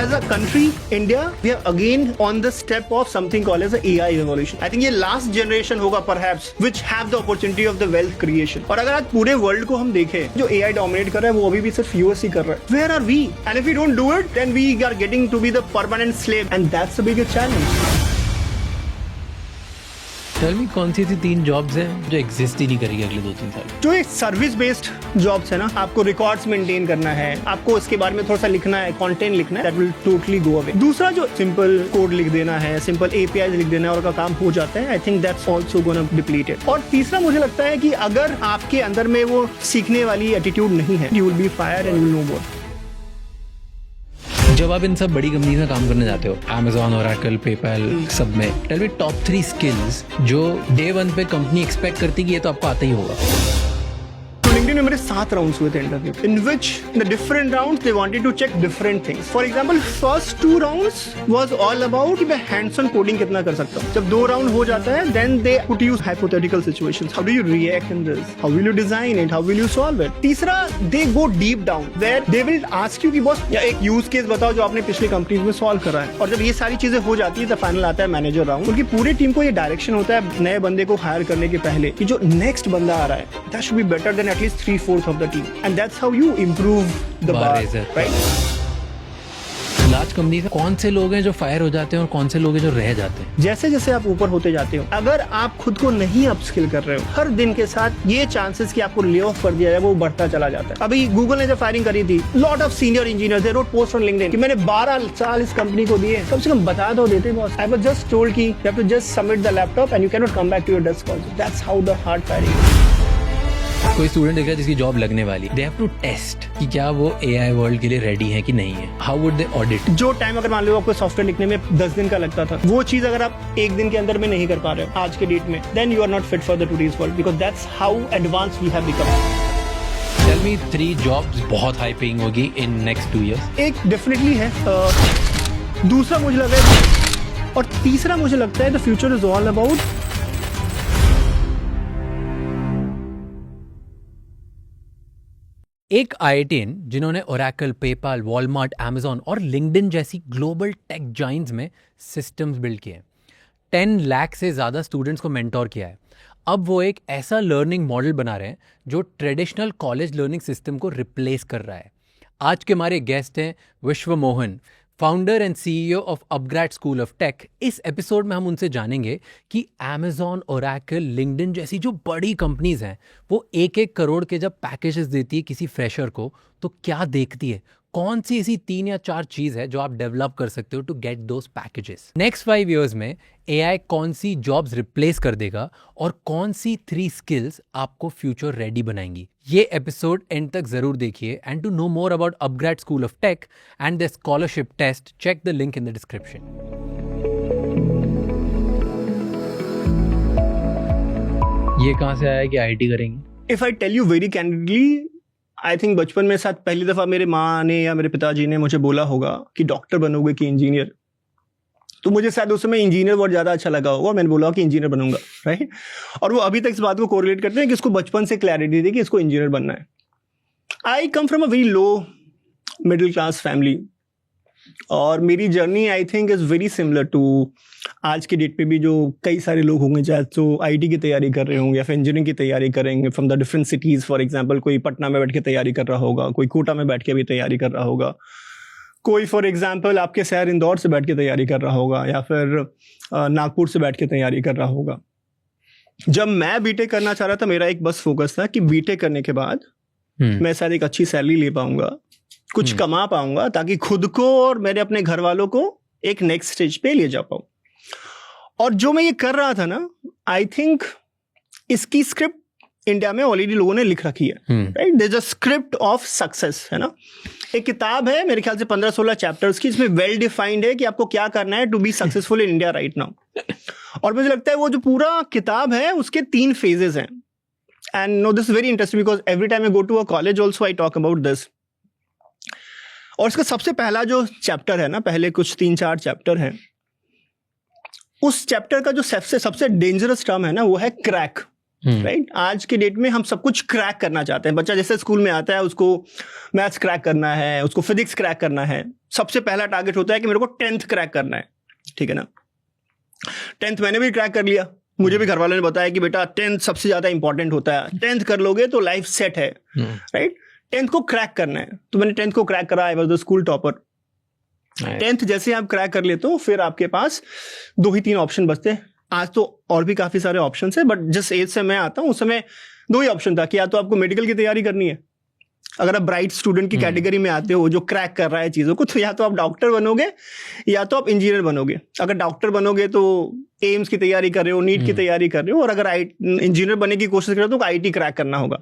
as a country, India, we are again on the step of something called as a AI revolution. I think ये last generation होगा perhaps which have the opportunity of the wealth creation. और अगर आज पूरे world को हम देखें, जो AI डोमिनेट कर रहा है वो अभी भी सिर्फ यूएस ही कर रहा है. Where are we? And if we don't do it, then we are getting to be the permanent slave, and that's the biggest challenge. Tell me, कौन सी ऐसी 3 जॉब्स हैं जो एग्जिस्ट ही नहीं करेगी अगले 2-3 साल? जो एक सर्विस बेस्ड जॉब्स है ना, आपको रिकॉर्ड्स मेंटेन करना है, आपको उसके बारे में थोड़ा सा लिखना है, कंटेंट लिखना है, that will totally go away. दूसरा जो सिंपल कोड लिख देना है, सिंपल एपीआई लिख देना है और का काम हो जाता है, I think that's also gonna depleted. और तीसरा मुझे लगता है कि अगर आपके अंदर में वो सीखने वाली एटीट्यूड नहीं है, you will be fire and you will no more. जब आप इन सब बड़ी कंपनी में काम करने जाते हो, Amazon, Oracle, PayPal, सब में, टेल मी टॉप 3 स्किल्स जो डे 1 पे कंपनी एक्सपेक्ट करती है कि ये तो आपको आता ही होगा. LinkedIn में मेरे 7 राउंड्स हुए थे interview, in which the different rounds they wanted to check different things. For example, first 2 rounds was all about कि मैं hands-on coding कितना कर सकता हूँ. जब 2 राउंड हो जाता है, then they put you hypothetical situations. How do you react in this? How will you design it? How will you solve it? तीसरा, they go deep down where they will ask you कि boss या एक use case बताओ जो आपने पिछली company में solve करा है. और जब ये सारी चीजें हो जाती है तो फाइनल आता है मैनेजर राउंड. उनकी पूरी टीम को ये डायरेक्शन होता है नए बंदे को हायर करने के पहले कि जो नेक्स्ट बंदा आ रहा है, that should be better than at least 3/4 of the team, and that's how you improve the bar, right? Large company से कौन से लोग हैं जो फायर हो जाते हैं और कौन से लोग हैं जो रह जाते हैं? जैसे जैसे आप ऊपर होते जाते हो, अगर आप खुद को नहीं अपस्किल कर रहे हो, हर दिन के साथ ये चांसेस कि आपको ले ऑफ कर दिया जाए वो बढ़ता चला जाता है. अभी गूगल ने जब फायरिंग करी थी, lot of senior engineers they wrote post on LinkedIn कि मैंने 12 साल इस कंपनी को दिए, कम से कम बता दो देते boss. I was just told कि you have to just submit the laptop and you can not come back to your desk also. That's how the hard firing. कोई स्टूडेंट देख रहा है जिसकी जॉब लगने वाली, दे हैव टू टेस्ट कि क्या वो एआई वर्ल्ड के लिए रेडी है कि नहीं है. How would they audit? जो टाइम अगर मान लो आपको सॉफ्टवेयर लिखने में 10 दिन का लगता था, वो चीज अगर आप 1 दिन के अंदर में नहीं कर पा रहे हो आज के डेट में, then you are not fit for the today's world, because that's how advance we have become. Tell me 3 jobs बहुत हाई पेइंग होगी इन नेक्स्ट 2 years. एक डेफिनेटली है, दूसरा मुझे लगा है, और तीसरा मुझे लगता है the future is all about एक IITian जिन्होंने Oracle, PayPal, Walmart, Amazon और LinkedIn जैसी ग्लोबल टेक जाइंट्स में सिस्टम्स बिल्ड किए हैं. 10 लाख से ज़्यादा स्टूडेंट्स को मेंटोर किया है. अब वो एक ऐसा लर्निंग मॉडल बना रहे हैं जो ट्रेडिशनल कॉलेज लर्निंग सिस्टम को रिप्लेस कर रहा है. आज के हमारे गेस्ट हैं Vishwa Mohan, founder and CEO of upGrad school of tech. इस एपिसोड में हम उनसे जानेंगे कि Amazon, Oracle, LinkedIn जैसी जो बड़ी कंपनीज हैं वो 1-1 करोड़ के जब पैकेजेस देती है किसी फ्रेशर को, तो क्या देखती है, कौन सी ऐसी 3 या 4 चीज़ है जो आप डेवलप कर सकते हो to get those packages. Next 5 years में AI कौन सी जॉब्स रिप्लेस कर देगा और कौन सी 3 स्किल्स आपको फ्यूचर रेडी बनाएंगी. ये एपिसोड एंड तक जरूर देखिए. And to know more about upGrad school of tech and the scholarship test, check the link in the description. ये कहाँ से आया कि IT करेंगे? If I tell you very candidly, I think बचपन में साथ पहली दफा मेरे माँ ने या मेरे पिताजी ने मुझे बोला होगा कि डॉक्टर बनोगे कि इंजीनियर, तो मुझे शायद उस समय इंजीनियर बहुत ज्यादा अच्छा लगा होगा, मैंने बोला कि इंजीनियर बनूंगा, राइट. और वो अभी तक इस बात को कोरिलेट करते हैं कि इसको बचपन से क्लैरिटी थी कि इसको इंजीनियर बनना है. I come from a very low middle class family, और मेरी journey I think is very similar to आज के डेट पे भी जो कई सारे लोग होंगे, चाहे तो IT की तैयारी कर रहे होंगे या फिर इंजीनियरिंग की तैयारी करेंगे from the different cities. For example कोई पटना में बैठ के तैयारी कर रहा होगा, कोई कोटा में बैठ के भी तैयारी कर रहा होगा, कोई फॉर एग्जांपल आपके शहर इंदौर से बैठ के तैयारी कर रहा होगा, या फिर नागपुर से बैठ के तैयारी कर रहा होगा. जब मैं बीटेक करना चाह रहा था, मेरा एक बस फोकस था कि बीटेक करने के बाद मैं शायद एक अच्छी सैलरी ले पाऊंगा, कुछ कमा पाऊंगा, ताकि खुद को और मेरे अपने घर वालों को एक नेक्स्ट स्टेज पे ले जा पाऊं. और जो मैं ये कर रहा था ना, आई थिंक इसकी स्क्रिप्ट इंडिया में ऑलरेडी लोगों ने लिख रखी है, right. There is a script of success, है ना. एक किताब है मेरे ख्याल से 15-16 चैप्टर्स की, इसमें वेल डिफाइंड है कि आपको क्या करना है to be successful in India right now. और मुझे लगता है वो जो पूरा किताब है उसके 3 phases हैं. And no this is very interesting because every time I go to a college also I talk about this. और इसका सबसे पहला जो चैप्टर है ना, पहले कुछ 3-4 चैप्टर हैं, उस चैप्टर का जो सबसे डेंजरस टर्म है ना, वो है क्रैक. राइट। आज के डेट में हम सब कुछ क्रैक करना चाहते हैं। बच्चा जैसे स्कूल में आता है, उसको मैथ्स क्रैक करना है, उसको फिजिक्स क्रैक करना है। सबसे पहला टारगेट होता है कि मेरे को 10th क्रैक करना है, ठीक है ना। 10th मैंने भी क्रैक कर लिया। मुझे भी घर वालों ने बताया कि बेटा 10th सबसे ज्यादा इंपॉर्टेंट होता है, 10th कर लोगे तो लाइफ सेट है, राइट। 10th को क्रैक करना है, तो मैंने 10th को क्रैक करा। I was the school topper. 10th जैसे आप क्रैक कर लेते हो, फिर आपके पास 2 ही 3 ऑप्शन बचते हैं। आज तो और भी काफी सारे ऑप्शन है, बट जिस एज से मैं आता हूँ उस समय 2 ही ऑप्शन था कि या तो आपको मेडिकल की तैयारी करनी है, अगर आप ब्राइट स्टूडेंट की कैटेगरी में आते हो जो क्रैक कर रहा है चीजों को, तो या तो आप डॉक्टर बनोगे या तो आप इंजीनियर बनोगे। अगर डॉक्टर बनोगे तो एम्स की तैयारी कर रहे हो, नीट की तैयारी कर रहे हो, और अगर इंजीनियर बनने की कोशिश कर रहे हो तो आईटी क्रैक करना होगा।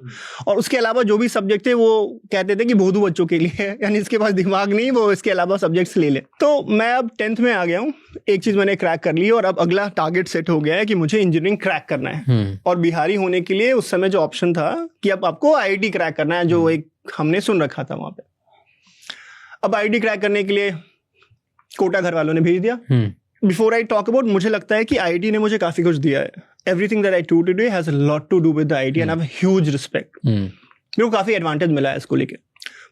और उसके अलावा जो भी सब्जेक्ट थे वो कहते थे कि भोदू बच्चों के लिए है, यानी इसके पास दिमाग नहीं, वो इसके अलावा सब्जेक्ट्स ले ले। तो मैं अब 10th में आ गया हूँ, एक चीज मैंने क्रैक कर ली और अब अगला टारगेट सेट हो गया है कि मुझे इंजीनियरिंग क्रैक करना है। और बिहारी होने के लिए उस समय जो ऑप्शन था कि अब आपको आईआईटी क्रैक करना है, जो एक हमने सुन रखा था वहां पे। अब आईआईटी क्रैक करने के लिए कोटा घर वालों ने भेज दिया। बिफोर आई टॉक अबाउट, मुझे लगता है कि आईआईटी ने मुझे काफी कुछ दिया है। Everything that I do today has a lot to do with the IIT and I have huge respect. मेरे को काफी एडवांटेज मिला है इसको लेके।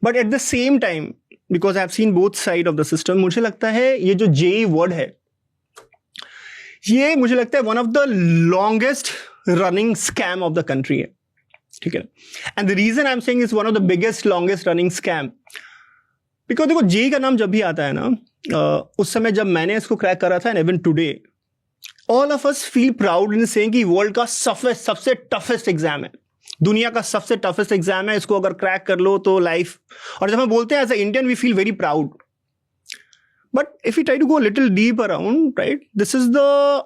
But at the same time, because I have seen both side of the system, मुझे लगता है ये जो जेई वर्ड है, ये मुझे लगता है one of the longest running scam of the country है, ठीक है। And the reason I am saying is one of the biggest longest running scam, because देखो जेई का नाम जब भी आता है ना, उस समय जब मैंने इसको क्रैक करा था, and even today all of us feel proud in saying कि वर्ल्ड का सबसे टफेस्ट एग्जाम है, दुनिया का सबसे टफेस्ट एग्जाम है, इसको अगर क्रैक कर लो तो लाइफ। और जब हम बोलते हैं as a Indian we feel very proud, but if you try to go little deep around, right, this is the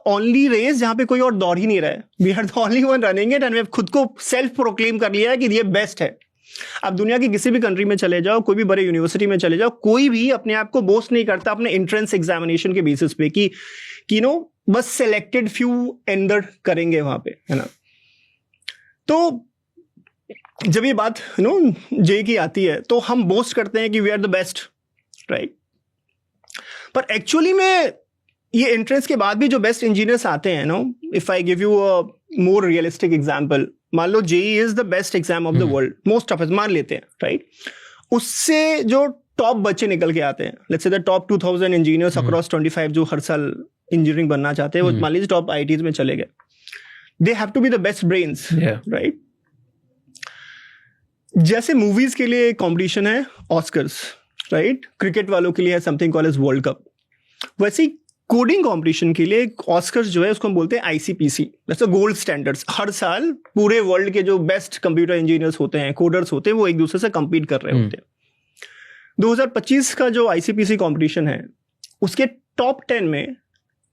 only race जहां पे कोई और दौड़ ही नहीं रहा है। We are the only one running it, and we खुद को सेल्फ प्रोक्लेम कर लिया है कि ये बेस्ट है। आप दुनिया की किसी भी कंट्री में चले जाओ, कोई भी बड़े यूनिवर्सिटी में चले जाओ, कोई भी अपने आप को बोस्ट नहीं करता अपने एंट्रेंस एग्जामिनेशन के बेसिस पे कि नो बस सिलेक्टेड फ्यू एंटर करेंगे वहां पे, है ना। तो जब ये बात जेई की आती है तो हम बोस्ट करते हैं कि we are the best, right. पर एक्चुअली में ये एंट्रेंस के बाद भी जो बेस्ट इंजीनियर्स आते हैं, if I give you a more realistic example, मान लो JEE is the best exam of the world, most toughest मान लेते हैं, राइट। उससे जो टॉप बच्चे निकल के आते हैं, let's say the top 2000 engineers across 25 जो हर साल इंजीनियरिंग बनना चाहते हैं, वो मान लीजिए टॉप आईटीज में चले गए, they have to be the best brains, right. जैसे मूवीज के लिए कंपटीशन है ऑस्कर्स, राइट, क्रिकेट वालों के लिए है something called as world cup, वैसे ही कोडिंग कंपटीशन के लिए ऑस्कर्स जो है उसको हम बोलते हैं ICPC, that's the gold standards. हर साल पूरे वर्ल्ड के जो बेस्ट कंप्यूटर इंजीनियर्स होते हैं, कोडर्स होते हैं, वो एक दूसरे से compete कर रहे होते हैं। 2025 का जो आईसीपीसी कंपटीशन है, उसके टॉप 10 में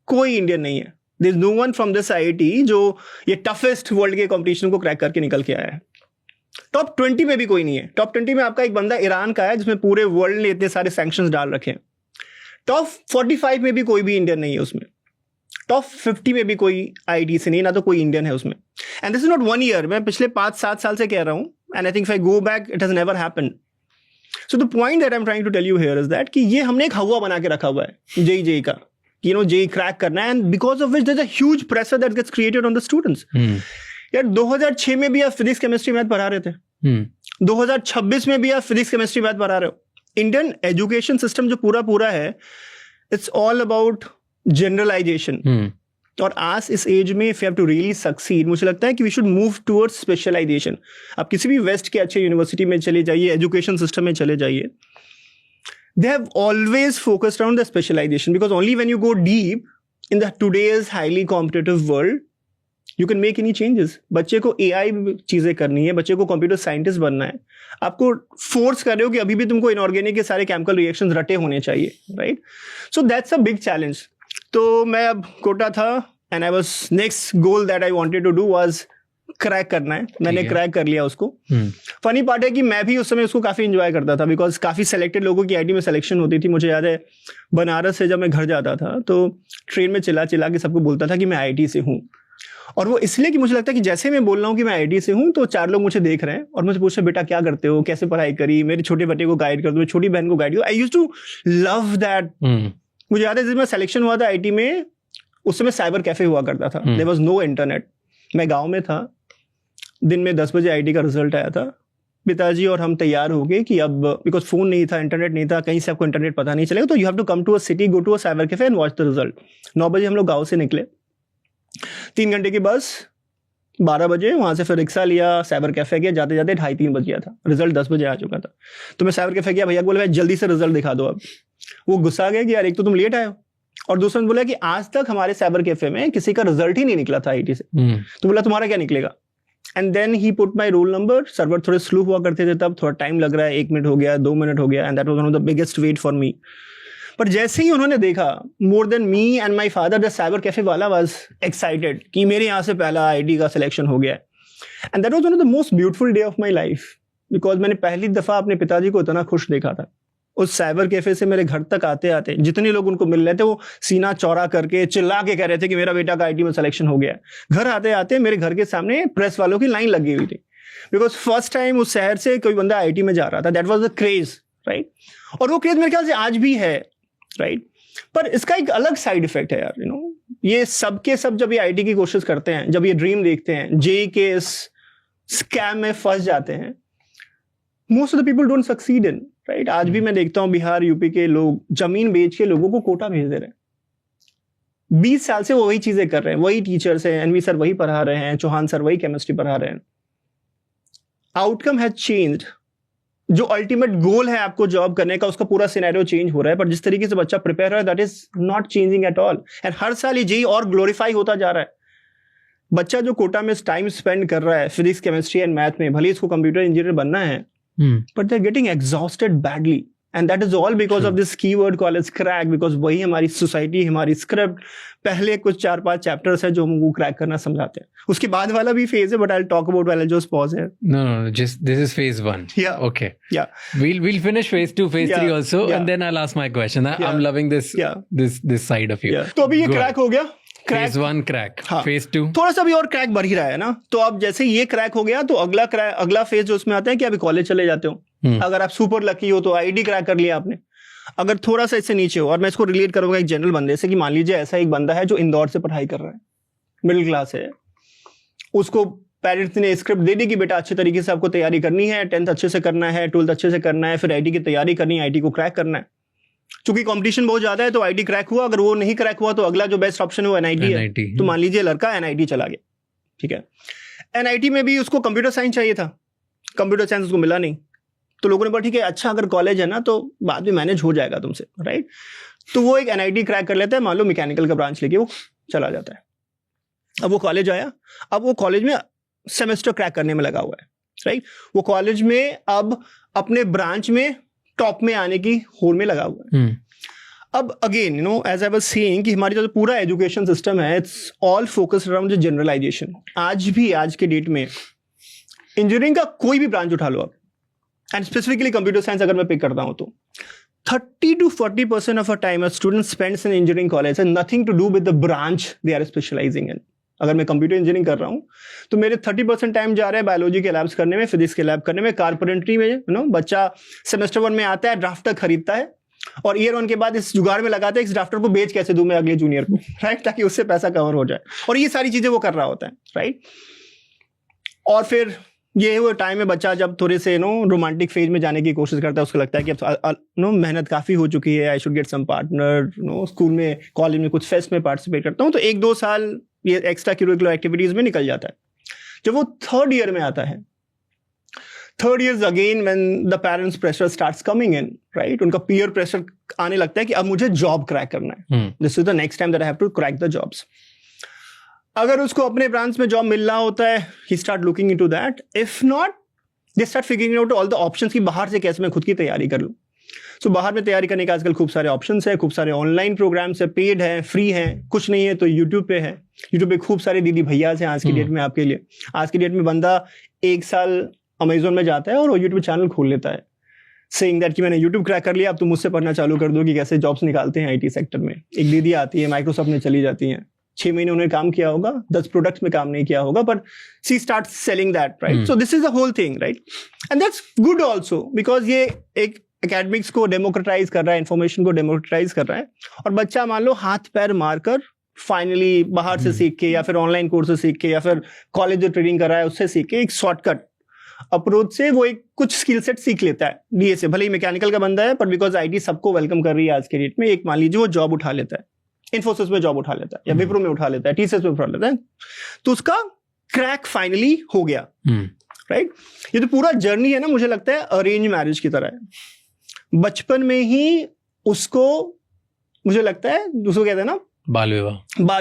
कोई इंडियन नहीं है। There is no one from this IIT जो ये टफेस्ट वर्ल्ड के कंपटीशन को क्रैक करके निकल के आया है। टॉप 20 में भी कोई नहीं है। टॉप 20 में आपका एक बंदा ईरान का है जिसमें पूरे वर्ल्ड ने इतने सारे सैंक्शंस डाल रखे हैं। टॉप 45 में भी कोई भी इंडियन नहीं है उसमें। टॉप 50 में भी कोई आईआईटी से नहीं, ना तो कोई इंडियन है उसमें। And this is not 1 year, मैं पिछले 5-7 साल से कह रहा हूं, and I think if I go back it has never happened. So the point that I am trying to tell you here is that कि ये हमने एक हवा बना के रखा हुआ है जेई का, जेई क्रैक करना है, and because of which there is a huge pressure that gets created on the students. यार 2006 में भी आप फिजिक्स केमिस्ट्री मैथ पढ़ा रहे थे, 2026 में भी आप फिजिक्स केमिस्ट्री मैथ पढ़ा रहे हो। इंडियन एजुकेशन सिस्टम जो पूरा है, इट्स ऑल अबाउट जनरलाइजेशन। और आज इस एज में if you have to really succeed, मुझे लगता है कि we should move towards specialization. आप किसी भी वेस्ट के अच्छे यूनिवर्सिटी में चले जाइए, एजुकेशन सिस्टम में चले जाइए, they have always focused around the specialization, because only when you go deep in the today's highly competitive world you can make any changes. बच्चे को AI चीजें करनी है, बच्चे को कंप्यूटर साइंटिस्ट बनना है, आपको फोर्स कर रहे हो कि अभी भी तुमको इनऑर्गेनिक के सारे केमिकल रिएक्शंस रटे होने चाहिए, right. So that's a big challenge. तो मैं अब कोटा था and I was next goal that I wanted to do was crack करना है। मैंने क्रैक कर लिया उसको। फनी पार्ट है कि मैं भी उस समय उसको काफी एंजॉय करता था, बिकॉज काफी सेलेक्टेड लोगों की आईटी में सिलेक्शन होती थी। मुझे याद है बनारस से जब मैं घर जाता था तो ट्रेन में चिल्ला के सबको बोलता था कि मैं आईटी से हूँ, और वो इसलिए कि मुझे लगता है कि जैसे मैं बोल रहा हूँ कि मैं आईटी से हूँ तो 4 लोग मुझे देख रहे हैं और मुझे पूछ रहे बेटा क्या करते हो, कैसे पढ़ाई करी, मेरे छोटे बेटे को गाइड कर दो, छोटी बहन को गाइड करो। I used to love that. मुझे याद है जब मैं सिलेक्शन हुआ था आईटी में, उस समय साइबर कैफे हुआ करता था, देयर वाज नो इंटरनेट। मैं गाँव में था, दिन में 10 बजे आईटी का रिजल्ट आया था। पिताजी और हम तैयार हो गए कि अब बिकॉज फोन नहीं था, इंटरनेट नहीं था, कहीं से आपको इंटरनेट पता नहीं चलेगा, तो you have to come to a city, go to a cyber cafe and watch the result. 9 बजे हम लोग गाँव से निकले, 3 घंटे की बस, 12 बजे वहां से फिर रिक्शा लिया, साइबर कैफे गया, जाते जाते 2:30-3 बज गया था, रिजल्ट 10 बजे आ चुका था। तो मैं साइबर कैफे गया, भैया बोले भाई जल्दी से रिजल्ट दिखा दो। अब वो गुस्सा गया कि यार एक तो तुम लेट आए हो, और दूसरा ने बोला कि आज तक हमारे साइबर कैफे में किसी का रिजल्ट ही नहीं निकला था आईटी से। तो बोला तुम्हारा क्या निकलेगा। And then he put my roll number. Server थोड़े स्लो हुआ करते थे तब, थोड़ा टाइम लग रहा है, 1 मिनट हो गया, 2 मिनट हो गया, and that was one of the biggest weight for me. पर जैसे ही उन्होंने देखा, more than me and my father, the cyber cafe वाला वाज एक्साइटेड कि मेरे यहाँ से पहला आईटी का सिलेक्शन हो गया है। And that was one of the most beautiful day of my life, because मैंने पहली दफा अपने पिताजी को इतना खुश देखा था। उस साइबर कैफे से मेरे घर तक आते आते जितने लोग उनको मिल रहे थे, वो सीना चौड़ा करके चिल्ला के कह रहे थे कि मेरा बेटा का आईटी में सिलेक्शन हो गया है। घर आते आते मेरे घर के सामने प्रेस वालों की लाइन लगी हुई थी, बिकॉज फर्स्ट टाइम उस शहर से कोई बंदा आईटी में जा रहा था। That was the craze, right. और वो क्रेज मेरे ख्याल से आज भी है, राइट। पर इसका एक अलग साइड इफेक्ट है यार, यू नो, ये सबके सब जब ये आईटी की कोशिश करते हैं, जब ये ड्रीम देखते हैं, जेई के इस स्कैम में फंस जाते हैं, most of the people don't succeed in, right. आज भी मैं देखता हूं बिहार यूपी के लोग जमीन बेच के लोगों को कोटा भेज दे रहे हैं। 20 साल से वो वही चीजें कर रहे हैं, वही टीचर्स हैं, एनवी सर वही पढ़ा रहे हैं, चौहान सर वही केमिस्ट्री पढ़ा रहे हैं। Outcome has changed. जो अल्टीमेट गोल है आपको जॉब करने का, उसका पूरा सिनेरियो चेंज हो रहा है, पर जिस तरीके से बच्चा प्रिपेयर है that is not changing at all. And हर साल ये जेई और ग्लोरीफाई होता जा रहा है। बच्चा जो कोटा में टाइम स्पेंड कर रहा है फिजिक्स, केमिस्ट्री एंड मैथ में, भले इसको कंप्यूटर इंजीनियर बनना है, but they're getting exhausted badly, and that is all because of this keyword called as crack, because वही हमारी सोसाइटी, हमारी स्क्रिप्ट, पहले कुछ 4-5 चैप्टर्स है जो हमको क्रैक करना समझाते हैं। उसके बाद वाला भी फेज है, but I'll talk about while I just pause here. No, just this is phase 1. Yeah. Okay. Yeah. We'll finish phase 2, phase 3 also, and then I'll ask my question. I'm loving this this side of you. तो अभी ये crack हो गया। Phase 1 crack, phase 2 थोड़ा सा भी और crack बढ़ ही रहा है ना। तो अब जैसे ये क्रैक हो गया, तो अगला फेज जो उसमें आता है कि अभी कॉलेज चले जाते हो। अगर आप सुपर लकी हो तो आईडी क्रैक कर लिया आपने। अगर थोड़ा सा इससे नीचे हो, और मैं इसको रिलेट करूंगा एक जनरल बंदे से, कि मान लीजिए ऐसा एक बंदा है जो इंदौर से पढ़ाई कर रहा है, मिडिल क्लास है, उसको पेरेंट्स ने स्क्रिप्ट दे दी कि बेटा अच्छे तरीके से आपको तैयारी करनी है, 10th अच्छे से करना है, 12th अच्छे से करना है, फिर आईटी की तैयारी करनी है, आईटी को क्रैक करना है। चूंकि कंपटीशन बहुत ज्यादा है तो आईटी क्रैक हुआ, अगर वो नहीं क्रैक हुआ तो अगला जो बेस्ट ऑप्शन है वो एनआईटी है। तो मान लीजिए लड़का एनआईटी चला गया, ठीक है। एनआईटी में भी उसको कंप्यूटर साइंस चाहिए था, कंप्यूटर साइंस उसको मिला नहीं, तो लोगों ने बोला ठीक है अच्छा अगर कॉलेज है ना तो बाद में मैनेज हो जाएगा तुमसे, राइट। तो वो एक एनआईटी क्रैक कर लेता है, मान लो मैकेनिकल का ब्रांच लेके वो चला जाता है। अब वो कॉलेज आया, अब वो कॉलेज में सेमेस्टर क्रैक करने में लगा हुआ है, राइट। वो कॉलेज में अब अपने ब्रांच में टॉप में आने की होड़ में लगा हुआ है। अब again you know, as I was saying कि हमारी जो पूरा एजुकेशन सिस्टम है, it's all focused around generalization. आज भी, आज के डेट में इंजीनियरिंग का कोई भी ब्रांच उठा लो आप, एंड स्पेसिफिकली कंप्यूटर साइंस अगर मैं पिक करता हूं तो 30 to 40% of our time a student spends in engineering college and nothing to do with the branch they are specializing in. अगर मैं कंप्यूटर इंजीनियरिंग कर रहा हूँ तो मेरे 30% टाइम जा रहा है बायोलॉजी के लैब्स करने में, फिजिक्स के लैब करने में, कारपेंटरी में। यू नो, बच्चा सेमेस्टर 1 में आता है, ड्राफ्टर खरीदता है, और ईयर 1 के बाद इस जुगाड़ में लगाता है इस ड्राफ्टर को बेच कैसे दूं मैं अगले जूनियर को, राइट, ताकि उससे पैसा कवर हो जाए। और ये सारी चीजें वो कर रहा होता है, राइट। और फिर ये वो टाइम है बच्चा जब थोड़े से रोमांटिक फेज में जाने की कोशिश करता है, उसको लगता है कि अब मेहनत काफी हो चुकी है, I should get some partner, school में, कॉलेज में कुछ फेस्ट में पार्टिसिपेट करता हूँ, तो 1-2 साल ये एक्स्ट्रा करिकुलर एक्टिविटीज में निकल जाता है। जब वो 3rd ईयर में आता है, 3rd year again when the parents pressure starts coming in, right, उनका पीयर प्रेशर आने लगता है कि अब मुझे जॉब क्रैक करना है, this is the next time that I have to crack the jobs. अगर उसको अपने ब्रांच में जॉब मिल रहा होता है, he start looking into that, if not they start figuring out all the options कि बाहर से कैसे मैं खुद की तैयारी कर लूं। सो बाहर में तैयारी करने के आजकल खूब सारे ऑप्शंस है, खूब सारे ऑनलाइन प्रोग्राम्स है, पेड है, फ्री है, कुछ नहीं है तो यूट्यूब पे है। यूट्यूब पे खूब सारे दीदी भैया हैं आज की डेट में आपके लिए। आज की डेट में बंदा 1 साल अमेजोन में जाता है और वो यूट्यूब चैनल खोल लेता है, सेइंग दैट कि मैंने यूट्यूब क्रैक कर लिया, अब तुम मुझसे पढ़ना चालू कर दो कि कैसे जॉब्स निकालते हैं आईटी सेक्टर में। एक दीदी आती है, माइक्रोसॉफ्ट में चली जाती है, 6 महीने उन्होंने काम किया होगा, 10 प्रोडक्ट्स में काम नहीं किया होगा, but she start selling that, right. So this is the whole thing, right, and that's good also, because ये एक एकेडमिक्स को डेमोक्रेटाइज कर रहा है, इन्फॉर्मेशन को डेमोक्रेटाइज कर रहा है, और बच्चा मान लो हाथ पैर मारकर फाइनली बाहर से सीख के या फिर ऑनलाइन कोर्स सीख के या फिर कॉलेज जो ट्रेनिंग कर रहा है उससे सीख के एक शॉर्टकट अप्रोच से वो एक कुछ स्किल सेट सीख लेता है डीए से, भले ही मैकेनिकल का बंदा है, पर बिकॉज आईटी सबको वेलकम कर रही है आज के डेट में, एक मान लीजिए वो जॉब उठा लेता है, इन्फोसिस में जॉब उठा लेता है या विप्रो में उठा लेता है, टीसीएस में उठा लेता है, तो उसका क्रैक फाइनली हो गया, राइट। ये तो पूरा जर्नी है ना, मुझे लगता है अरेंज मैरिज की तरह है। बचपन में ही उसको, मुझे लगता है उसको कहते हैं ना बाल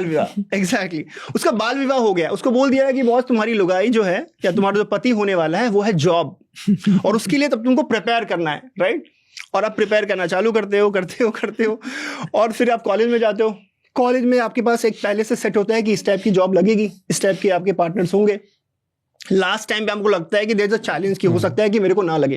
विवाह, एग्जैक्टली उसका बाल विवाह हो गया। उसको बोल दिया कि बॉस तुम्हारी लुगाई जो है या तुम्हारा जो पति होने वाला है वो है जॉब, और उसके लिए तब तुमको प्रिपेयर करना है, राइट। और आप प्रिपेयर करना चालू करते हो और फिर आप कॉलेज में जाते हो। कॉलेज में आपके पास एक पहले से सेट होता है कि इस टाइप की जॉब लगेगी, इस टाइप के आपके पार्टनर्स होंगे। लास्ट टाइम पे हमको लगता है कि देयर इज अ चैलेंज कि हो सकता है कि मेरे को ना लगे,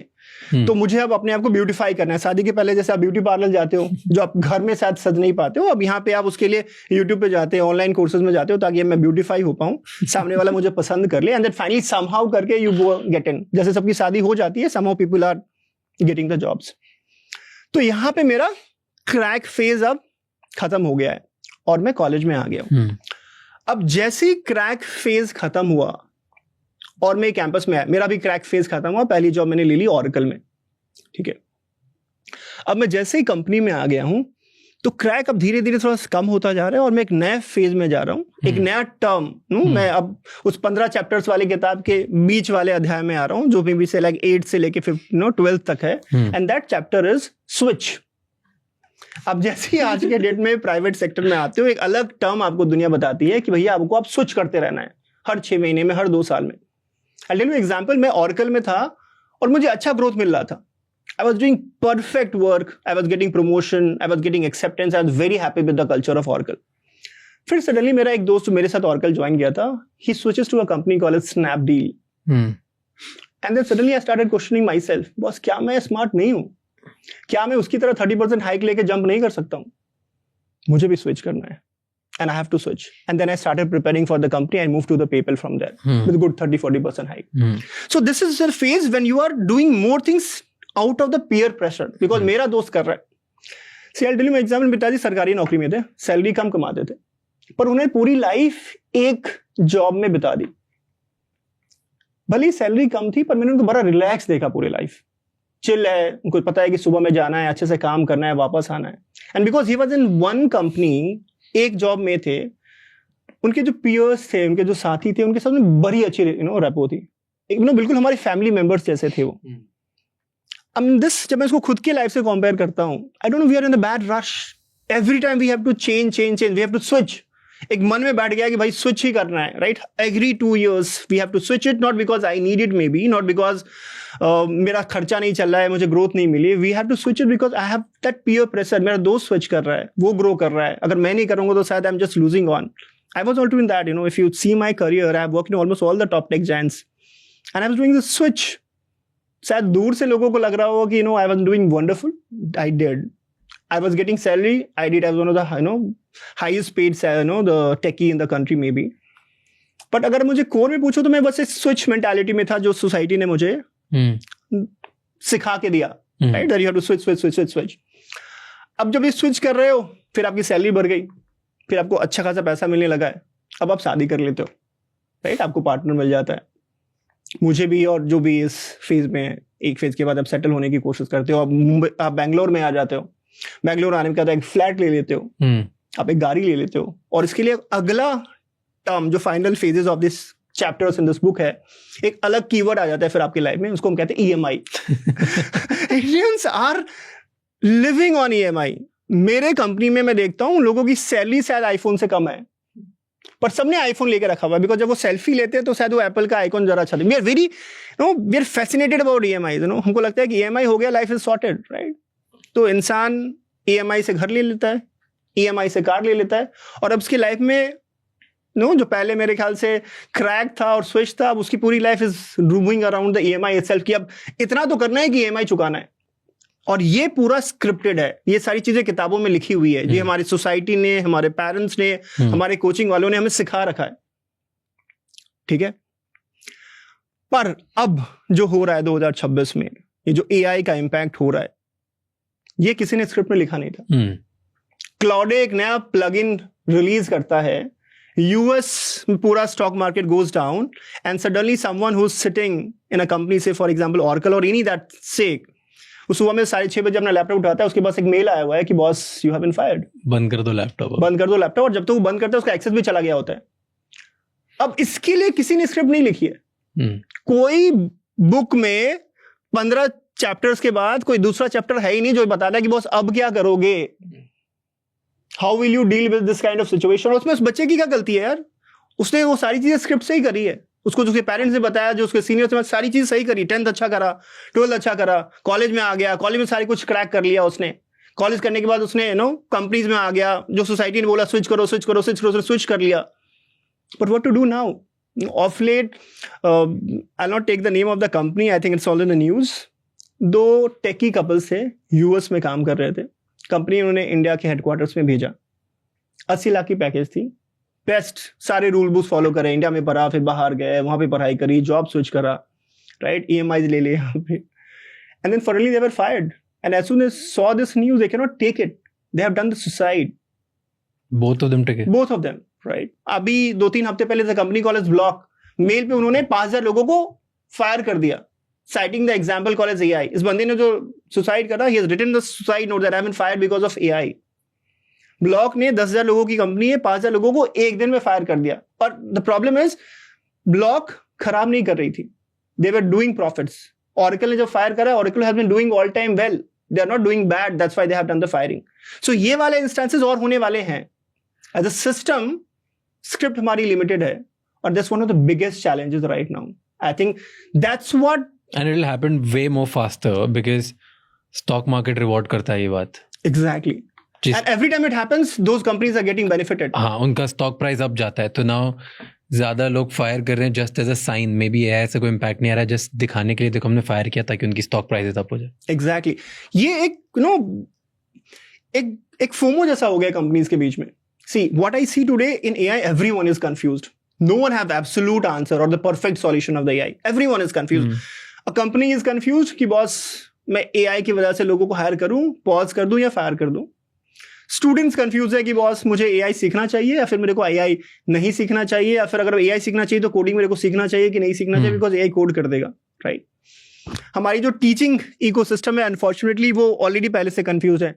तो मुझे अब अपने आप को ब्यूटीफाई करना है। शादी के पहले जैसे आप ब्यूटी पार्लर जाते हो, जो आप घर में शायद सज नहीं पाते हो, अब यहाँ पे आप उसके लिए यूट्यूब पे जाते हो, ऑनलाइन कोर्सेज में जाते हो, ताकि मैं ब्यूटीफाई हो पाऊं, सामने वाला मुझे पसंद कर ले, एंड देन फाइनली समहाउ करके यू गो गेट इन। जैसे सबकी शादी हो जाती है, somehow people are getting the jobs. तो यहाँ पे मेरा क्रैक फेज अब खत्म हो गया है और मैं कॉलेज में आ गया हूँ। अब जैसे ही क्रैक फेज खत्म हुआ और मैं कैंपस में आया, मेरा भी क्रैक फेज खत्म हुआ। पहली जॉब मैंने ले ली ऑरेकल में, ठीक है। अब मैं जैसे ही कंपनी में आ गया हूं तो क्रैक अब धीरे धीरे थोड़ा कम होता जा रहा है और मैं एक नए फेज में जा रहा हूं, एक नया टर्म। मैं अब उस 15 चैप्टर्स वाली किताब के बीच वाले अध्याय में आ रहा हूं, जो भी से लाइक 8 से लेके 12th तक है, and that chapter is switch. अब जैसे ही आज के डेट में प्राइवेट सेक्टर में आते हो, एक अलग टर्म आपको दुनिया बताती है कि भैया आपको आप स्विच करते रहना है, हर 6 महीने में, हर 2 साल में। I'll tell you एग्जाम्पल, मैं ऑरेकल में था और मुझे अच्छा ग्रोथ मिल रहा था। I was doing perfect work, I was getting promotion, I was getting acceptance, I was very happy with the culture of Oracle. फिर सडनली मेरा एक दोस्त मेरे साथ ऑरेकल ज्वाइन किया था, he switches to a company called Snapdeal. And then suddenly I started questioning myself, boss क्या मैं स्मार्ट नहीं हूँ? क्या मैं उसकी तरह 30% हाइक लेके जंप नहीं कर सकता हूँ? मुझे भी स्विच करना है। And I have to switch. And then I started preparing for the company and moved to the PayPal from there with a good 30-40% hike. So this is a phase when you are doing more things out of the peer pressure, because मेरा दोस्त कर रहा है। See, I'll tell you my example, पिताजी सरकारी नौकरी में थे, सैलरी कम कमाते थे, पर उन्हें पूरी लाइफ एक जॉब में बिता दी। भले सैलरी कम थी, पर मैंने उनको बड़ा रिलैक्स देखा, पूरी लाइफ चिल है, उनको पता है कि सुबह में जाना है, अच्छे से काम करना है, वापस आना है। And because he was in one company, एक जॉब में थे, उनके जो पियर्स थे, उनके जो साथी थे, उनके साथ में बड़ी अच्छी रैपो थी, बिल्कुल हमारे फैमिली मेंबर्स जैसे थे वो। जब मैं इसको खुद की लाइफ से कंपेयर करता हूं, I don't know, we are in the bad rush, every time we have to change, we have to switch. एक मन में बैठ गया कि भाई स्विच ही करना है, right. Every 2 years we have to switch it, not because I need it, may be not because मेरा खर्चा नहीं चल रहा है, मुझे ग्रोथ नहीं मिली, we have to switch it because I have that peer pressure. मेरा दोस्त स्विच कर रहा है, वो ग्रो कर रहा है, अगर मैं नहीं करूंगा तो शायद I am just losing on. I was also in that, if you see my career, I have worked in almost all the top tech giants and I was doing this switch. शायद दूर से लोगों को लग रहा होगा कि I was doing wonderful, I did, I was getting salary, I did as one of the highest paid the techie in the country maybe. But अगर मुझे कोर में पूछो तो मैं बस इस स्विच मेंटालिटी में था जो सोसाइटी ने मुझे सिखा के दिया, right, that you have to switch. अब जब ये स्विच कर रहे हो, फिर आपकी सैलरी बढ़ गई, फिर आपको अच्छा खासा पैसा मिलने लगा है, अब आप शादी कर लेते हो, राइट, आपको पार्टनर मिल जाता है, मुझे भी, और जो भी इस फेज में है, एक फेज के बाद आप सेटल होने की कोशिश करते हो, आप बैंगलोर में आ जाते हो, बैंगलोर आने के बाद एक फ्लैट ले लेते हो, आप एक गाड़ी ले लेते हो, और इसके लिए अगला टर्म जो final phases of this chapters in this book है, एक अलग कीवर्ड आ जाता है फिर आपकी लाइफ में, उसको हम कहते हैं EMI। Indians are living on EMI। मेरे कंपनी में मैं देखता हूँ लोगों की सैलरी शायद आईफोन से कम है, पर सबने आईफोन लेके रखा हुआ है, बिकॉज जब वो सेल्फी लेते हैं तो शायद वो एप्पल का आइकॉन जरा अच्छा, we are very we are fascinated about EMI। हमको लगता है कि EMI हो गया, लाइफ इज सॉर्टेड, राइट। तो इंसान EMI से घर ले लेता है, EMI से कार ले लेता है, और अब उसकी लाइफ में जो पहले मेरे ख्याल से क्रैक था और स्विच था, अब उसकी पूरी life is moving around the EMI itself, कि अब इतना तो करना है कि EMI चुकाना है। और ये पूरा स्क्रिप्टेड है, ये सारी चीजें किताबों में लिखी हुई है, ये हमारी सोसाइटी ने, हमारे पेरेंट्स ने, हमारे कोचिंग वालों ने हमें सिखा रखा है, ठीक है। पर अब जो हो रहा है 2026 में, ये जो AI का इम्पैक्ट हो रहा है, ये किसी ने स्क्रिप्ट में लिखा नहीं था। क्लाउडे एक नया प्लगइन रिलीज करता है, यूएस पूरा stock market goes down and suddenly someone who is sitting in a company से फॉर एग्जांपल ऑरेकल और एनी दैट सेक, उस सुबह में 6:30 बजे अपना लैपटॉप उठाता है, उसके पास एक मेल आया हुआ है कि boss you have been fired, बंद कर दो लैपटॉप, बंद कर दो लैपटॉप। और जब तक वो बंद करता है उसका एक्सेस भी चला गया होता है। अब इसके लिए किसी ने स्क्रिप्ट नहीं लिखी है। कोई बुक में 15 चैप्टर्स के बाद कोई दूसरा चैप्टर है ही नहीं जो बताता है कि बॉस अब क्या करोगे, how will you deal with this kind of situation. और उसमें उस बच्चे की क्या गलती है यार, उसने वो सारी चीजें स्क्रिप्ट से ही करी है, उसको जो उसके पेरेंट्स ने बताया, जो उसके सीनियर्स ने सारी चीज सही करी, 10th अच्छा करा, 12th अच्छा करा, कॉलेज में आ गया, कॉलेज में सारी कुछ क्रैक कर लिया उसने, कॉलेज करने के बाद उसने कंपनीज में आ गया, जो सोसाइटी ने बोला स्विच करो स्विच करो स्विच करो, स्विच कर लिया। But what to do now? Of late I not take the name of the company, I think it's all in the news. 2 techie couples थे, यूएस में काम कर रहे थे, कंपनी उन्होंने इंडिया के हेडक्वार्टर्स में भेजा, 80 लाख की पैकेज थी, बेस्ट, सारे रूल बुक्स फॉलो करे, इंडिया में पढ़ा, फिर बाहर गए, वहां पे पढ़ाई करी, जॉब स्विच करा, राइट, EMIs ले लिए यहाँ पे, and then suddenly they were fired and as soon as saw this news they can not take it, they have done the suicide, both of them, right. अभी 2-3 हफ्ते पहले the company call as Block, mail पे उन्होंने 5000 लोगों को fire कर दिया, citing the example called as AI। इस बंदे ने जो सुसाइड करा, he has written the suicide note that I have been fired because of AI। Block ने 10,000 लोगों की कंपनी है, 5,000 लोगों को एक दिन में फायर कर दिया। और द प्रॉब्लम इज ब्लॉक खराब नहीं कर रही थी, they were doing profits. Oracle ने जब फायर करा, Oracle has been doing all time well, they are not doing bad, that's why they have done the firing. So ये वाले इंस्टेंसेस और होने वाले हैं। एज अ सिस्टम स्क्रिप्ट हमारी लिमिटेड है, और that's one of the biggest challenges right now. I think that's what, and it will happen way more faster because stock market reward करता है ये बात। exactly, and every time it happens those companies are getting benefited। हाँ, उनका stock price up जाता है, तो now ज्यादा लोग फायर कर रहे हैं just as a sign, maybe ऐसा कोई इम्पैक्ट नहीं आ रहा है, जस्ट दिखाने के लिए देखो हमने फायर किया ताकि उनकी स्टॉक प्राइस अप हो जाए। exactly, ये एक एक फोमो जैसा हो गया कंपनीज के बीच में। see what I see today in AI, everyone is confused, no one have absolute answer or the perfect solution of the AI, everyone is confused। A company is confused कि boss मैं AI की वजह से लोगों को higher करूं, pause कर दूं या फायर कर दूं। स्टूडेंट्स कंफ्यूज है कि बॉस मुझे AI सीखना चाहिए या फिर मेरे को AI नहीं सीखना चाहिए, या फिर अगर AI सीखना चाहिए तो कोडिंग मेरे को सीखना चाहिए कि नहीं सीखना चाहिए, बिकॉज AI कोड कर देगा, राइट। हमारी जो टीचिंग इकोसिस्टम है अनफॉर्चुनेटली वो ऑलरेडी पहले से कंफ्यूज है,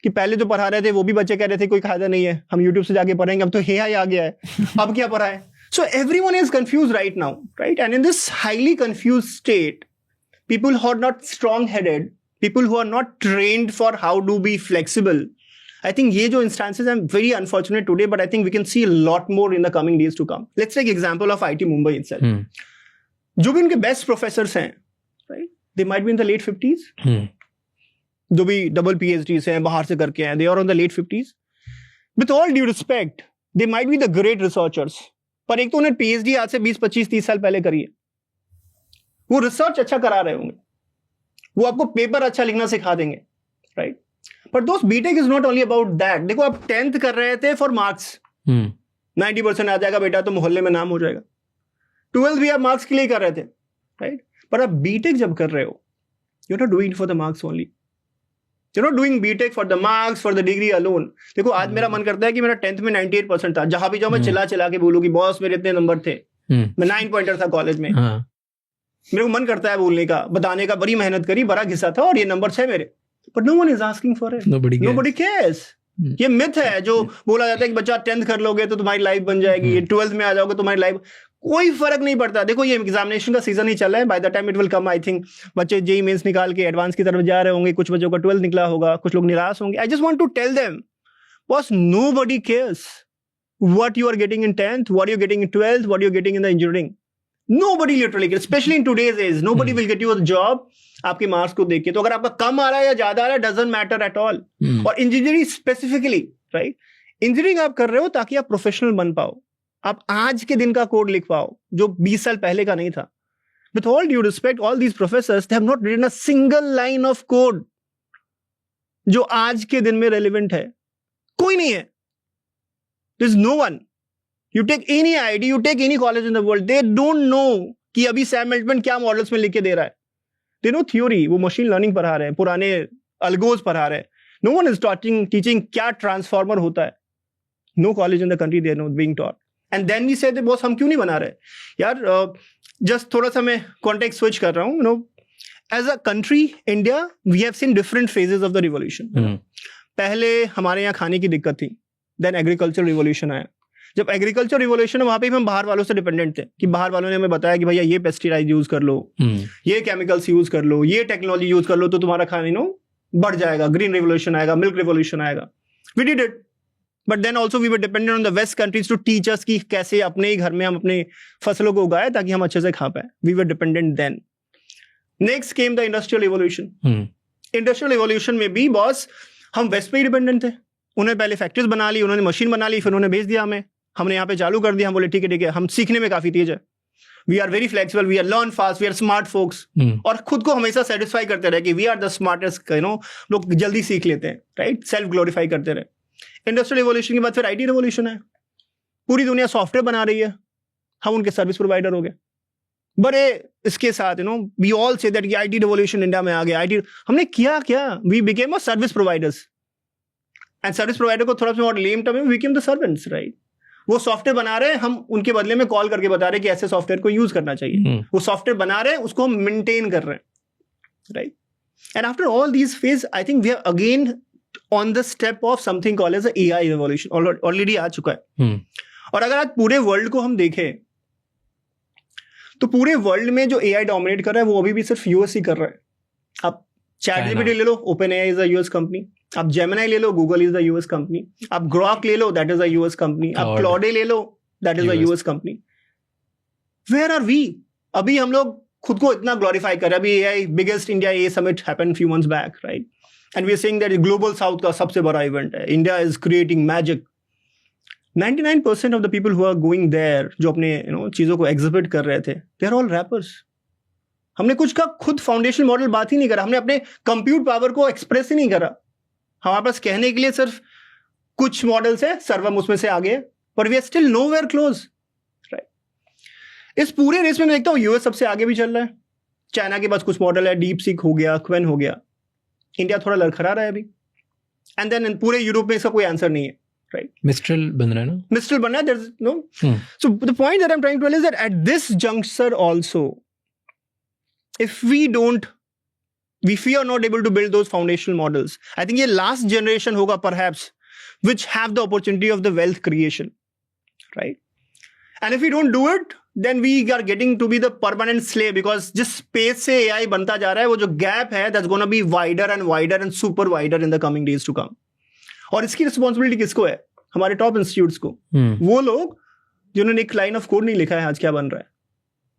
कि पहले जो पढ़ा रहे थे वो भी बच्चे कह रहे थे कोई फायदा नहीं है, हम यूट्यूब से जाके पढ़ेंगे, अब तो AI आ गया है, अब क्या पढ़ाए। So everyone is confused right now, right? And in this highly confused state, people who are not strong-headed, people who are not trained for how to be flexible, I think ये जो instances are very unfortunate today, but I think we can see a lot more in the coming days to come. Let's take example of IT Mumbai itself. जो भी उनके best professors हैं, right? They might be in the late 50s. जो भी double PhDs हैं, बाहर से करके हैं, they are on the late 50s. With all due respect, they might be the great researchers. पर एक तो उन्हें PhD आज से 20, 25, 30 साल पहले करी है, वो रिसर्च अच्छा करा रहे होंगे, वो आपको पेपर अच्छा लिखना सिखा देंगे, राइट। बट दोस्त BTech is not only about that. देखो आप 10th कर रहे थे फॉर मार्क्स, 90% आ जाएगा बेटा तो मोहल्ले में नाम हो जाएगा। 12th भी आप मार्क्स के लिए कर रहे थे, राइट। पर आप बीटेक जब कर रहे हो, you are not doing for the marks only, you not doing BTech for the marks, for the degree alone. देखो आज मेरा मन करता है कि मेरा 10th में 98% था, जहां भी जाऊं मैं चिल्ला चिल्ला के बोलूं कि बॉस मेरे इतने नंबर थे, मैं 9 पॉइंटर था कॉलेज में। मेरे को मन करता है बोलने का, बताने का, बड़ी मेहनत करी, बड़ा घिसा था और ये नंबर है मेरे, but no one is asking for it, nobody cares. ये मिथ है जो बोला जाता है कि बच्चा 10th कर लोगे तो तुम्हारी लाइफ बन जाएगी, 12th में आ जाओगे तुम्हारी लाइफ, कोई फर्क नहीं पड़ता। देखो ये एग्जामिनेशन का सीजन ही चल रहा है, by the time it will come, I think बच्चे जेईई मेंस निकाल के एडवांस की तरफ जा रहे होंगे, कुछ बच्चों का 12th निकला होगा, कुछ लोग निराश होंगे। I just want to tell them boss, nobody cares what you are getting in 10th, what you're getting in 12th, what you're getting in the engineering. Nobody literally cares, especially in today's age. Nobody will get you a job आपके marks को देख के। तो अगर आपका कम आ रहा है या ज्यादा आ रहा है, doesn't matter at all. और इंजीनियरिंग स्पेसिफिकली, राइट, इंजीनियरिंग आप कर रहे हो ताकि आप प्रोफेशनल बन पाओ, आप आज के दिन का कोड लिख पाओ जो 20 साल पहले का नहीं था। With all due respect, all these professors, they have not written a single line of code जो आज के दिन में relevant है, कोई नहीं है। There's no one. You take any ID, you take any college in the world, they don't know कि अभी सैम मैनेजमेंट क्या मॉडल्स में लिख के दे रहा है। They know theory, वो मशीन लर्निंग पढ़ा रहे हैं, पुराने अल्गोज पढ़ा रहे हैं। No one is teaching क्या ट्रांसफॉर्मर होता है, No college in the country they are not being taught. And then we say that boss हम क्यों नहीं बना रहे यार. Just थोड़ा सा मैं context switch कर रहा हूँ. You know, as a country, India, we have seen different phases of the revolution. पहले हमारे यहाँ खाने की दिक्कत थी. Then agricultural revolution आया. जब एग्रीकल्चर रिवोल्यूशन वहां पे हम बाहर वालों से डिपेंडेंट थे कि बाहर वालों ने हमें बताया कि भैया ये पेस्टिसाइड यूज कर लो, ये केमिकल्स यूज कर लो, ये टेक्नोलॉजी यूज कर लो तो तुम्हारा खाना बढ़ जाएगा, ग्रीन रिवोल्यूशन आएगा, मिल्क रिवोल्यूशन आएगा. We did it, but then also we were dependent on the west countries to teach us कि कैसे अपने ही घर में हम अपने फसलों को उगाए ताकि हम अच्छे से खा पाए. We were dependent then. Next came the industrial revolution. Industrial revolution में भी बॉस हम वेस्ट पे ही डिपेंडेंट थे. उन्होंने पहले फैक्ट्रीज बना ली, उन्होंने मशीन बना ली, फिर उन्होंने भेज दिया हमें, हमने यहाँ पे चालू कर दिया. हम बोले ठीक है हम सीखने में काफी तेज है. We are very flexible, we are learn fast, we are smart folks. और खुद को हमेशा सेटिस्फाई करते रहे कि वी आर द स्मार्टेस्ट. लोग जल्दी सीख लेते हैं, राइट. सेल्फ ग्लोरीफाई करते रहे. इंडस्ट्रियल रिवोल्यूशन के बाद फिर आईटी रिवोल्यूशन है. पूरी दुनिया सॉफ्टवेयर बना रही है, हम उनके सर्विस प्रोवाइडर हो गए. बड़े इसके साथ we all say that IT revolution India में आ गया. आईटी हमने किया क्या? We became a service providers. And service provider को थोड़ा सा और लेम टर्म में we became the servants, right. वो सॉफ्टवेयर बना रहे हैं, हम उनके बदले में कॉल करके बता रहे हैं कि ऐसे सॉफ्टवेयर को यूज करना चाहिए. वो सॉफ्टवेयर बना रहे हैं, उसको हम मेंटेन कर रहे हैं, right. And after all these phase I think we are again on the step of something called as AI revolution. Already आ चुका है. और अगर आज पूरे वर्ल्ड को हम देखें तो पूरे वर्ल्ड में जो एआई डोमिनेट कर रहा है वो अभी भी सिर्फ यूएस ही कर रहा है. आप चैटजीपीटी ले लो, OpenAI is a US company. आप जेमिनी ले लो, Google is the US company. आप ग्रॉक ले लो, that is a US company. आप क्लॉडे ले लो, that is a US company. Where are we? अभी हम लोग खुद को इतना ग्लोरीफाई कर रहे हैं. अभी AI biggest India a summit happened few months back, right. And we are saying that global south का सबसे बड़ा इवेंट है. India is creating magic. 99% of the people who are going there, जो अपने चीजों को एग्जिबिट कर रहे थे, दे आर ऑल रैपर्स. हमने कुछ का खुद फाउंडेशन मॉडल बात ही नहीं करा. हमने अपने कंप्यूट पावर को एक्सप्रेस ही नहीं करा. हमारे पास कहने के लिए सिर्फ कुछ मॉडल्स है, सर्वम उसमें से आगे, पर we are still nowhere close, right. इस पूरे रेस में मैं देखता हूँ यूएस सबसे आगे भी चल रहा है. चाइना के पास कुछ मॉडल है, डीप सीक हो गया, क्वेन हो गया. इंडिया थोड़ा लड़खड़ा रहा है अभी. एंड देन पूरे यूरोप में इसका कोई आंसर नहीं है, राइट. मिस्ट्रल बन रहा है ना. मिस्ट्रल बन रहा है. There is no. So the point that I am trying to tell is that at this juncture also, if we don't, we fear not able to build those foundational models. I think ये last generation होगा perhaps which have the opportunity of the wealth creation, right? And if we don't do it, then we are getting to be the permanent slave, because जिस space से AI बनता जा रहा है, वो जो gap है, that's gonna be wider and wider and super wider in the coming days to come. और इसकी responsibility किसको है? हमारे top institutes को. वो लोग जिन्होंने एक line of code नहीं लिखा है आज क्या बन रहा है.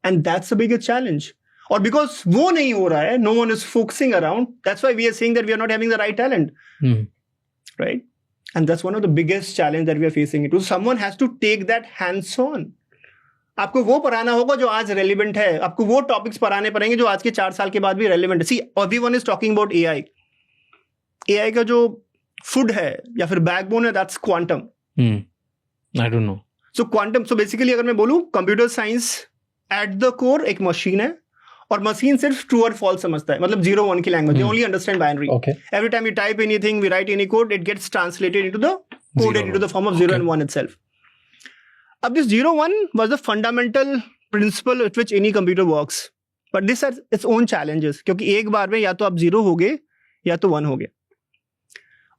And that's the biggest challenge. और बिकॉज वो नहीं हो रहा है, no one is focusing around, that's why we are saying that we are not having the right talent, right. And that's one of the biggest challenge that we are facing it. Someone has to take that hands on. आपको वो पढ़ाना होगा जो आज relevant है. आपको वो topics पढ़ाने पड़ेंगे जो आज के 4 साल के बाद भी रेलिवेंट है. See, everyone is talking about AI. AI का जो फूड है या फिर बैकबोन है, that's quantum. I don't know. So quantum, so basically अगर मैं बोलूं, computer science at the core एक मशीन है, और मशीन सिर्फ ट्रू और फॉल्स समझता है. मतलब 0-1 की language, they only understand binary. Every time you type anything, we write any code, it gets translated into the coded into the form of 0 and 1 itself. अब this 0-1 was the fundamental principle with which any computer works, but this has its own challenges, क्योंकि एक बार में या तो आप 0 हो गए या तो 1 हो गए.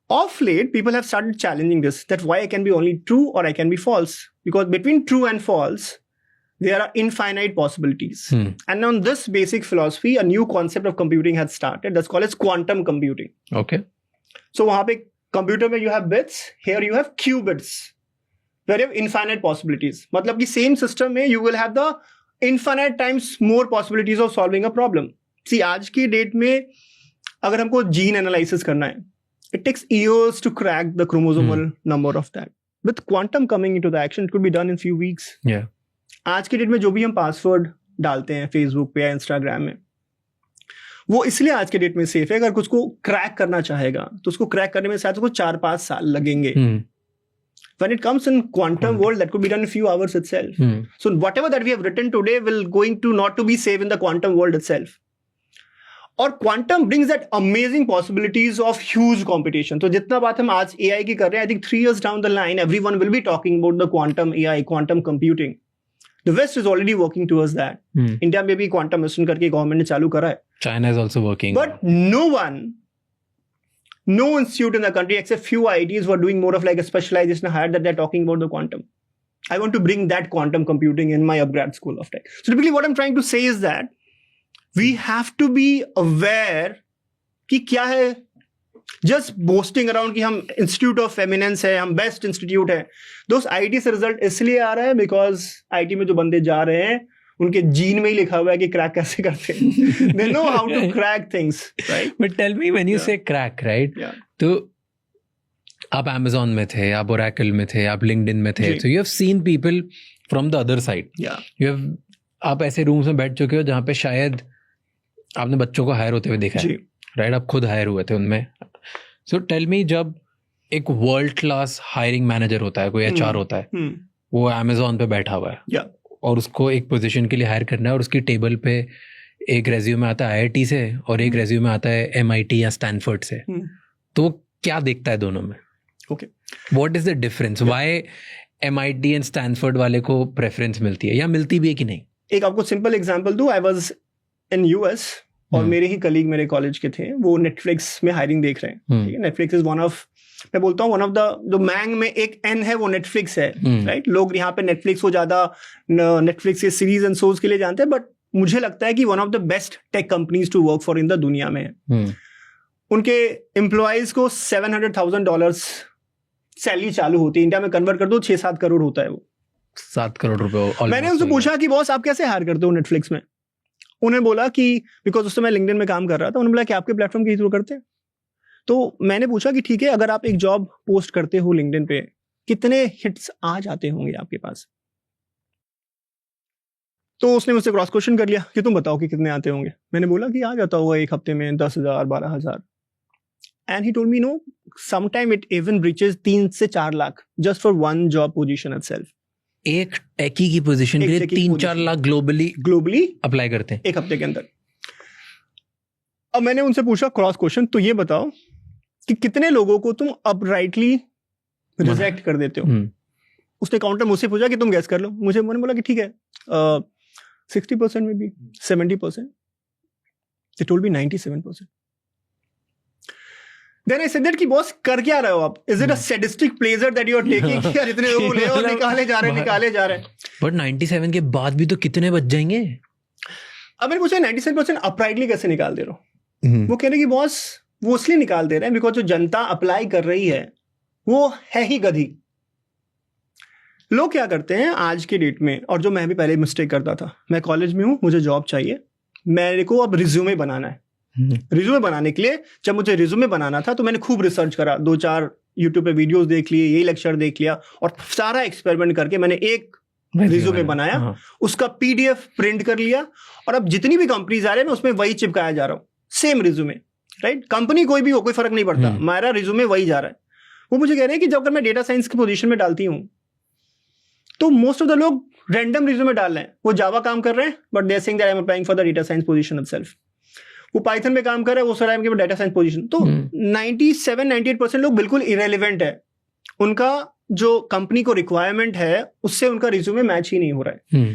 Of late, people have started challenging this, that why I can be only true or I can be false, because between true and false there are infinite possibilities. And on this basic philosophy, a new concept of computing has started that's called as quantum computing. Okay. So वहाँ पे computer में you have bits, here you have qubits, where you have infinite possibilities. मतलब कि same system में you will have the infinite times more possibilities of solving a problem. See, आज की date में अगर हमको gene analysis करना है, it takes years to crack the chromosomal number of that. With quantum coming into the action, it could be done in few weeks. Yeah. आज की date में जो भी हम पासवर्ड डालते हैं फेसबुक पे या इंस्टाग्राम में, वो इसलिए आज के डेट में सेफ है. अगर कुछ को क्रैक करना चाहेगा तो उसको क्रैक करने में शायद उसको 4-5 साल लगेंगे. When it comes in quantum world, that could be done in few hours itself. So whatever that we have written today will going to not to be safe in the quantum world itself. और quantum brings that amazing possibilities of huge competition. तो जितना बात हम आज AI की कर रहे हैं, I think 3 years down the line everyone will be talking about the quantum AI, quantum computing. The West is already working towards that. India में भी क्वांटम मिशन करके गवर्नमेंट ने चालू करा है. China is also working. But no institute in the country except few IITs were doing more of like a specialization higher that they're talking about the quantum. I want to bring that quantum computing in my upgrad school of tech. So typically what I'm trying to say is that we have to be aware कि क्या है. Just boasting around कि हम institute of eminence है, हम best institute है. Those IIT से result इसलिए आ रहा है because IIT में जो बंदे जा रहे हैं उनके जीन में ही लिखा हुआ है कि क्रैक कैसे करते हैं. They know how to crack things, right? But tell me when you say crack, right? Yeah. तो आप Amazon में थे, आप Oracle में थे, आप LinkedIn में थे. So you have seen people from the other side. Yeah. आप ऐसे रूम्स में बैठ चुके हो जहाँ पे शायद आपने बच्चों को हायर होते हुए देखा है, राइट? आप खुद हायर हुए थे उनमें. So tell me, जब एक वर्ल्ड क्लास हायरिंग मैनेजर होता है, कोई HR होता है, वो Amazon पे बैठा हुआ है और उसको एक पोजीशन के लिए हायर करना है और उसकी टेबल पे एक रेज्यूमे आता है IIT से और एक रेज्यूमे आता है MIT या स्टैनफोर्ड से. तो क्या देखता है दोनों में? Okay, what is the difference? Why MIT and Stanford वाले को प्रेफरेंस मिलती है या मिलती भी है कि नहीं? एक आपको सिंपल एग्जांपल दूं. आई वाज इन US और मेरे ही कलीग मेरे कॉलेज के थे, वो नेटफ्लिक्स में हायरिंग देख रहे हैं. ठीक है, नेटफ्लिक्स इज वन ऑफ, मैं बोलता हूँ वन ऑफ द, जो मैंग में एक एन है वो नेटफ्लिक्स है, राइट? लोग यहाँ पे नेटफ्लिक्स को ज्यादा नेटफ्लिक्स के सीरीज एंड शोज के लिए जानते हैं, बट मुझे लगता है कि one of the best tech companies to work for in the दुनिया में है. उनके एम्प्लॉयज को $700,000 सैलरी चालू होती है. इंडिया में कन्वर्ट कर दो 6-7 करोड़ होता है वो. 7 करोड़ रुपए. मैंने उनसे पूछा कि बॉस आप कैसे हायर करते हो नेटफ्लिक्स में? उन्हें बोला कि बिकॉज उस समय लिंक्डइन में काम कर रहा था. उन्होंने बोला कि आपके प्लेटफॉर्म के थ्रू करते हैं. तो मैंने पूछा कि ठीक है, अगर आप एक जॉब पोस्ट करते हो लिंक्डइन पे, कितने हिट्स आ जाते होंगे आपके पास? तो उसने मुझसे क्रॉस क्वेश्चन कर लिया कि तुम बताओ कि कितने आते होंगे. मैंने बोला कि आ जाता होगा एक हफ्ते में 10,000 12,000. And he told me know, sometime it even breaches 3 से 4 lakh just for one job position itself. एक टेकी की पोजीशन के लिए 3-4 लाख ग्लोबली अप्लाई करते हैं एक हफ्ते के अंदर. अब मैंने उनसे पूछा क्रॉस क्वेश्चन, तो ये बताओ कि कितने लोगों को तुम अपराइटली रिजेक्ट कर देते हो? उसने काउंटर मुझसे पूछा कि तुम गैस कर लो. मैंने बोला कि ठीक है, 60% में भी 70%. They told me 97%. Then I said that कि बॉस कर क्या रहे हो आप? Is it a sadistic pleasure that you are taking? कि यार इतने लोगों ले और निकाले जा रहे हैं. But 97 के बाद भी तो कितने बच जाएंगे? अब मैंने पूछा 97% अपराइटली कैसे निकाल दे रहे हो? वो कह रहे कि बॉस वो इसलिए निकाल दे रहे हैं बिकॉज जो जनता अप्लाई कर रही है वो है ही गधी. लोग क्या करते हैं आज के डेट में, और जो मैं भी पहले मिस्टेक करता था, मैं कॉलेज में हूँ, मुझे जॉब चाहिए, मेरे को अब रिज्यूमे बनाना है. रिज्यूमे बनाने के लिए जब मुझे रिज्यूमे बनाना था तो मैंने खूब रिसर्च करा, 2-4 यूट्यूब पे वीडियोस देख लिए, यही लेक्चर देख लिया और सारा एक्सपेरिमेंट करके मैंने एक रिज्यूमे बनाया, उसका PDF प्रिंट कर लिया और अब जितनी भी कंपनीज आ रहे हैं मैं उसमें वही चिपकाया जा रहा हूँ, सेम रिज्यूमे, राइट? कंपनी कोई भी हो, कोई फर्क नहीं पड़ता, मेरा रिज्यूमे वही जा रहा है. वो मुझे कह रहे हैं कि जब अगर मैं डेटा साइंस की पोजीशन में डालती हूँ तो मोस्ट ऑफ द लोग रैंडम रिज्यूमे डाल रहे हैं. वो जावा काम कर रहे हैं but they are saying that I am applying for the data science position itself. वो पाइथन में काम कर रहे हैं, वो सर के डेटा साइंस पोजीशन. तो 97-98% लोग बिल्कुल इरेलीवेंट है. उनका जो कंपनी को रिक्वायरमेंट है उससे उनका रिज्यूमे मैच ही नहीं हो रहा है.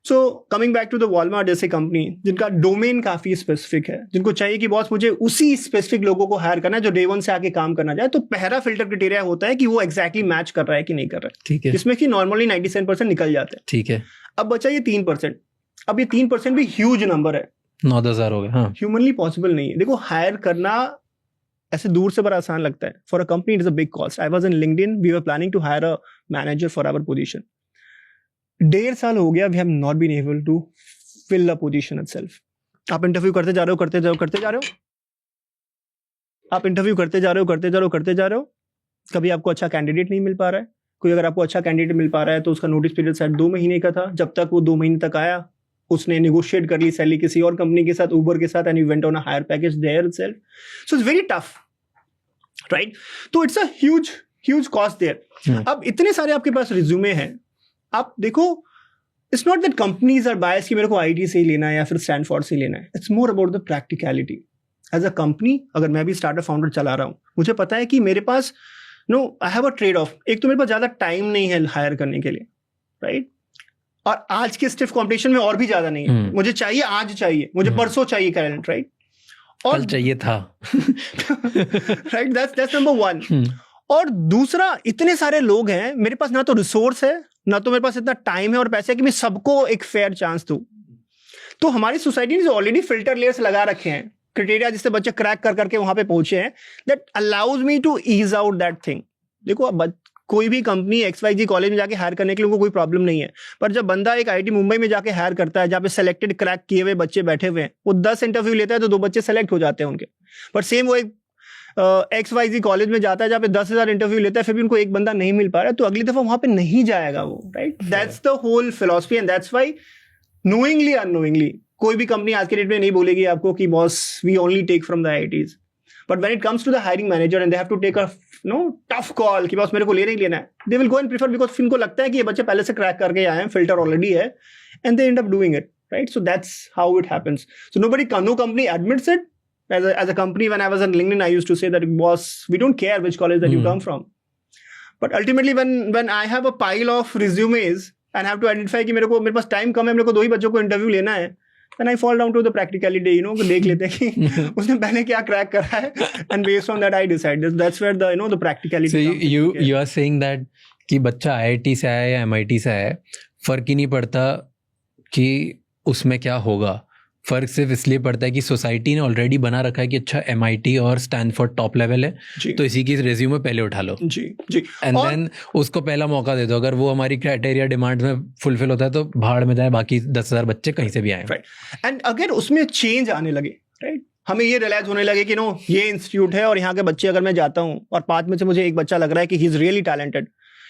So coming back to the Walmart जैसे कंपनी जिनका डोमेन काफी स्पेसिफिक है, जिनको चाहिए कि बॉस मुझे उसी स्पेसिफिक लोगों को हायर करना है जो डे 1 से आके काम करना चाहे, तो पहला फिल्टर क्राइटेरिया होता है कि वो एक्जैक्टली मैच कर रहा है कि नहीं कर रहा है. ठीक है, जिसमें कि नॉर्मली 97% निकल जाते हैं. ठीक है, अब बचा ये 3%. अब ये 3% भी ह्यूज नंबर है, 9,000 हो गए. हाँ, ह्यूमनली पॉसिबल नहीं है. देखो, हायर करना ऐसे दूर से बड़ा आसान लगता है. For a company it is a big cost. I was in LinkedIn, we were planning to hire a manager for our position. 1.5 साल हो गया, we have not been able to fill the position itself. आप interview करते जा रहे हो, आप interview करते जा रहे हो, कभी आपको अच्छा कैंडिडेट नहीं मिल पा रहा है. कोई अगर आपको अच्छा कैंडिडेट मिल पा रहा है तो उसका नोटिस पीरियड शायद 2 महीने का था. जब तक वो 2 महीने तक आया, उसने नेगोशिएट कर ली सैलरी किसी और कंपनी के साथ, उबर के साथ, and he went on a higher package there itself. So it's very tough, right? तो it's a huge cost there. अब इतने सारे आपके पास रिज्यूमे हैं, आप देखो it's not that companies are bias कि मेरे को आईटी से ही लेना है या फिर स्टैनफोर्ड से ही लेना है. It's more about the practicality. As a company अगर मैं भी स्टार्टअप फाउंडर चला रहा हूँ, मुझे पता है कि मेरे पास I have a trade off. एक तो मेरे पास ज़्यादा टाइम नहीं है हायर करने के लिए, राइट? और आज के स्टिफ कॉम्पिटिशन में और भी ज़्यादा नहीं है. मुझे चाहिए, आज चाहिए, मुझे परसों चाहिए करंट, राइट? और कल चाहिए था. Right, that's number one. और दूसरा, इतने सारे लोग हैं, मेरे पास ना तो रिसोर्स है, ना तो मेरे पास इतना टाइम है और पैसे है कि मैं सबको एक फेयर चांस दूं. तो हमारी सोसाइटी ने ऑलरेडी फिल्टर लेयर्स लगा रखे हैं, क्राइटेरिया जिससे बच्चे क्रैक कर करके वहां पे पहुंचे हैं, that allows me to ease out that thing. देखो, अब कोई भी कंपनी XYZ कॉलेज में जाके हायर करने के लिए उनको कोई प्रॉब्लम नहीं है, पर जब बंदा एक IIT मुंबई में जाके हायर करता है, जहाँ पे सेलेक्टेड क्रैक किए हुए बच्चे बैठे हुए हैं, वो 10 इंटरव्यू लेता है तो 2 बच्चे सेलेक्ट हो जाते हैं उनके. पर सेम वो एक XYZ कॉलेज में जाता है जहाँ पे 10,000 इंटरव्यू लेता है, फिर भी उनको एक बंदा नहीं मिल पा रहा है, तो अगली दफा वहां पे नहीं जाएगा वो, right? That's the whole philosophy and that's why knowingly unknowingly कोई भी कंपनी आज के डेट में नहीं बोलेगी आपको कि boss we only take from the IITs. But when it comes to the hiring manager and they have to take a tough call कि बॉस मेरे को लेना ही लेना है, they will go and prefer, because उनको लगता है कि ये बच्चे पहले से क्रैक करके आए हैं, फिल्टर ऑलरेडी है, and they and up doing it, right? So that's how it happens. So no company admits it. As a company, when I was on LinkedIn, I used to say that, boss, we don't care which college that you come from. But ultimately, when I have a pile of resumes and have to identify कि मेरे पास time कम है, मेरे को 2 ही बच्चों को interview लेना है, then I fall down to the practicality, देख लेते हैं कि उसने पहले क्या क्रैक करा है, and based on that I decide. That's where the practicality. So you are saying that कि बच्चा IIT से आया या MIT से आया, फर्क ही नहीं पड़ता कि उसमें क्या होगा. फर्क सिर्फ इसलिए पड़ता है कि सोसाइटी ने ऑलरेडी बना रखा है कि अच्छा MIT और स्टैनफोर्ड टॉप लेवल है, तो इसी की रिज्यूमे पहले उठा लो जी. एंड देन उसको पहला मौका दे दो. अगर वो हमारी क्राइटेरिया डिमांड में फुलफिल होता है तो भाड़ में जाए, बाकी 10,000 बच्चे कहीं से भी आए. राइट. एंड अगर उसमें चेंज आने लगे, राइट, हमें ये रियलाइज होने लगे कि ये इंस्टीट्यूट है और यहाँ के बच्चे, अगर मैं जाता हूँ और 5 में से मुझे एक बच्चा लग रहा है कि he is really talented,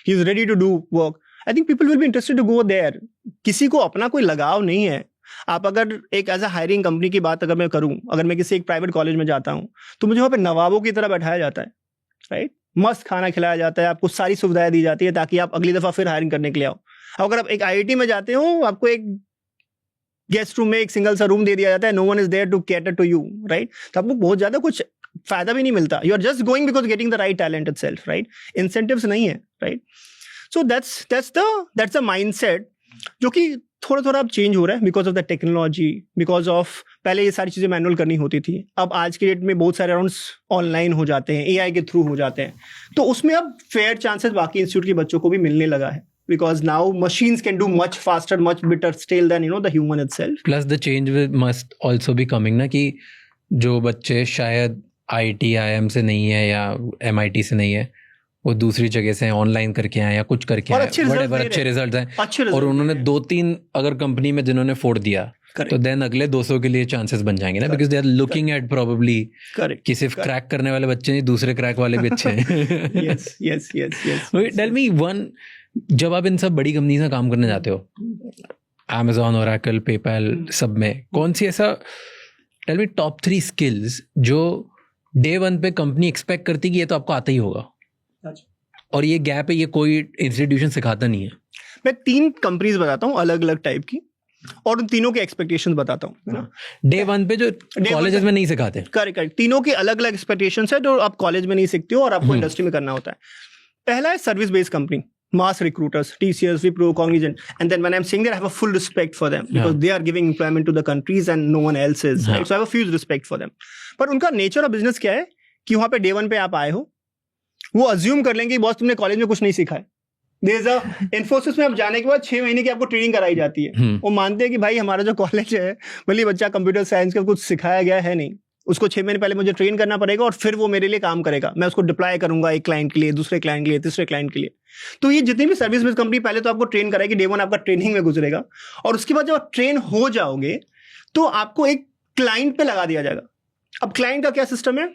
he is ready to do work, I think people will be interested to go there. किसी को अपना कोई लगाव नहीं है. आप अगर एक एज अ हायरिंग कंपनी की बात अगर मैं करूं, अगर मैं किसी एक प्राइवेट कॉलेज में जाता हूं, तो मुझे वहां पे नवाबों की तरह बैठाया जाता है, राइट? मस्त खाना खिलाया जाता है, आपको सारी सुविधाएं दी जाती है ताकि आप अगली दफा फिर हायरिंग करने के लिए आओ. अगर आप एक IIT में जाते हो, आपको एक गेस्ट रूम में एक सिंगल सा रूम दे दिया जाता है, no one is there to cater to you, right? तो आपको बहुत ज्यादा कुछ फायदा भी नहीं मिलता. You are just going because getting the right talent itself, right? Incentives नहीं है, right? So that's the mindset जो कि थोड़ा अब चेंज हो रहा है because of the technology, because of पहले ये सारी चीज़ें मैनुअल करनी होती थी, अब आज के डेट में बहुत सारे राउंड्स ऑनलाइन हो जाते हैं, AI के थ्रू हो जाते हैं, तो उसमें अब फेयर चांसेस बाकी इंस्टीट्यूट के बच्चों को भी मिलने लगा है, because now machines can do much faster, much better still than the human itself. Plus the change must also be coming ना, कि जो बच्चे शायद IIT IIM से नहीं है या MIT से नहीं है, वो दूसरी जगह से ऑनलाइन करके आए या कुछ करके आए, अच्छे रिजल्ट हैं, और उन्होंने 2-3 अगर कंपनी में जिन्होंने फोड़ दिया, तो देन अगले 200 के लिए चांसेस बन जाएंगे ना, because they are looking at probably कि सिर्फ क्रैक करने वाले बच्चे नहीं, दूसरे क्रैक वाले भी अच्छे हैं. यस. टेल मी वन, जब आप इन सब बड़ी कंपनी से काम करने जाते हो, Amazon, Oracle, PayPal, सब में, कौन सी ऐसा, टेल मी टॉप 3 स्किल्स जो डे 1 पे कंपनी एक्सपेक्ट करती कि ये तो आपको आता ही होगा, और ये गैप है, ये कोई इंस्टीट्यूशन सिखाता नहीं है. मैं 3 कंपनीज बताता हूँ अलग अलग टाइप की, और उन तीनों के एक्सपेक्टेशंस बताता हूँ, है ना? डे 1 पे जो कॉलेजेस में नहीं सिखाते. करेक्ट. तीनों के अलग अलग एक्सपेक्टेशंस है जो आप कॉलेज में नहीं सीखते हो और आपको इंडस्ट्री में करना होता है. पहला है service based company, mass recruiters, TCS, Wipro, Cognizant, and then when I'm saying that, I have a full respect for them because they are giving employment to the countries and no one else is, right? So I have a huge respect for them. पर उनका nature of business क्या है कि वहां पे day 1 पे आप आए हो, वो अज्यूम कर लेंगे बॉस तुमने कॉलेज में कुछ नहीं सीखा है. इन्फोसिस में आप जाने के बाद 6 महीने की आपको ट्रेनिंग कराई जाती है. वो मानते हैं कि भाई हमारा जो कॉलेज है, भले बच्चा कंप्यूटर साइंस का कुछ सिखाया गया है नहीं, उसको 6 महीने पहले मुझे ट्रेन करना पड़ेगा और फिर वो मेरे लिए काम करेगा. मैं उसको डिप्लॉय करूंगा एक क्लाइंट के लिए, दूसरे क्लाइंट के लिए, तीसरे क्लाइंट के लिए. तो ये जितनी भी सर्विस बेस्ड कंपनी पहले तो आपको ट्रेन कराएगी, डे 1 आपका ट्रेनिंग में गुजरेगा, और उसके बाद जब आप ट्रेन हो जाओगे तो आपको एक क्लाइंट पे लगा दिया जाएगा. अब क्लाइंट का क्या सिस्टम है,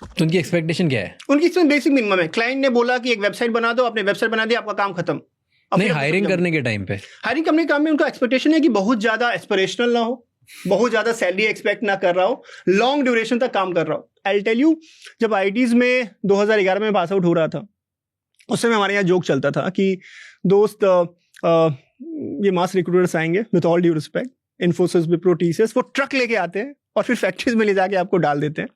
तो उनकी एक्सपेक्टेशन क्या है? उनकी बेसिक मिनिमम है. क्लाइंट ने बोला कि एक वेबसाइट बना दो, आपने वेबसाइट बना दी, आपका काम खत्म. नहीं, हायरिंग करने के टाइम पे, हायरिंग करने के काम में उनका एक्सपेक्टेशन है कि बहुत ज्यादा एस्पिरेशनल ना हो, बहुत ज्यादा सैलरी एक्सपेक्ट ना कर रहा हो, लॉन्ग ड्यूरेशन तक काम कर रहा हो. आई टेल यू, जब IITs में 2011 में पास आउट हो रहा था, उस समय हमारे यहाँ जोक चलता था कि दोस्त ये मास रिक्रूटर्स आएंगे with all due respect, Infosys, Wipro, TCS, वो ट्रक लेके आते हैं और फिर फैक्ट्रीज में ले जाके आपको डाल देते हैं।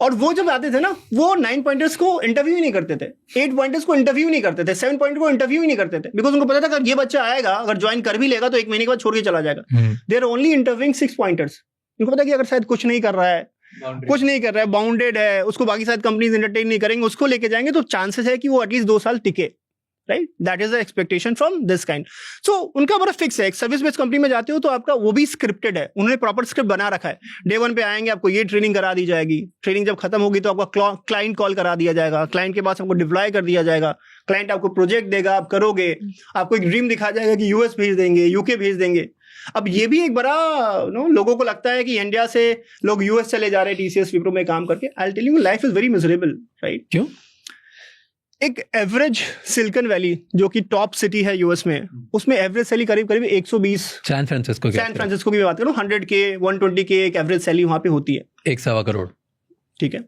और वो जब आते थे ना, वो 9 पॉइंटर्स को इंटरव्यू ही नहीं करते थे, 8 पॉइंटर्स को इंटरव्यू नहीं करते थे, 7 पॉइंटर को इंटरव्यू ही नहीं करते थे, बिकॉज उनको पता था अगर ये बच्चा आएगा, अगर ज्वाइन कर भी लेगा तो 1 महीने के बाद छोड़ के चला जाएगा। They are only interviewing 6 pointers. उनको पता कि अगर शायद कुछ नहीं कर रहा है, बाउंडेड है, उसको बाकी शायद कंपनीज एंटरटेन नहीं करेंगे, उसको लेके जाएंगे तो चांसेस है कि वो एटलीस्ट 2 साल टिके, right? That is the expectation from this kind. So उनका बड़ा फिक्स है। एक सर्विस बेस्ड कंपनी में जाते हो तो आपका वो भी स्क्रिप्टेड है, उन्होंने प्रॉपर स्क्रिप्ट बना रखा है। डे 1 पे आएंगे, आपको ये ट्रेनिंग करा दी जाएगी, ट्रेनिंग जब खत्म होगी तो आपका क्लाइंट कॉल करा दिया जाएगा, क्लाइंट के पास आपको डिप्लॉय कर दिया जाएगा, क्लाइंट आपको प्रोजेक्ट देगा, आप करोगे, आपको एक ड्रीम दिखा जाएगा कि यूएस भेज देंगे, यूके भेज देंगे। अब ये भी एक बड़ा लोगों को लगता है कि इंडिया से लोग यूएस चले जा रहे हैं टीसीएस, विप्रो में काम करके। I will tell you, life is very miserable, right? क्यों? एक एवरेज सिलिकॉन वैली जो कि टॉप सिटी है यूएस में, उसमें एवरेज सैलरी करीब 120, सैन फ्रांसिस्को की भी बात करूं, 100K 120K एक एवरेज सैलरी वहां पे होती है, 1.25 करोड़। ठीक है,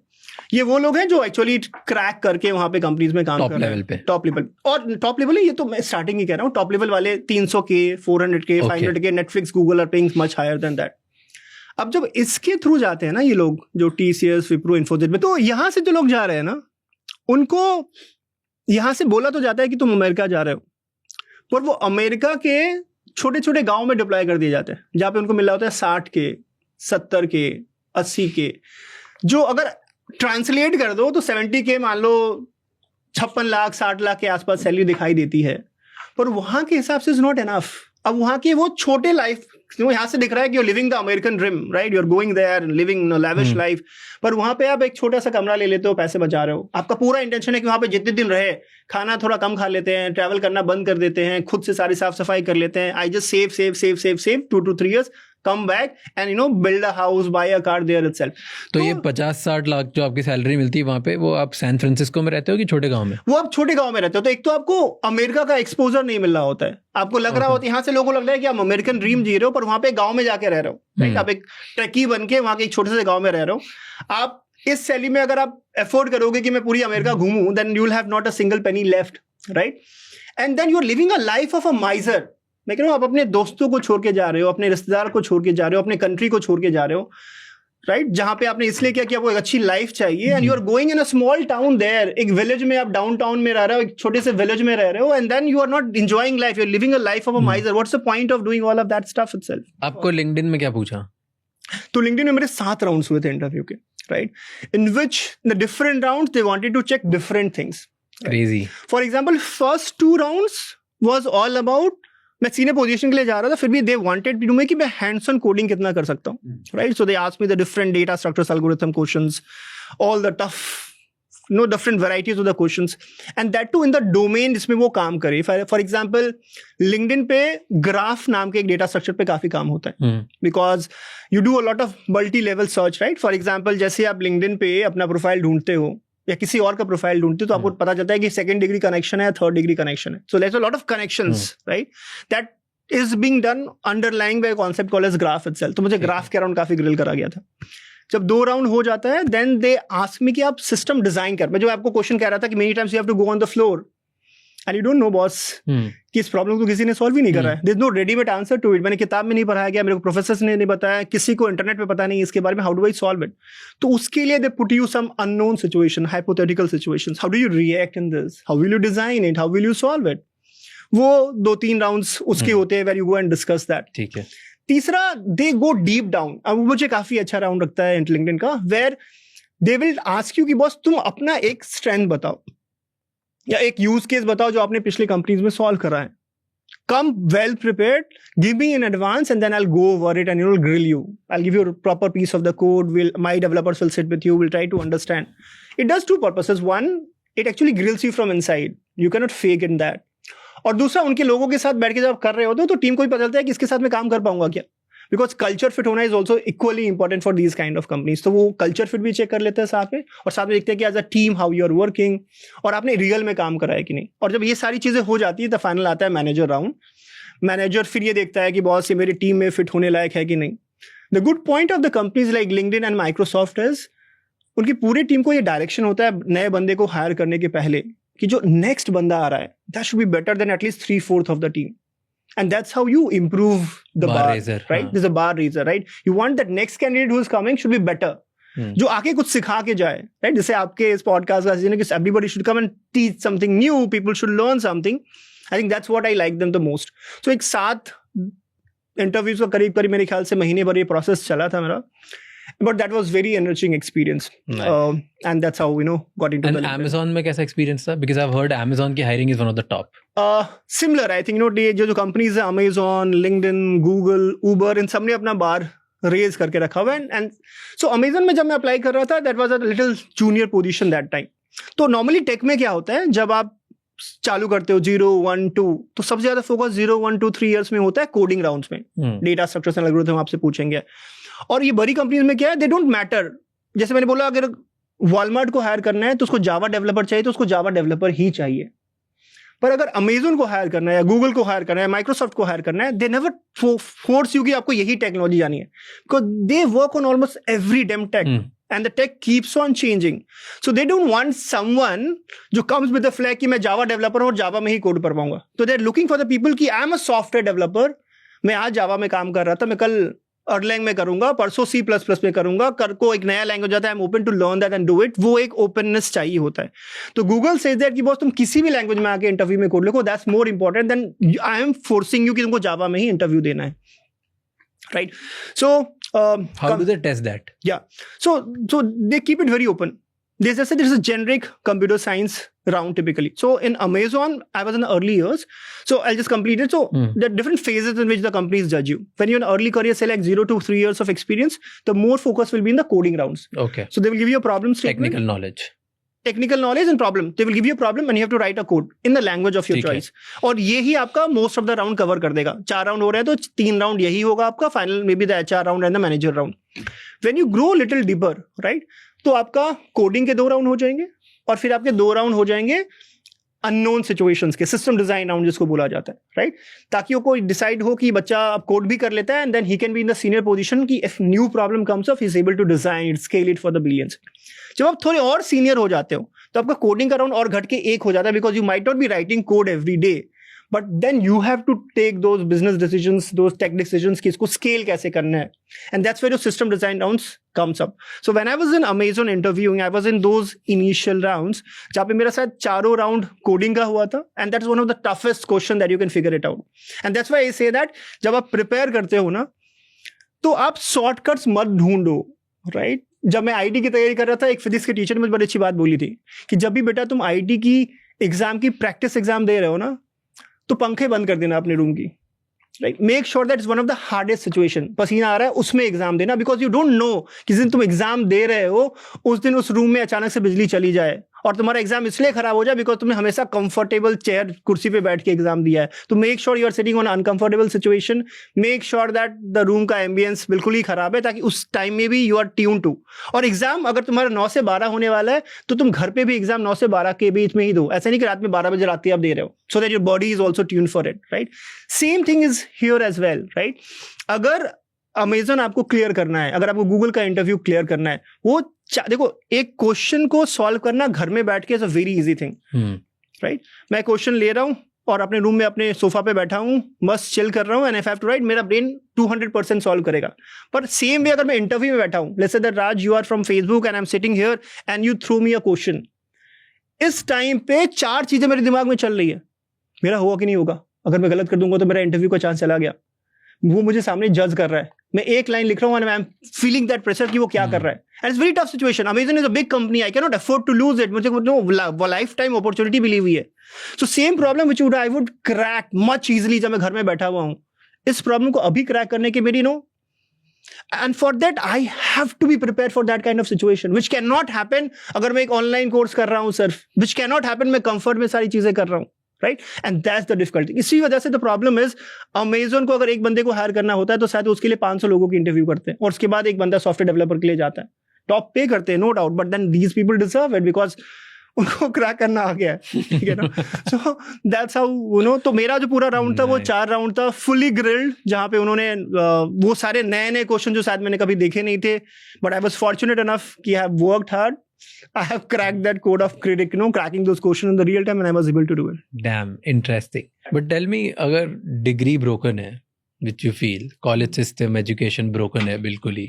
ये वो लोग हैं जो एक्चुअली क्रैक करके वहां पे कंपनीज में काम कर रहे हैं, टॉप लेवल। और टॉप लेवल है, ये तो मैं स्टार्टिंग ही कह रहा हूँ, टॉप लेवल वाले 300K 400K 500K, Netflix, Google are paying much higher than that. अब जब इसके थ्रू जाते हैं ना ये लोग, जो टीसीएस, विप्रो, इन्फोसिस में, तो यहाँ से जो लोग जा रहे हैं ना, उनको यहां से बोला तो जाता है कि तुम अमेरिका जा रहे हो, पर वो अमेरिका के छोटे छोटे गांव में डिप्लॉय कर दिए जाते हैं, जहां पे उनको मिल रहा होता है 60K 70K 80K, जो अगर ट्रांसलेट कर दो तो 70K मान लो 56 लाख 60 लाख के आसपास सैलरी दिखाई देती है, पर वहां के हिसाब से इज नॉट एनफ। अब वहां के वो छोटे लाइफ, यहाँ से दिख रहा है कि you living the American dream, right? You are going there living lavish life, पर वहां पे आप एक छोटा सा कमरा ले लेते हो, पैसे बचा रहे हो। आपका पूरा इंटेंशन है कि वहां पे जितने दिन रहे, खाना थोड़ा कम खा लेते हैं, ट्रैवल करना बंद कर देते हैं, खुद से सारी साफ सफाई कर लेते हैं। I just save 2 to 3 years, come back and build a house, buy a car there itself। तो ये 50-60 लाख जो आपकी सैलरी मिलती है वहां पे, वो आप सैन फ्रांसिस्को में रहते हो कि छोटे गांव में? वो आप छोटे गांव में रहते हो, तो एक तो आपको अमेरिका का एक्सपोजर नहीं मिल रहा होता है, आपको लग रहा होता है, यहाँ से लोगों को लग रहा है कि आप अमेरिकन ड्रीम जी रहे हो, पर वहां पे गांव में जाके रह रहे हो, राइट? आप एक ट्रकी बन के वहां के एक छोटे से गांव में रह रहे हो। आप इस सैलरी में अगर आप एफोर्ड करोगे कि मैं पूरी अमेरिका घूमूं, then you will have not a single penny left, right? And then you are living a life of a miser. मैं कह रहा हूँ, आप अपने दोस्तों को छोड़ के जा रहे हो, अपने रिश्तेदार को छोड़ के जा रहे हो, अपने कंट्री को छोड़ के जा रहे हो, राइट? जहां पे आपने इसलिए किया कि आपको एक अच्छी लाइफ चाहिए, and you are going in a small town there, एक विलेज में, आप डाउन टाउन में रह रहे हो, एक छोटे से विलेज में रह रहे हो, and then you are not enjoying life, you are living a life of a miser. What's the point of doing all of that stuff itself? आपको लिंक्डइन में क्या पूछा? तो लिंक्डइन में मेरे 7 राउंड्स हुए थे इंटरव्यू के, right? In which the different rounds they wanted to check different things. Crazy. For example, first 2 rounds was all about, मैं सीनियर पोजीशन के लिए जा रहा था, फिर भी दे वांटेड टू मे कि मैं हैंड्स ऑन कोडिंग कितना कर सकता हूँ, right? So they asked me the different data structures, algorithm questions, all the tough different varieties of the questions, and that too in the domain जिसमें वो काम करे। फॉर एग्जांपल, लिंक्डइन पे graph नाम के एक डेटा स्ट्रक्चर पे काफी काम होता है, because you do a lot of multi level search, right? For example, जैसे आप लिंक्डइन पे अपना प्रोफाइल ढूंढते हो या किसी और का प्रोफाइल ढूंढते हो, तो आपको पता चलता है कि 2nd डिग्री कनेक्शन है या 3rd डिग्री कनेक्शन है। So there is a lot of connections, right? That is being done underlying by a concept called as graph itself। तो मुझे ग्राफ के अराउंड काफी ग्रिल करा गया था। जब 2 राउंड हो जाता है, देन दे आस्क मी कि आप सिस्टम डिजाइन कर। मैं जो आपको क्वेश्चन कह रहा था कि many times you have to go on the floor and you don't know boss कि इस प्रॉब्लम को किसी ने सॉल्व ही नहीं कर रहा है। There is no readymade answer to it. मैंने किताब में नहीं पढ़ाया गया, मेरे को प्रोफेसर्स ने नहीं बताया, किसी को इंटरनेट पे पता नहीं इसके बारे में, how do I solve it? तो उसके लिए they put you some unknown situation, hypothetical situations, how do you react in this, how will you design it, how will you solve it? वो 2-3 राउंड्स उसके होते हैं, where you go and discuss that. ठीक है। तीसरा, दे go deep down. अब मुझे काफी अच्छा राउंड लगता है लिंक्डइन का, where they will ask you कि बॉस तुम अपना एक स्ट्रेंथ बताओ या एक यूज केस बताओ जो आपने पिछले कंपनीज में सॉल्व करा है। Come well prepared, give me in advance and then I will go over it and you will grill you. I will give you proper piece of the code, my developers will sit with you, will try to understand. It does 2 purposes. One, it actually grills you from inside, you can not fake in that. और दूसरा, उनके लोगों के साथ बैठ के जब कर रहे होते हो तो टीम को भी पता चलता है कि इसके साथ मैं काम कर पाऊंगा क्या, बिकॉज कल्चर फिट होना is also equally important for these kind of companies. तो वो कल्चर फिट भी चेक कर लेते हैं साथ में, और साथ में देखते हैं कि as a team how you are working, और आपने रियल में काम करा है कि नहीं। और जब ये सारी चीजें हो जाती है तो फाइनल आता है मैनेजर राउंड। मैनेजर फिर ये देखता है कि बॉस ये मेरी टीम में फिट होने लायक है कि नहीं। The good point of the companies like LinkedIn and Microsoft is, उनकी पूरी टीम को ये डायरेक्शन होता है नए बंदे को हायर करने के पहले कि जो नेक्स्ट बंदा आ रहा है that should be better than at least 3/4 of the team. And that's how you improve the Bar bar, raiser, right? हाँ. There's a bar raiser, right? You want that next candidate who is coming should be better. जो आके कुछ सिखा के जाए, right? जैसे आपके इस podcast का कि everybody should come and teach something new, people should learn something. I think that's what I like them the most. So एक 7 interviews का करीब मेरे ख्याल से महीने भर ये process चला था मेरा. But that was very enriching experience. Nice. And that's how, got into And the Amazon में कैसा experience था? Because I've heard Amazon की hiring is one of the top. Similar, I think, जो companies है, Amazon, LinkedIn, Google, Uber, इन सब ने अपना बार raise करके रखा हुआ है. एंड सो अमेजन में जब मैं अप्लाई कर रहा था, that was a little junior position that time. तो नॉर्मली टेक में क्या होता है, जब आप चालू करते हो 0, 1, 2, तो सबसे ज्यादा फोकस 0, 1, 2, 3 इयर्स में होता है कोडिंग राउंड्स में. डेटा स्ट्रक्चर्स एंड एल्गोरिथम आपसे पूछेंगे. और ये बड़ी कंपनीज में क्या है, दे डोंट मैटर. जैसे मैंने बोला, अगर वॉलमार्ट को हायर करना है तो उसको जावा डेवलपर चाहिए, तो उसको जावा डेवलपर ही चाहिए. पर अगर अमेजन को हायर करना है, या गूगल को हायर करना है, माइक्रोसॉफ्ट को हायर करना है, दे नेवर फोर्स यू कि आपको यही टेक्नोलॉजी जानी है, because they work on almost every damn tech and the tech keeps on changing. So they don't want someone जो कम्स विद द फ्लैग कि मैं जावा डेवलपर हूं और जावा में ही कोड कर पाऊंगा. तो they are looking for the people कि I am a software developer, मैं आज जावा में काम कर रहा था, मैं कल अर्लैंग में करूंगा, परसों C++ में करूंगा, कल को एक नया लैंग्वेज आता है, I am open to learn that and do it. वो एक ओपननेस चाहिए होता है. तो गूगल सेज दैट कि बॉस तुम किसी भी लैंग्वेज में आके इंटरव्यू में कोड लिखो, that's more important than I am forcing you कि तुमको जावा में ही इंटरव्यू देना है, right? So how do they test that? Yeah, so they keep it very open. There's a generic computer science round typically. So in Amazon, I was in the early years. So I'll just complete it. So there are different phases in which the companies judge you. When you're in early career, say like 0 to 3 years of experience, the more focus will be in the coding rounds. Okay. So they will give you a problem statement. Technical knowledge and problem. They will give you a problem and you have to write a code in the language of your choice. और ये ही आपका most of the round cover कर देगा. 4 round हो रहे हैं तो 3 round यही होगा आपका. Final maybe the HR round and the manager round. When you grow little deeper, right? तो आपका कोडिंग के 2 राउंड हो जाएंगे और फिर आपके 2 राउंड हो जाएंगे अननोन सिचुएशंस के, सिस्टम डिजाइन राउंड जिसको बोला जाता है, राइट? ताकि वो कोई डिसाइड हो कि बच्चा अब कोड भी कर लेता है and then he can be in the senior position कि if new problem comes up he is able to design it, scale it for the billions. जब आप थोड़े और सीनियर हो जाते हो तो आपका कोडिंग का राउंड और घट के 1 हो जाता है, because you might not be writing code every day, but then you have to take those business decisions, those tech decisions कि इसको स्केल कैसे करना है. And that's where your system design rounds comes up. So when I was in Amazon interviewing, I was in those initial rounds जहाँ पे मेरा शायद 4 round coding का हुआ था. And that is one of the toughest question that you can figure it out. And that's why I say that जब आप prepare करते हो ना, तो आप शॉर्टकट्स मत ढूंढो, राइट? जब मैं आईटी की तैयारी कर रहा था, एक फिजिक्स के टीचर ने मुझे बड़ी अच्छी बात बोली थी कि जब भी बेटा तुम आईटी की एग्जाम की प्रैक्टिस एग्जाम दे रहे हो ना, तो पंखे बंद कर देना अपने रूम की, right? Make sure that is one of the hardest situation. पसीना आ रहा है, उसमें एग्जाम देना, बिकॉज यू डोंट नो किस दिन तुम एग्जाम दे रहे हो, उस दिन उस रूम में अचानक से बिजली चली जाए और तुम्हारा एग्जाम इसलिए खराब हो जाए बिकॉज तुमने हमेशा कंफर्टेबल चेयर कुर्सी पे बैठ के एग्जाम दिया है. तो make sure you are sitting on uncomfortable situation. Make sure that the room का एम्बियंस बिल्कुल ही खराब है, ताकि उस टाइम में भी यू आर ट्यून टू. और एग्जाम अगर तुम्हारा 9 से 12 होने वाला है, तो तुम घर पे भी एग्जाम 9 से 12 के बीच में ही दो. ऐसा नहीं कि रात में 12 बजे रात आप दे रहे हो, so that your body is also tune for it, right? Same thing is here as well, right? अगर अमेजन आपको क्लियर करना है, अगर आपको गूगल का इंटरव्यू क्लियर करना है, वो देखो, एक क्वेश्चन को सॉल्व करना घर में बैठ के is a very easy thing, right? मैं क्वेश्चन ले रहा हूं और अपने रूम में अपने सोफा पे बैठा हूं, मस्त चिल कर रहा हूं, and if I have to write, मेरा ब्रेन 200% सॉल्व करेगा. पर सेम वे अगर मैं इंटरव्यू में बैठा हूं, let's say that Raj you are from Facebook and I am sitting here and you throw me a question, इस टाइम पे 4 चीजें मेरे दिमाग में चल रही है. मेरा होगा कि नहीं होगा, अगर मैं गलत कर दूंगा तो मेरा इंटरव्यू का चांस चला गया. वो मुझे सामने जज कर रहा है, मैं एक लाइन लिख रहा हूँ and I am feeling that pressure कि वो क्या कर रहा है. And it's very tough situation. Amazon is a big company, I can not afford to lose it. मुझे वो लाइफ टाइम अपॉर्चुनिटी मिली हुई है. So same problem which I would crack much easily जब मैं घर में बैठा हुआ हूँ, इस प्रॉब्लम को अभी क्रैक करने के मेरी and for that I have to be prepare for that kind of situation which can not happen अगर मैं एक ऑनलाइन कोर्स कर रहा हूँ सिर्फ, व्हिच कैन नॉट हैपन मैं कंफर्ट में सारी चीजें कर रहा हूँ, right? And that's the difficulty. इसी वजह से द प्रॉब्लम इज, अमेजन को अगर एक बंदे को हायर करना होता है तो शायद उसके लिए 500 लोगों की इंटरव्यू करते हैं और उसके बाद एक बंदा सॉफ्टवेयर डेवलपर के लिए जाता है. टॉप पे करते हैं, no doubt, but then these people deserve it because उनको क्रैक करना आ गया है, ठीक है ना? सो दैट्स हाउ तो मेरा जो पूरा राउंड था वो 4 राउंड था, फुली ग्रिल्ड, जहाँ पे उन्होंने वो सारे नए नए क्वेश्चन जो शायद मैंने कभी देखे नहीं थे, but I was fortunate enough कि I have worked hard. I have cracked that code of cracking those questions in the real time, and I was able to do it. Damn, interesting. But tell me, अगर degree broken है, which you feel college system education broken है, बिल्कुल ही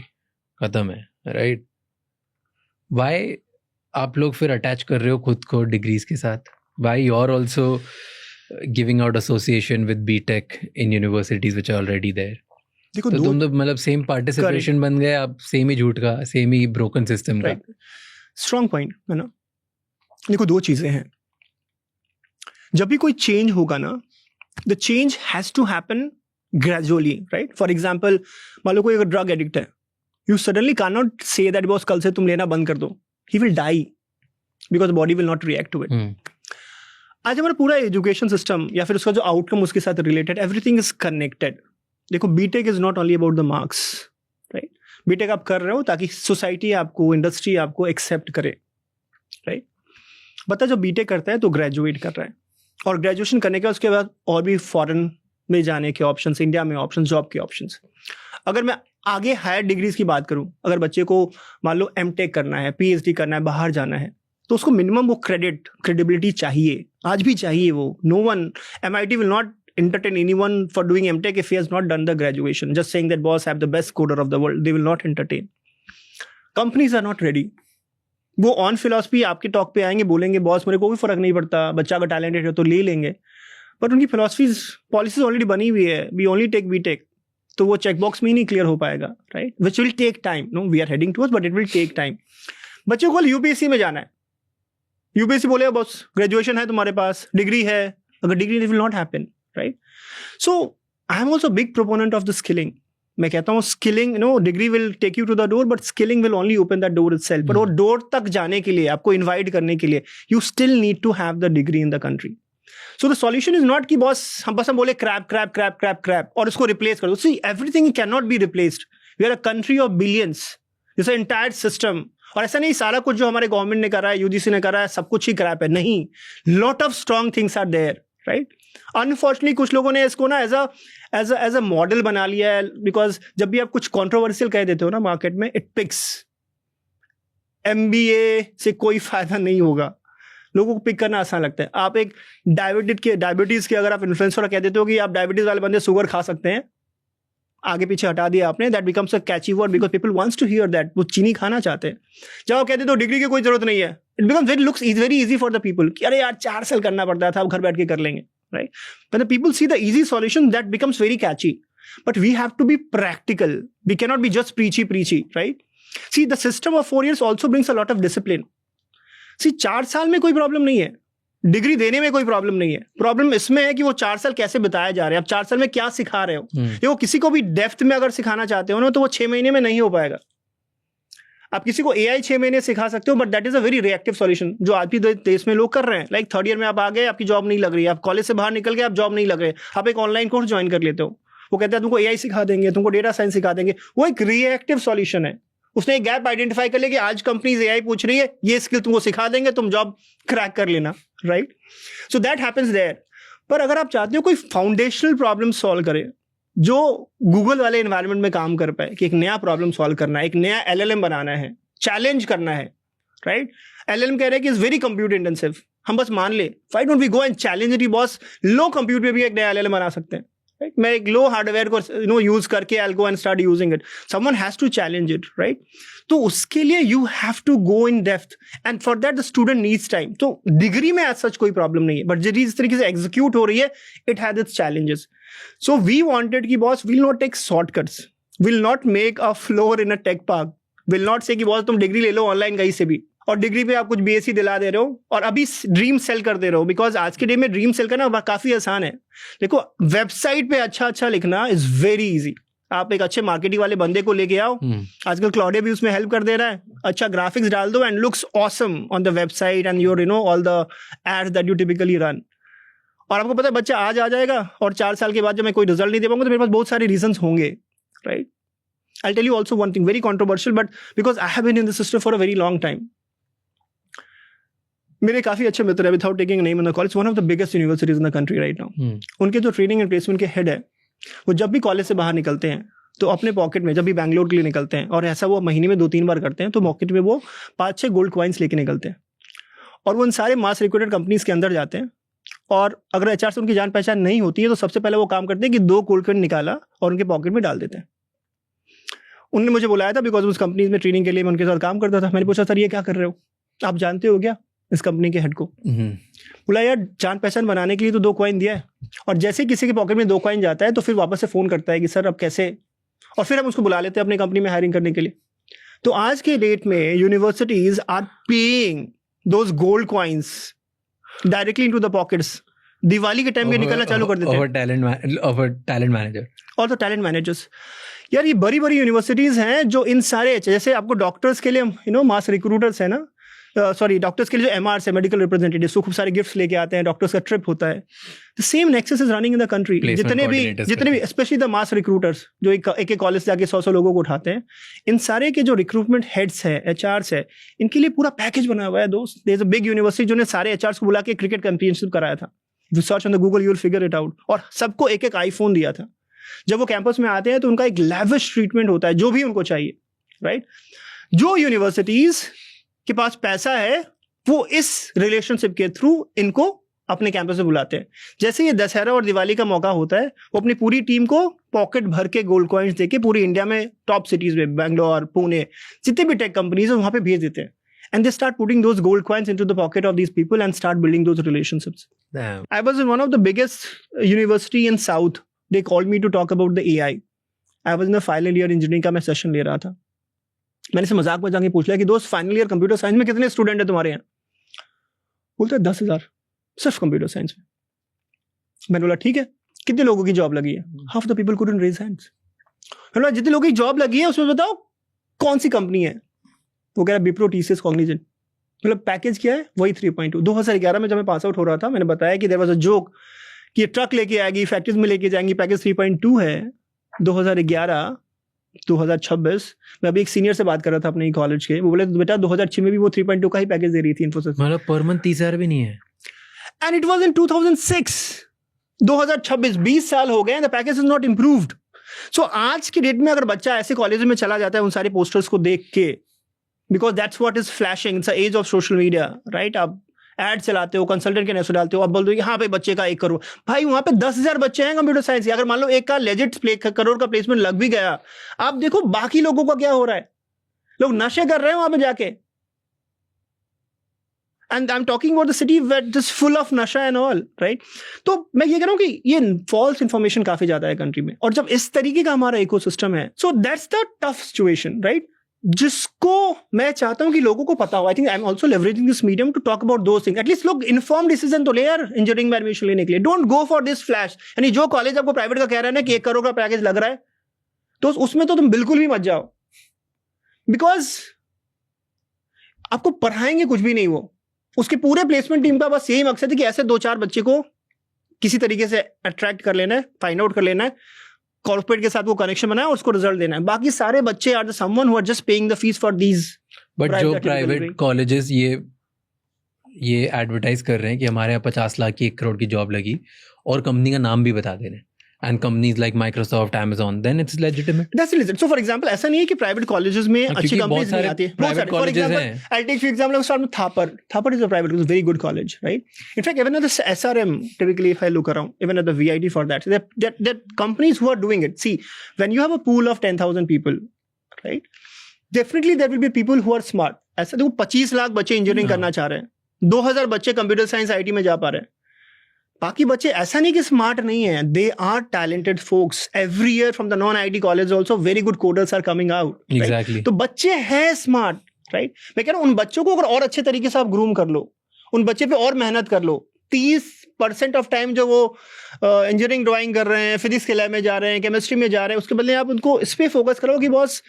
खत्म है, right, Y आप लोग फिर attach कर रहे हो खुद को डिग्रीज के साथ? Why you are also giving out association with BTech in universities which are already there? देखो तो तुम तो मतलब सेम पार्टिसिपेशन बन गए, अब सेम ही झूठ का, सेम ही ब्रोकन सिस्टम का। स्ट्रॉन्ग पॉइंट है ना। देखो दो चीजें हैं, जब भी कोई चेंज होगा ना, the change has to happen gradually, right. For example, मान लो कोई अगर ड्रग एडिक्ट है, you suddenly can not say that boss कल से तुम लेना बंद कर दो, he will die because body will not react to it. आज हमारा पूरा एजुकेशन सिस्टम या फिर उसका जो आउटकम उसके साथ रिलेटेड, एवरीथिंग इज कनेक्टेड। देखो BTech is not only about the marks, right. BTech आप कर रहे हो ताकि सोसाइटी आपको, इंडस्ट्री आपको एक्सेप्ट करे, राइट। बता जब बीटेक करता है तो ग्रेजुएट कर रहा है, और ग्रेजुएशन करने के बाद उसके बाद और भी फॉरेन में जाने के ऑप्शंस, इंडिया में ऑप्शंस, जॉब के ऑप्शंस। अगर मैं आगे हायर डिग्रीज की बात करूं, अगर बच्चे को मान लो एमटेक करना है, पीएचडी करना है, बाहर जाना है, तो उसको मिनिमम वो क्रेडिबिलिटी चाहिए, आज भी चाहिए वो। No one, MIT will not entertain anyone for doing MTech if he has not done the graduation. Just saying that boss have the best coder of the world, they will not entertain. Companies are not ready. वो on philosophy आपके talk पे आएंगे, बोलेंगे boss मेरे को कोई फर्क नहीं पड़ता, बच्चा अगर टैलेंटेड है तो ले लेंगे, बट उनकी फिलॉसफीज, पॉलिसीज ऑलरेडी बनी हुई है, वी ओनली टेक बीटेक, तो वो चेकबॉक्स में ही नहीं क्लियर हो पाएगा, right. Which will take time, no we are heading towards, but it will take time. बच्चों को यूपीएससी में जाना है, यूपीएससी बोलेगा बॉस ग्रेजुएशन है तुम्हारे पास, डिग्री है, अगर degree will not happen, right. So I am also big proponent of the skilling. मैं कहता हूँ skilling, no degree will take you to the door, but skilling will only open that door itself. पर वो door तक जाने के लिए, आपको इन्वाइट करने के लिए, you still need to have the degree in the country. So the solution is not कि बॉस हम बोले crap crap crap crap crap और इसको रिप्लेस कर दो। See everything can not be replaced, we are a country of billions, this entire system. और ऐसा नहीं सारा कुछ जो हमारे गवर्नमेंट ने करा है, यूजीसी ने करा है, सब कुछ ही क्रैप है, नहीं, lot of strong things are there, right. Unfortunately कुछ लोगों ने इसको ना एज अ मॉडल बना लिया है, बिकॉज जब भी आप कुछ कॉन्ट्रोवर्शियल कह देते हो ना मार्केट में, इट पिक्स। MBA से कोई फायदा नहीं होगा, लोगों को पिक करना आसान लगता है। आप एक डायबिटीज के अगर आप इन्फ्लुएंसर कह देते हो कि आप डायबिटीज वाले बंदे शुगर खा सकते हैं, आगे पीछे हटा दिया आपने, that becomes a catchy word because people wants to hear that, वो चीनी खाना चाहते हैं। जब आप कहते हो डिग्री की कोई जरूरत नहीं है, it becomes very easy for the people कि अरे यार 4 साल करना पड़ता था, अब घर बैठ के कर लेंगे, right. When the people see the easy solution, that becomes very catchy. But we have to be practical. We cannot be just preachy, right? See, the system of 4 years also brings a lot of discipline. See, 4 साल में कोई problem नहीं है, degree देने में कोई problem नहीं है। प्रॉब्लम इसमें है कि वो 4 साल कैसे बिताया जा रहे हैं, आप 4 साल में क्या सिखा रहे हो। देखो किसी को भी डेप्थ में अगर सिखाना चाहते हो ना, तो वो 6 महीने में नहीं हो पाएगा। आप किसी को AI 6 महीने सिखा सकते हो, but that is a very reactive solution, जो आज भी देश में लोग कर रहे हैं। लाइक 3rd ईयर में आप आ गए, आपकी जॉब नहीं लग रही है, आप कॉलेज से बाहर निकल गए, आप जॉब नहीं लग रहे, आप एक ऑनलाइन कोर्स ज्वाइन कर लेते हो, वो कहते हैं तुमको AI सिखा देंगे, तुमको डेटा साइंस सिखा देंगे। वो एक रिएक्टिव सॉल्यूशन है। उसने एक गैप आइडेंटिफाई कर लिया कि आज कंपनीज AI पूछ रही है, ये स्किल तुमको सिखा देंगे, तुम जॉब क्रैक कर लेना, right. So that happens there. पर अगर आप चाहते हो कोई फाउंडेशनल प्रॉब्लम सॉल्व करे, जो गूगल वाले एनवायरमेंट में काम कर पाए, कि एक नया प्रॉब्लम सॉल्व करना है, एक नया LLM बनाना है, चैलेंज करना है, राइट। LLM कह रहे हैं कि इज वेरी कंप्यूट इंटेंसिव, हम बस मान ले, why don't we go and challenge it, boss लो कंप्यूट पे भी एक नया LLM बना सकते हैं, राइट। मैं एक लो हार्डवेयर को यूज करके I will go and start using it, someone has to challenge it, right. तो उसके लिए you have to go in depth, and for that the student needs time. तो डिग्री में एज सच कोई problem नहीं है, but जिस तरीके से एग्जीक्यूट हो रही है, it has its challenges. So we wanted कि boss will not take shortcuts, will not make a floor in a tech park, will not say कि बॉस तुम डिग्री ले लो ऑनलाइन कहीं से भी, और डिग्री पे आप कुछ BSc दिला दे रहे हो और अभी ड्रीम सेल कर दे रहे हो। बिकॉज आज के डे में ड्रीम सेल करना काफी आसान है। देखो वेबसाइट पे अच्छा लिखना इज वेरी इजी। आप एक अच्छे मार्केटिंग वाले बंदे को लेके आओ, आजकल क्लाउडिया भी उसमें हेल्प कर दे रहा है, अच्छा ग्राफिक्स डाल दो and looks awesome on the website and your all the ads that you typically run. और आपको पता है बच्चा आज आ जाएगा, और 4 साल के बाद जब मैं कोई रिजल्ट नहीं दे पाऊंगा तो मेरे पास बहुत सारे रीजंस होंगे, right. I'll tell you also one thing, very controversial, but because I have been in the system for a very long time. मेरे काफी अच्छे मित्र है, without taking a name in the college, one of the biggest universities in the country right now. उनके जो training and placement के head है, वो जब भी कॉलेज से बाहर निकलते हैं तो अपने पॉकेट में, जब भी बैंगलोर के लिए निकलते हैं, और ऐसा वो महीने में 2-3 बार करते हैं, तो पॉकेट में वो 5-6 गोल्ड कॉइन्स लेके निकलते हैं, और वो उन सारे मास रिक्रूटेड कंपनीज के अंदर जाते हैं और अगर एचआर से उनकी जान पहचान नहीं होती है तो सबसे पहले वो काम करते हैं कि 2 कोल्ड कॉइन निकाला और उनके पॉकेट में डाल देते हैं। उन्होंने मुझे बुलाया था बिकॉज उस कंपनी में ट्रेनिंग के लिए मैं उनके साथ काम करता था। मैंने पूछा सर ये क्या कर रहे हो, आप जानते हो क्या इस कंपनी के हेड को? बोला यार जान पहचान बनाने के लिए तो 2 कॉइन दिया है, और जैसे ही किसी के पॉकेट में 2 कॉइन जाता है तो फिर वापस से फोन करता है कि सर अब कैसे, और फिर हम उसको बुला लेते हैं अपनी कंपनी में हायरिंग करने के लिए। तो आज के डेट में universities are paying those gold coins directly into the pockets. Diwali के टाइम पे निकलना चालू कर देते हैं टैलेंट मैनेजर और तो टैलेंट मैनेजर्स। यार ये बड़ी बड़ी यूनिवर्सिटीज हैं जो इन सारे, जैसे आपको डॉक्टर्स के लिए मास रिक्रूटर्स है ना, सॉरी डॉक्टर्स के लिए जो एमआरस है, मेडिकल रिप्रेजेंटेटिव, खूब सारे गिफ्ट्स लेके आते हैं, डॉक्टर्स का ट्रिप होता है। The same nexus is running in the country. जितने भी स्पेशली द मास रिक्रूटर्स जो एक कॉलेज से जाके 100 लोगों को उठाते हैं, इन सारे के जो रिक्रूटमेंट हेड्स है, एचआरस है, इनके लिए पूरा पैकेज बना हुआ है दोस्त। There is a big university जो ने सारे एचआरस को बुला के क्रिकेट चैंपियनशिप कराया था। You search on the Google, you will figure it out. और सबको एक आईफोन दिया था। जब वो कैंपस में आते हैं तो उनका एक लैविश ट्रीटमेंट होता है, जो भी उनको चाहिए, राइट। जो यूनिवर्सिटीज के पास पैसा है वो इस रिलेशनशिप के थ्रू इनको अपने कैंपस में बुलाते हैं। जैसे ये दशहरा और दिवाली का मौका होता है, वो अपनी पूरी टीम को पॉकेट भर के गोल्ड कॉइन्स देके पूरी इंडिया में टॉप सिटीज में, बैंगलोर, पुणे, जितने भी टेक कंपनीज है वहां पे भेज देते हैं। And they start putting those gold coins into the pocket of these people and start building those relationships. Damn. I was in one of the biggest university in South. They called me to talk about the AI. I was in the final year engineering का मैं session ले रहा था। मैंने से मजाक में पूछ लिया कि दोस्त फाइनल ईयर कंप्यूटर साइंस में कितने स्टूडेंट है तुम्हारे यहाँ? बोलते 10,000 सिर्फ कंप्यूटर साइंस में। मैंने बोला ठीक है, कितने लोगों की जॉब लगी है? Half the people couldn't raise hands. मैंने बोला जितने लोगों की जॉब लगी है उसमें बताओ कौन सी कंपनी है? वो कह रहा विप्रो, टीसीएस, कॉग्निजेंट। मतलब पैकेज क्या है? वही 3.2। 2011 में जब मैं पास आउट हो रहा था, मैंने बताया कि देयर वाज अ जोक कि ये ट्रक लेके आएगी, फैक्ट्रीज में लेके जाएंगी, पैकेज 3.2 है। 2011 2026 मैं अभी एक सीनियर से बात कर रहा था अपने कॉलेज के, वो बोले बेटा 2006 में भी वो 3.2 का ही पैकेज दे रही थी इन्फोसिस। मतलब पर मंथ 30,000 भी नहीं है। And it was in 2006। 2026 20 साल हो गए, the package is not improved. So आज की डेट में अगर बच्चा ऐसे कॉलेज में चला जाता है उन सारे पोस्टर्स को देख के, because that's what is flashing, it's the age of social media, right. आप एड चलाते हो, कंसल्टेंट के नेट डालते हो, अब बोल दो कि हाँ भाई बच्चे का 1 करोड़। भाई वहां पे 10,000 बच्चे हैं कंप्यूटर साइंस के। अगर मान लो एक का लेजिट करोड़ का प्लेसमेंट लग भी गया, आप देखो बाकी लोगों का क्या हो रहा है। लोग नशे कर रहे हैं वहां पे जाके। And I am talking about the city where it is full of नशा एंड ऑल, राइट। तो मैं ये कह रहा हूं कि ये फॉल्स इंफॉर्मेशन काफी ज्यादा है कंट्री में, और जब इस तरीके का हमारा इकोसिस्टम है, so that's the tough situation, right, जिसको मैं चाहता हूं कि लोगों को पता हो। I think I am also leveraging this medium to talk about those things. At least लोग इन्फॉर्म डिसीजन तो ले यार इंजीनियरिंग में एडमिशन लेने के लिए। Don't go for this flash. यानी जो कॉलेज आपको प्राइवेट का कह रहा है ना कि 1 करोड़ का पैकेज लग रहा है, तो उसमें तो तुम बिल्कुल भी मत जाओ, बिकॉज आपको पढ़ाएंगे कुछ भी नहीं। वो उसके पूरे प्लेसमेंट टीम का बस यही मकसद है कि ऐसे 2-4 बच्चे को किसी तरीके से अट्रैक्ट कर लेना है, फाइंड आउट कर लेना है, कॉर्पोरेट के साथ वो कनेक्शन बनाया और उसको रिजल्ट देना है। बाकी सारे बच्चे are the someone who are just paying the fees for these. But जो प्राइवेट कॉलेजेस ये एडवर्टाइज कर रहे हैं कि हमारे यहाँ 50 लाख की 1 करोड़ की जॉब लगी, और कंपनी का नाम भी बता दे रहे हैं, and companies like Microsoft, Amazon, then it's legitimate. That's legit. So for example, ऐसा नहीं है कि प्राइवेट कॉलेजेस में अच्छी कंपनीज नहीं आती है। प्राइवेट कॉलेजेस हैं। I'll take for example, start with Thapar. Thapar is a private, it's a very good college, right? In fact, even at the SRM, typically if I look around, even at the VIT for that, there companies who are doing it. See, when you have a pool of 10,000 people, right? Definitely there will be people who are smart. ऐसा देखो 25 लाख बच्चे engineering करना चाह रहे हैं, 2,000 बच्चे computer science IT में जा पा रहे हैं। बाकी बच्चे ऐसा नहीं कि स्मार्ट नहीं है, they are talented folks. Every year from the non IT college also very good coders are coming out. Exactly. तो बच्चे हैं स्मार्ट, राइट। मैं कह रहा हूं उन बच्चों को अगर और अच्छे तरीके से आप ग्रूम कर लो, उन बच्चे पे और मेहनत कर लो। 30% ऑफ टाइम जो वो इंजीनियरिंग ड्राइंग कर रहे हैं, फिजिक्स के लैब में जा रहे हैं, केमिस्ट्री में जा रहे हैं, उसके बदले आप उनको इस पे फोकस करो कि बॉस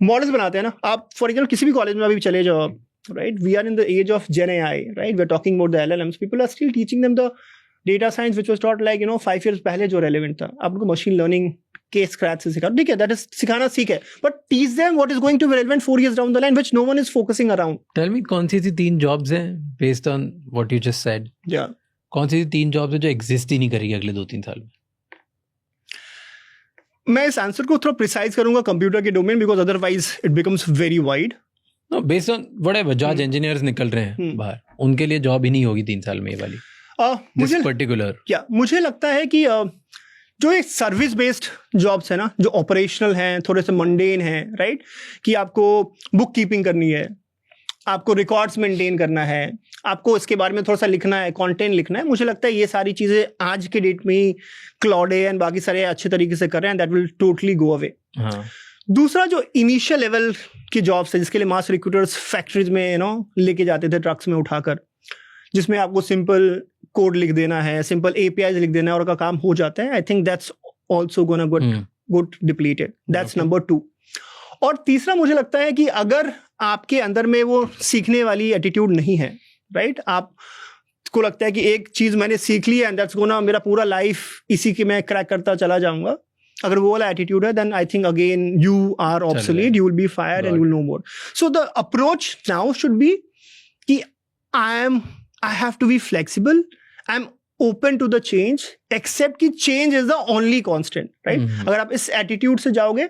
मॉडल्स बनाते हैं ना। आप फॉर एग्जाम्पल किसी भी कॉलेज में अभी चले जाओ, right, we are in the age of Gen AI, right, we are talking about the LLMs, people are still teaching them the data science which was taught like 5 years पहले जो relevant था। आप उनको machine learning के scratch से सिखा, ठीक है, दैट इज सिखाना सीख है, but teach them what is going to be relevant 4 years down the line which no one is focusing around. Tell me, कौन सी 3 जॉब्स हैं based on what you just said? या कौन सी 3 जॉब्स हैं जो एग्जिस्ट ही नहीं करेगी अगले 2-3 साल में? मैं इस आंसर को थोड़ा प्रिसाइज करूंगा कंप्यूटर के domain, because otherwise it becomes very wide. No, based on whatever, job engineers निकल रहे हैं बाहर, उनके लिए जॉब ही नहीं होगी 3 साल में ये वाली। This particular? मुझे लगता है कि जो एक सर्विस बेस्ड जॉब्स है ना, जो ऑपरेशनल हैं, थोड़े से मंडेन हैं, राइट, कि आपको बुक कीपिंग करनी है, आपको रिकॉर्ड्स मेंटेन करना है, आपको इसके बारे में थोड़ा सा लिखना है, कंटेंट लिखना है, मुझे लगता है ये सारी चीजें आज के डेट में ही क्लाउड एंड बाकी सारे अच्छे तरीके से कर रहे हैं, that will totally go away. दूसरा जो इनिशियल लेवल की जॉब्स है, जिसके लिए मास रिक्रूटर्स फैक्ट्रीज में लेके जाते थे ट्रक्स में उठाकर, जिसमें आपको सिंपल कोड लिख देना है, सिंपल एपीआई लिख देना है और का काम हो जाता है, I think that's also gonna good depleted. That's number 2। और तीसरा मुझे लगता है कि अगर आपके अंदर में वो सीखने वाली एटीट्यूड नहीं है, राइट, आपको लगता है कि एक चीज मैंने सीख ली है एंड दैट्स गोना मेरा पूरा लाइफ इसी की मैं क्रैक करता चला जाऊंगा, अगर वो वाला एटीट्यूड है, then I think again you are obsolete, you will be fired and you will no more. So the approach now should be कि I have to be flexible, I am open to the change, accept कि change is the only constant, right. अगर आप इस attitude से जाओगे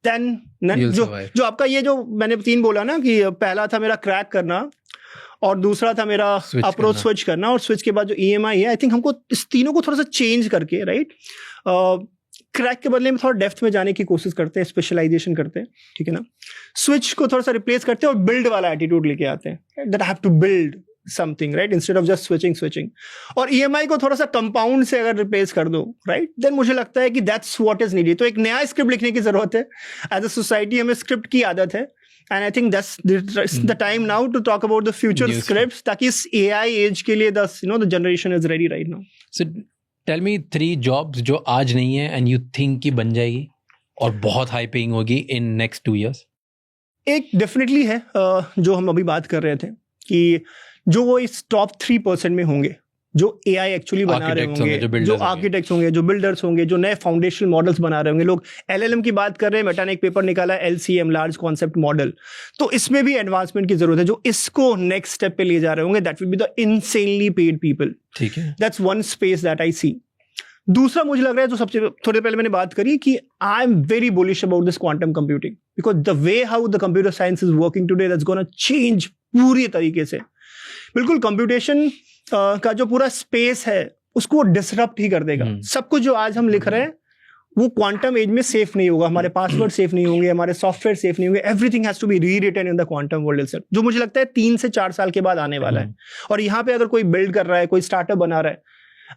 then जो आपका ये जो मैंने 3 बोला ना, कि पहला था मेरा क्रैक करना, और दूसरा था मेरा अप्रोच स्विच करना, और स्विच के बाद जो EMI है, आई थिंक हमको इस तीनों को थोड़ा सा चेंज करके, राइट, क्रैक के बदले में थोड़ा डेप्थ में जाने की कोशिश करते हैं, स्पेशलाइजेशन करते हैं, ठीक है ना, स्विच को थोड़ा सा रिप्लेस करते हैं और बिल्ड वाला एटीट्यूड लेके आते हैं, that I have to build something, right, instead of just switching. और EMI को थोड़ा सा कंपाउंड से अगर रिप्लेस कर दो, राइट, देन मुझे लगता है कि दैट्स व्हाट इज नीडेड। तो एक नया स्क्रिप्ट लिखने की जरूरत है। एज अ सोसाइटी हमें स्क्रिप्ट की आदत है, and I think that's the time now to talk about the future scripts, ताकि इस AI एज के लिए the generation is ready right now. So tell me 3 jobs जो आज नहीं है एंड यू थिंक कि बन जाएगी और बहुत हाई पेइंग होगी इन नेक्स्ट 2 years। एक डेफिनेटली है जो हम अभी बात कर रहे थे, कि जो वो इस टॉप 3% में होंगे, जो AI एक्चुअली बना रहे होंगे, जो आर्किटेक्ट्स होंगे, जो बिल्डर्स होंगे, जो नए फाउंडेशनल मॉडल्स बना रहे होंगे। लोग LLM की बात कर रहे हैं, मेटा ने एक पेपर निकाला है LCM, लार्ज कॉन्सेप्ट मॉडल, तो इसमें भी एडवांसमेंट की जरूरत है। जो इसको नेक्स्ट स्टेप पे ले जा रहे होंगे, that will be the insanely paid people, ठीक है, that's one space that I see. दूसरा मुझे लग रहा है, जो सबसे थोड़े पहले मैंने बात करी, कि I am very bullish about this quantum computing, because the way how the computer science is working today, that's gonna change पूरी तरीके से। बिल्कुल कंप्यूटेशन का जो पूरा स्पेस है उसको वो डिसरप्ट ही कर देगा। सब कुछ जो आज हम लिख रहे हैं वो क्वांटम एज में सेफ नहीं होगा, हमारे पासवर्ड सेफ नहीं होंगे, हमारे सॉफ्टवेयर सेफ नहीं होंगे, everything has to be rewritten in the quantum world itself, जो मुझे लगता है 3 से 4 साल के बाद आने वाला है। और यहाँ पे अगर कोई बिल्ड कर रहा है, कोई स्टार्टअप बना रहा है,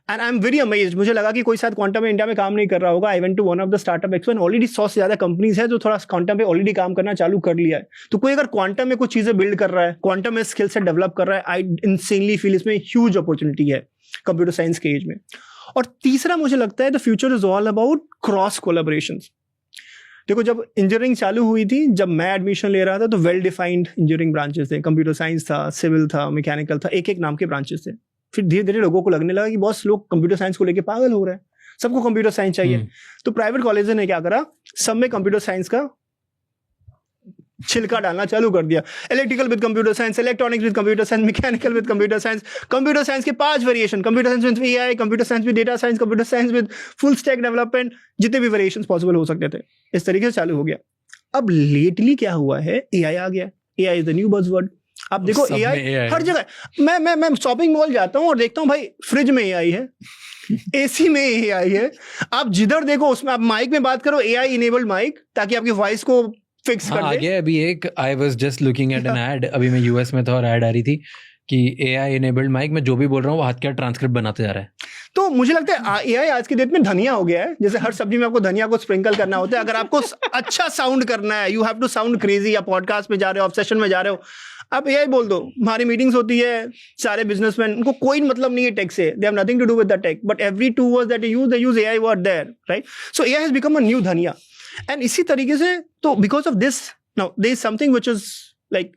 and I am very amazed, मुझे लगा कि कोई शायद क्वांटम में इंडिया में काम नहीं कर रहा होगा। I went to one of the startup expo, already 100 से ज्यादा कंपनीज है जो थोड़ा क्वांटम पे ऑलरेडी काम करना चालू कर लिया है। तो कोई अगर क्वांटम में कुछ चीजें बिल्ड कर रहा है, क्वांटम में स्किल सेट डेवलप कर रहा है, आई इंसेनली फील इसमें ह्यूज अपॉर्चुनिटी है कंप्यूटर साइंस के एज में। और तीसरा मुझे लगता है the future is all about cross collaborations. देखो, जब इंजीनियरिंग चालू हुई थी, जब मैं एडमिशन ले रहा था, तो वेल डिफाइंड इंजीनियरिंग ब्रांचेस थे, कंप्यूटर साइंस था, सिविल था, मैकेनिकल था, एक नाम के ब्रांचेस थे। फिर धीरे धीरे लोगों को लगने लगा कि बहुत लोग कंप्यूटर साइंस को लेके पागल हो रहे हैं, सबको कंप्यूटर साइंस चाहिए। तो प्राइवेट कॉलेज ने क्या करा, सब में कंप्यूटर साइंस का छिलका डालना चालू कर दिया। Electrical with computer science, electronics with computer science, mechanical with computer science, computer science के 5 variation, computer science with AI, computer science with data science, computer science with full stack development, जितने भी variations possible हो सकते थे, इस तरीके से चालू हो गया। अब लेटली क्या हुआ है, AI आ गया। AI is the new buzzword. आप देखो AI हर जगह। मैं शॉपिंग मॉल जाता हूँ और देखता हूँ भाई फ्रिज में AI है, AC में AI है, आप जिधर देखो उसमें, आप माइक में बात करो, AI इनेबल्ड माइक, ताकि आपकी वॉइस को फिक्स कर दे। आगे अभी एक I was just looking at an ad, अभी मैं US में था और ऐड आ रही थी कि AI इनेबल्ड माइक में जो भी बोल रहा हूँ वो हाथ का ट्रांसक्रिप्ट बनाते जा रहा है। तो मुझे लगता है AI आज के डेट में धनिया हो गया है। जैसे हर सब्जी में आपको धनिया को स्प्रिंकल करना होता है, अगर आपको अच्छा साउंड करना है, you have to sound crazy, या पॉडकास्ट में जा रहे हो, ऑब्सेशन में जा रहे हो, आप AI बोल दो। हमारी मीटिंग्स होती है, सारे बिजनेसमैन, उनको कोई मतलब नहीं है टेक से, they have nothing to do with the tech, but every 2 words that they use AI word there, right? So AI has become a new धनिया। एंड इसी तरीके से, तो because of this now there is something which is like,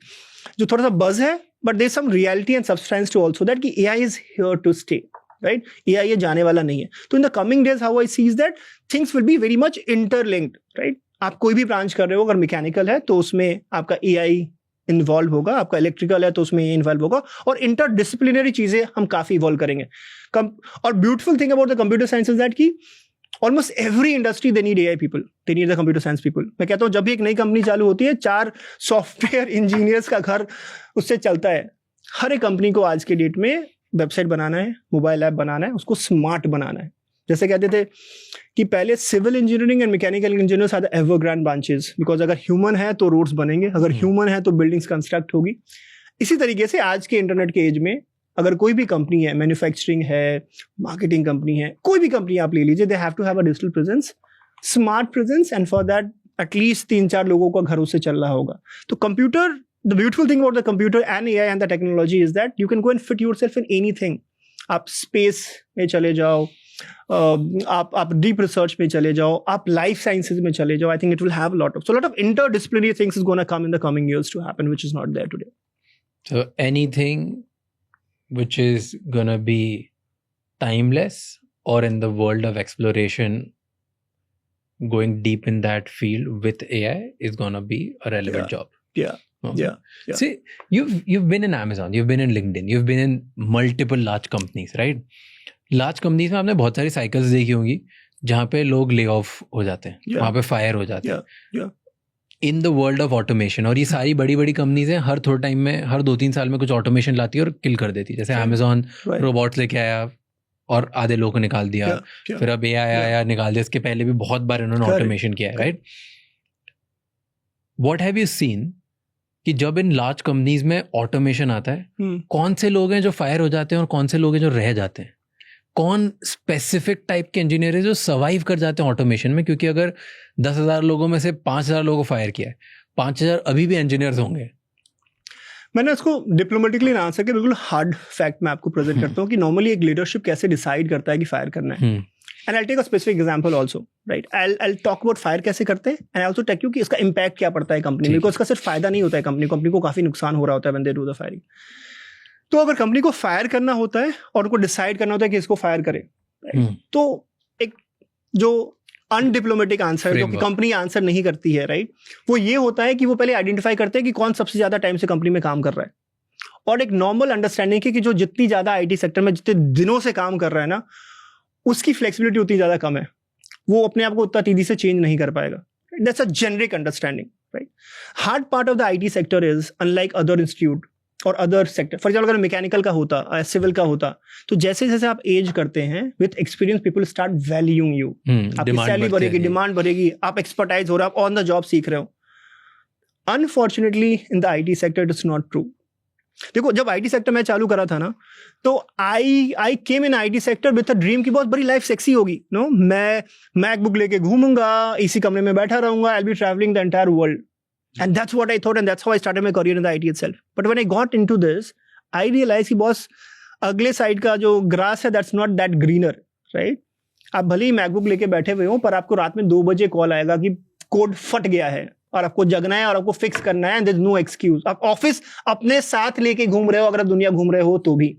जो थोड़ा सा buzz है, but there is some reality and substance to also that कि AI is here to stay, right? AI ये जाने वाला नहीं है। तो in the coming days how I see is that things will be very much interlinked, right? आप कोई भी ब्रांच कर रहे हो, अगर मैकेनिकल है तो उसमें आपका AI इन्वॉल्व होगा, आपका इलेक्ट्रिकल है तो उसमें इन्वॉल्व होगा, और इंटरडिसिप्लिनरी चीजें हम काफी इवॉल्व करेंगे। और beautiful thing about the computer science is that कि almost every industry they need AI people, they need the computer science people. मैं कहता हूँ जब भी एक नई कंपनी चालू होती है, 4 सॉफ्टवेयर इंजीनियर्स का घर उससे चलता है। हर एक कंपनी को आज के डेट में वेबसाइट बनाना है, मोबाइल ऐप बनाना है, उसको स्मार्ट बनाना है. जैसे कहते थे कि पहले civil engineering and mechanical engineers are the evergreen branches, because अगर ह्यूमन है तो रोड्स बनेंगे, अगर ह्यूमन है तो बिल्डिंग्स कंस्ट्रक्ट होगी. इसी तरीके से आज के इंटरनेट के एज में अगर कोई भी कंपनी है, मैन्युफैक्चरिंग है, मार्केटिंग कंपनी है, कोई भी कंपनी आप ले लीजिए, they have to have a digital presence, smart presence, and for that at least 3-4 लोगों का घरों से चल रहा होगा. तो computer, the beautiful thing about the computer and AI and the technology is that you can go and fit yourself in anything. आप space में चले जाओ, आप डीप रिसर्च में चले जाओ, आप लाइफ साइंसेज में चले जाओ. I think it will have lot of interdisciplinary things is gonna come in the coming years to happen, which is not there today. So anything which is gonna be timeless or in the world of exploration, going deep in that field with AI is gonna be a relevant job. Yeah. Okay. Yeah. See, you've been in Amazon, you've been in LinkedIn, you've been in multiple large companies, right? Large companies में आपने बहुत सारी cycles देखी होंगी जहाँ पे लोग lay off हो जाते हैं, वहाँ पे fire हो जाते हैं. Yeah. In the world of automation, और ये सारी बड़ी बड़ी कंपनीज हैं, हर थोड़े टाइम में, हर 2-3 साल में कुछ ऑटोमेशन लाती है और किल कर देती है. जैसे अमेजोन रोबोट्स लेके आया और आधे लोगों को निकाल दिया, फिर अब एआई आया, निकाल दिया. इसके पहले भी बहुत बार इन्होंने ऑटोमेशन किया है, right? What have you seen कि जब इन लार्ज कंपनीज में ऑटोमेशन आता है, कौन से लोग हैं जो फायर हो जाते हैं और कौन से लोग हैं जो रह जाते हैं? कौन स्पेसिफिक टाइप के इंजीनियर है जो सर्वाइव कर जाते हैं ऑटोमेशन में? क्योंकि अगर 10,000 लोगों में से 5,000 लोगों को फायर किया है, 5,000 अभी भी इंजीनियर्स होंगे. मैंने उसको डिप्लोमेटिकली ना आंसर के बिल्कुल हार्ड फैक्ट मैं आपको प्रेजेंट करता हूँ कि नॉर्मली एक लीडरशिप कैसे डिसाइड करता है कि फायर करना है. And I take a specific example also, right? I talk about fire कैसे करते हैं, and I also take you कि इसका इंपैक्ट क्या पड़ता है कंपनी में, बिकॉज इसका सिर्फ फायदा नहीं होता है कंपनी को काफी नुकसान हो रहा होता है when they do the firing. तो अगर कंपनी को फायर करना होता है और उनको डिसाइड करना होता है कि इसको फायर करें, तो एक जो अनडिप्लोमेटिक आंसर जो कि कंपनी आंसर नहीं करती है, राइट, वो ये होता है कि वो पहले आइडेंटिफाई करते हैं कि कौन सबसे ज्यादा टाइम से कंपनी में काम कर रहा है. और एक नॉर्मल अंडरस्टैंडिंग है कि जो जितनी ज्यादा आईटी सेक्टर में जितने दिनों से काम कर रहा है ना, उसकी फ्लेक्सिबिलिटी उतनी ज्यादा कम है, वो अपने आप को उतना तेजी से चेंज नहीं कर पाएगा. That's a generic understanding, right? Hard part of the IT sector is unlike other institute और अदर सेक्टर. फॉर एग्जाम्पल अगर मैकेनिकल का होता, सिविल का होता, तो जैसे जैसे आप एज करते हैं, with experience people start valuing you. आपकी सैलरी बढ़ेगी, डिमांड बढ़ेगी, आप एक्सपर्टाइज हो रहे हो, आप ऑन द जॉब सीख रहे हो. Unfortunately in the IT sector it is not true. देखो, जब आईटी सेक्टर मैं चालू करा था ना, तो I came in IT sector with a dream की बहुत बड़ी लाइफ सेक्सी होगी. नो, मैं मैकबुक लेके घूमूंगा, इसी कमरे में बैठा रहूंगा, I will be travelling the entire world. And that's what I thought, and that's how I started my career in the IT itself. But when I got into this, I realized कि boss अगले side का जो grass है, that's not that greener, right? आप भले ही MacBook लेके बैठे हुए हो, पर आपको रात में 2 बजे कॉल आएगा कि कोड फट गया है और आपको जगना है और आपको फिक्स करना है, and there's no excuse. आप ऑफिस अपने साथ लेके घूम रहे हो, अगर आप दुनिया घूम रहे हो तो भी.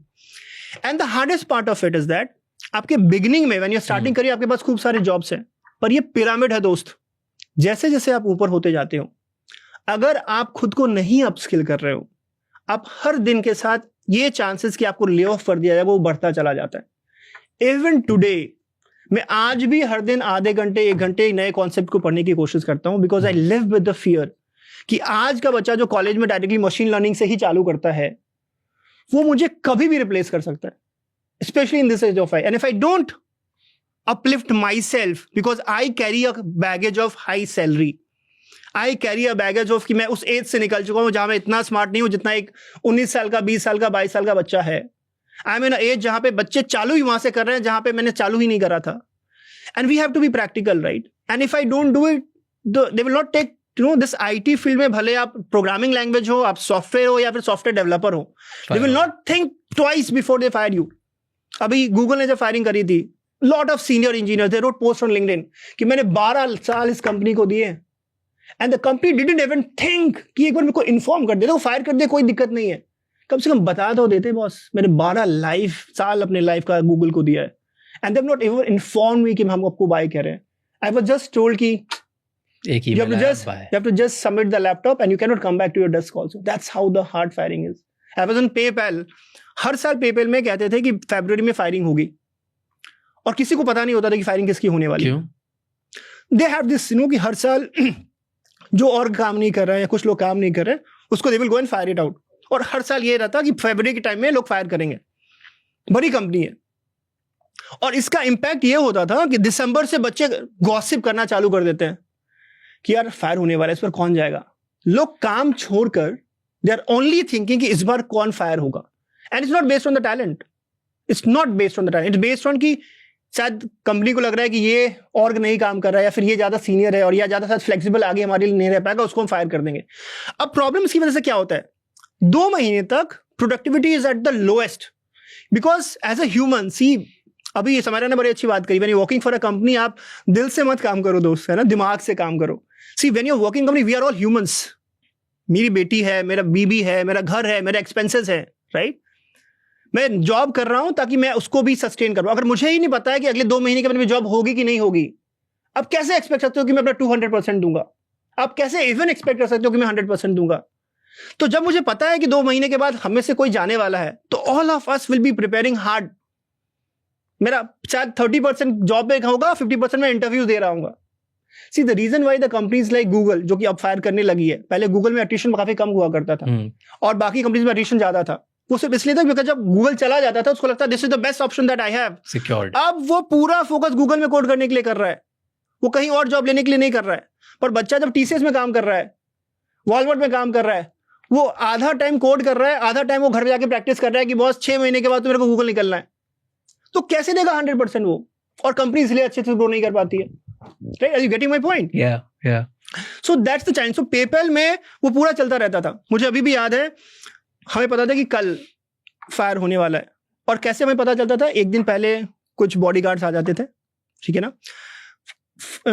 And the hardest part of it is that आपके बिगिनिंग में when you're starting करिए, आपके पास खूब सारे जॉब्स हैं, पर ये पिरामिड है दोस्त. जैसे जैसे आप ऊपर होते जाते हो, अगर आप खुद को नहीं अपस्किल कर रहे हो, आप हर दिन के साथ ये चांसेस कि आपको ले ऑफ कर दिया जाएगा, वो बढ़ता चला जाता है. इवन टुडे मैं आज भी हर दिन आधे घंटे 1 घंटे नए कॉन्सेप्ट को पढ़ने की कोशिश करता हूं, because I live with the fear कि आज का बच्चा जो कॉलेज में डायरेक्टली मशीन लर्निंग से ही चालू करता है, वो मुझे कभी भी रिप्लेस कर सकता है, specially in this age of AI. And if I don't uplift myself, because I carry a baggage of high salary, I carry a baggage of कि मैं उस एज से निकल चुका हूं जहां मैं इतना स्मार्ट नहीं हूं जितना एक 19 साल का, 20 साल का, 22 साल का बच्चा है. आई एम इन एज जहां पे बच्चे चालू ही वहां से कर रहे हैं जहां पे मैंने चालू ही नहीं करा था. And we have to be practical, right? And if I don't do it, they will not take, you know, this IT field में भले आप प्रोग्रामिंग लैंग्वेज हो, आप सॉफ्टवेयर हो या फिर सॉफ्टवेयर डेवलपर हो, दे will not think twice before they fire you. अभी गूगल ने जब फायरिंग करी थी, lot of senior engineers they wrote post on LinkedIn कि मैंने 12 साल इस कंपनी को दिए, and the company didn't even think कि एक बार मेरे को इन्फॉर्म कर दे, तो फायर कर दे, कोई दिक्कत नहीं है, कम से कम बता दो देते, बॉस मैंने 12 साल अपने लाइफ का गूगल को दिया है, and they have not even inform me कि हम आपको बाय कर रहे हैं. आई वाज जस्ट टोल्ड कि एक ही you have to just submit the laptop and you cannot come back to your desk also. That's how the hard firing is. I was on PayPal. हर साल PayPal में कहते थे कि फरवरी में फायरिंग होगी, और किसी को पता नहीं होता था कि फायरिंग किसकी होने वाली. क्यों? They have this, you know, कि हर साल जो और काम नहीं कर रहे हैं या कुछ लोग काम नहीं कर रहे हैं, उसको they will go and fire it out. और हर साल ये रहता कि फरवरी के टाइम में लोग फायर करेंगे. बड़ी कंपनी है। और इसका इम्पैक्ट ये होता था कि दिसंबर से बच्चे गॉसिप करना चालू कर देते हैं कि यार फायर होने वाला है, इस पर कौन जाएगा। लोग काम छोड़कर दे आर ओनली थिंकिंग कि इस बार कौन फायर होगा। And it's not based on the talent, it's not based on the talent, it's based on कि शायद कंपनी को लग रहा है कि ये ऑर्ग नहीं काम कर रहा है, या फिर ये ज्यादा सीनियर है और या ज्यादा शायद फ्लेक्सिबल आगे हमारे लिए नहीं रह पाएगा, उसको हम फायर कर देंगे। अब प्रॉब्लम इसकी वजह से क्या होता है, 2 महीने तक productivity is at the lowest, because as a human see, अभी समारा ने बड़ी अच्छी बात कही, when you working for a company आप दिल से मत काम करो दोस्त, है ना, दिमाग से काम करो। See when you working company we are all humans, मेरी बेटी है, मेरा बीबी है, मेरा घर है, मेरे एक्सपेंसेस है, राइट। मैं जॉब कर रहा हूं ताकि मैं उसको भी सस्टेन करूं। अगर मुझे ही नहीं पता है कि अगले 2 महीने के बाद मेरी जॉब होगी कि नहीं होगी, आप कैसे एक्सपेक्ट करते हो कि मैं अपना 200% दूंगा? आप कैसे इवन एक्सपेक्ट कर सकते हो कि मैं 100% दूंगा? तो जब मुझे पता है कि 2 महीने के बाद हमें से कोई जाने वाला है, तो all of us will be preparing hard. मेरा शायद 30% जॉब पे होगा, 50% मैं इंटरव्यू दे रहा हूँ। See the reason why the companies like Google, जो कि अब फायर करने लगी है, पहले गूगल में अटिशन काफी कम हुआ करता था और बाकी कंपनीज में अटिशन ज्यादा था, वो सिर्फ इसलिए था क्योंकि जब गूगल चला जाता था उसको लगता है this is the best option that I have secured. अब वो पूरा फोकस गूगल में कोड करने के लिए कर रहा है, वो कहीं और जॉब लेने के लिए नहीं कर रहा है। पर बच्चा जब टीसीएस में काम कर रहा है, वॉलमार्ट में काम कर रहा है, वो आधा टाइम कोड कर रहा है, आधा टाइम वो घर पे जाके प्रैक्टिस कर रहा है कि बॉस 6 महीने के बाद तो मेरे को गूगल निकलना है। तो कैसे देगा 100% वो? और कंपनी इसलिए अच्छे से ग्रो नहीं कर पाती है, right? Are you getting my point? या so that's the challenge. So PayPal में वो पूरा चलता रहता था। मुझे अभी भी याद है, हमें पता था कि कल फायर होने वाला है। और कैसे हमें पता चलता था? एक दिन पहले कुछ बॉडीगार्ड्स आ जाते थे, ठीक है ना।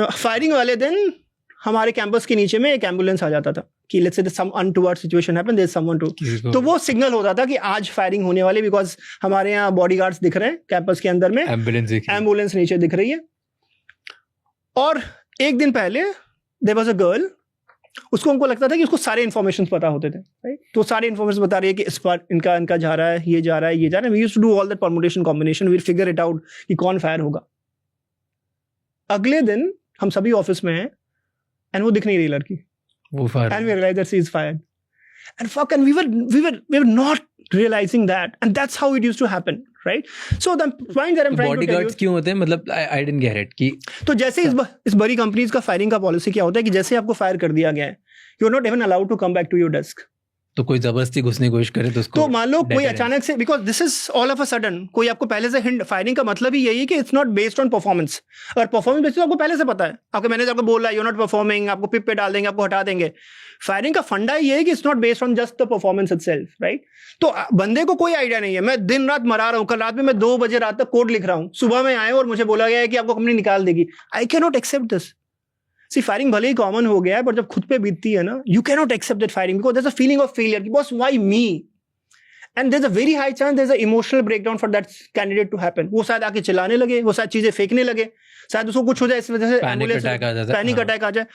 फायरिंग वाले दिन हमारे कैंपस के नीचे में एक एम्बुलेंस आ जाता था कि let's say some untoward situation happen, there is someone too, तो वो सिग्नल होता था कि आज फायरिंग होने वाली, बिकॉज हमारे यहाँ बॉडीगार्ड्स दिख रहे हैं कैंपस के अंदर में, एम्बुलेंस नीचे दिख रही है। और एक दिन पहले देयर वाज अ गर्ल, उसको हमको लगता था कि उसको सारे इन्फॉर्मेशन पता होते थे, राइट? तो सारे इन्फॉर्मेशन बता रही है कि इस बार इनका जा रहा है, ये जा रहा है, ये जा रहा है। We used to do all that permutation combination, we figure it out कि कौन फायर होगा। अगले दिन हम सभी ऑफिस में हैं एंड वो दिख नहीं रही लड़की, वो fire, and we realise that she is fired and fuck, and we were not realizing that, and that's how it used to happen, right? So the point that I'm trying to tell you, bodyguards क्यों होते हैं, मतलब I didn't get it कि तो जैसे इस बड़ी companies का फायरिंग का पॉलिसी क्या होता है कि जैसे आपको फायर कर दिया गया है, you are not even allowed to come back to your desk. तो कोई जबरदस्ती घुसने की कोशिश करे तो उसको, तो मान लो कोई अचानक से, because this is all of a sudden, कोई आपको पहले से हिंट, फायरिंग का मतलब ही यही है कि it's not based on performance. अगर परफॉर्मेंस बेस्ड आपको पहले से पता है, आपके मैनेजर आपको बोल रहा है यू नॉट परफॉर्मिंग, आपको पिप पे डाल देंगे, आपको हटा देंगे। फायरिंग का फंडा ही है कि it's not based on just the performance itself, right? तो बंदे को कोई आइडिया नहीं है, मैं दिन रात मरा रहा हूँ, कल रात में मैं 2 बजे रात तक कोड लिख रहा हूँ, सुबह में आए और मुझे बोला गया है कि आपको कंपनी निकाल देगी। I can not accept this. See firing भले ही कॉमन हो गया है, पर जब खुद पे बीतती है ना, you can not accept that firing, because there is a feeling of failure कि boss why me, and there is a very high chance there is a emotional breakdown for that candidate to happen. वो शायद आके चिल्लाने लगे, वो शायद चीजें फेंकने लगे, शायद उसको कुछ हो जाए, इस वजह से पैनिक अटैक आ जाए,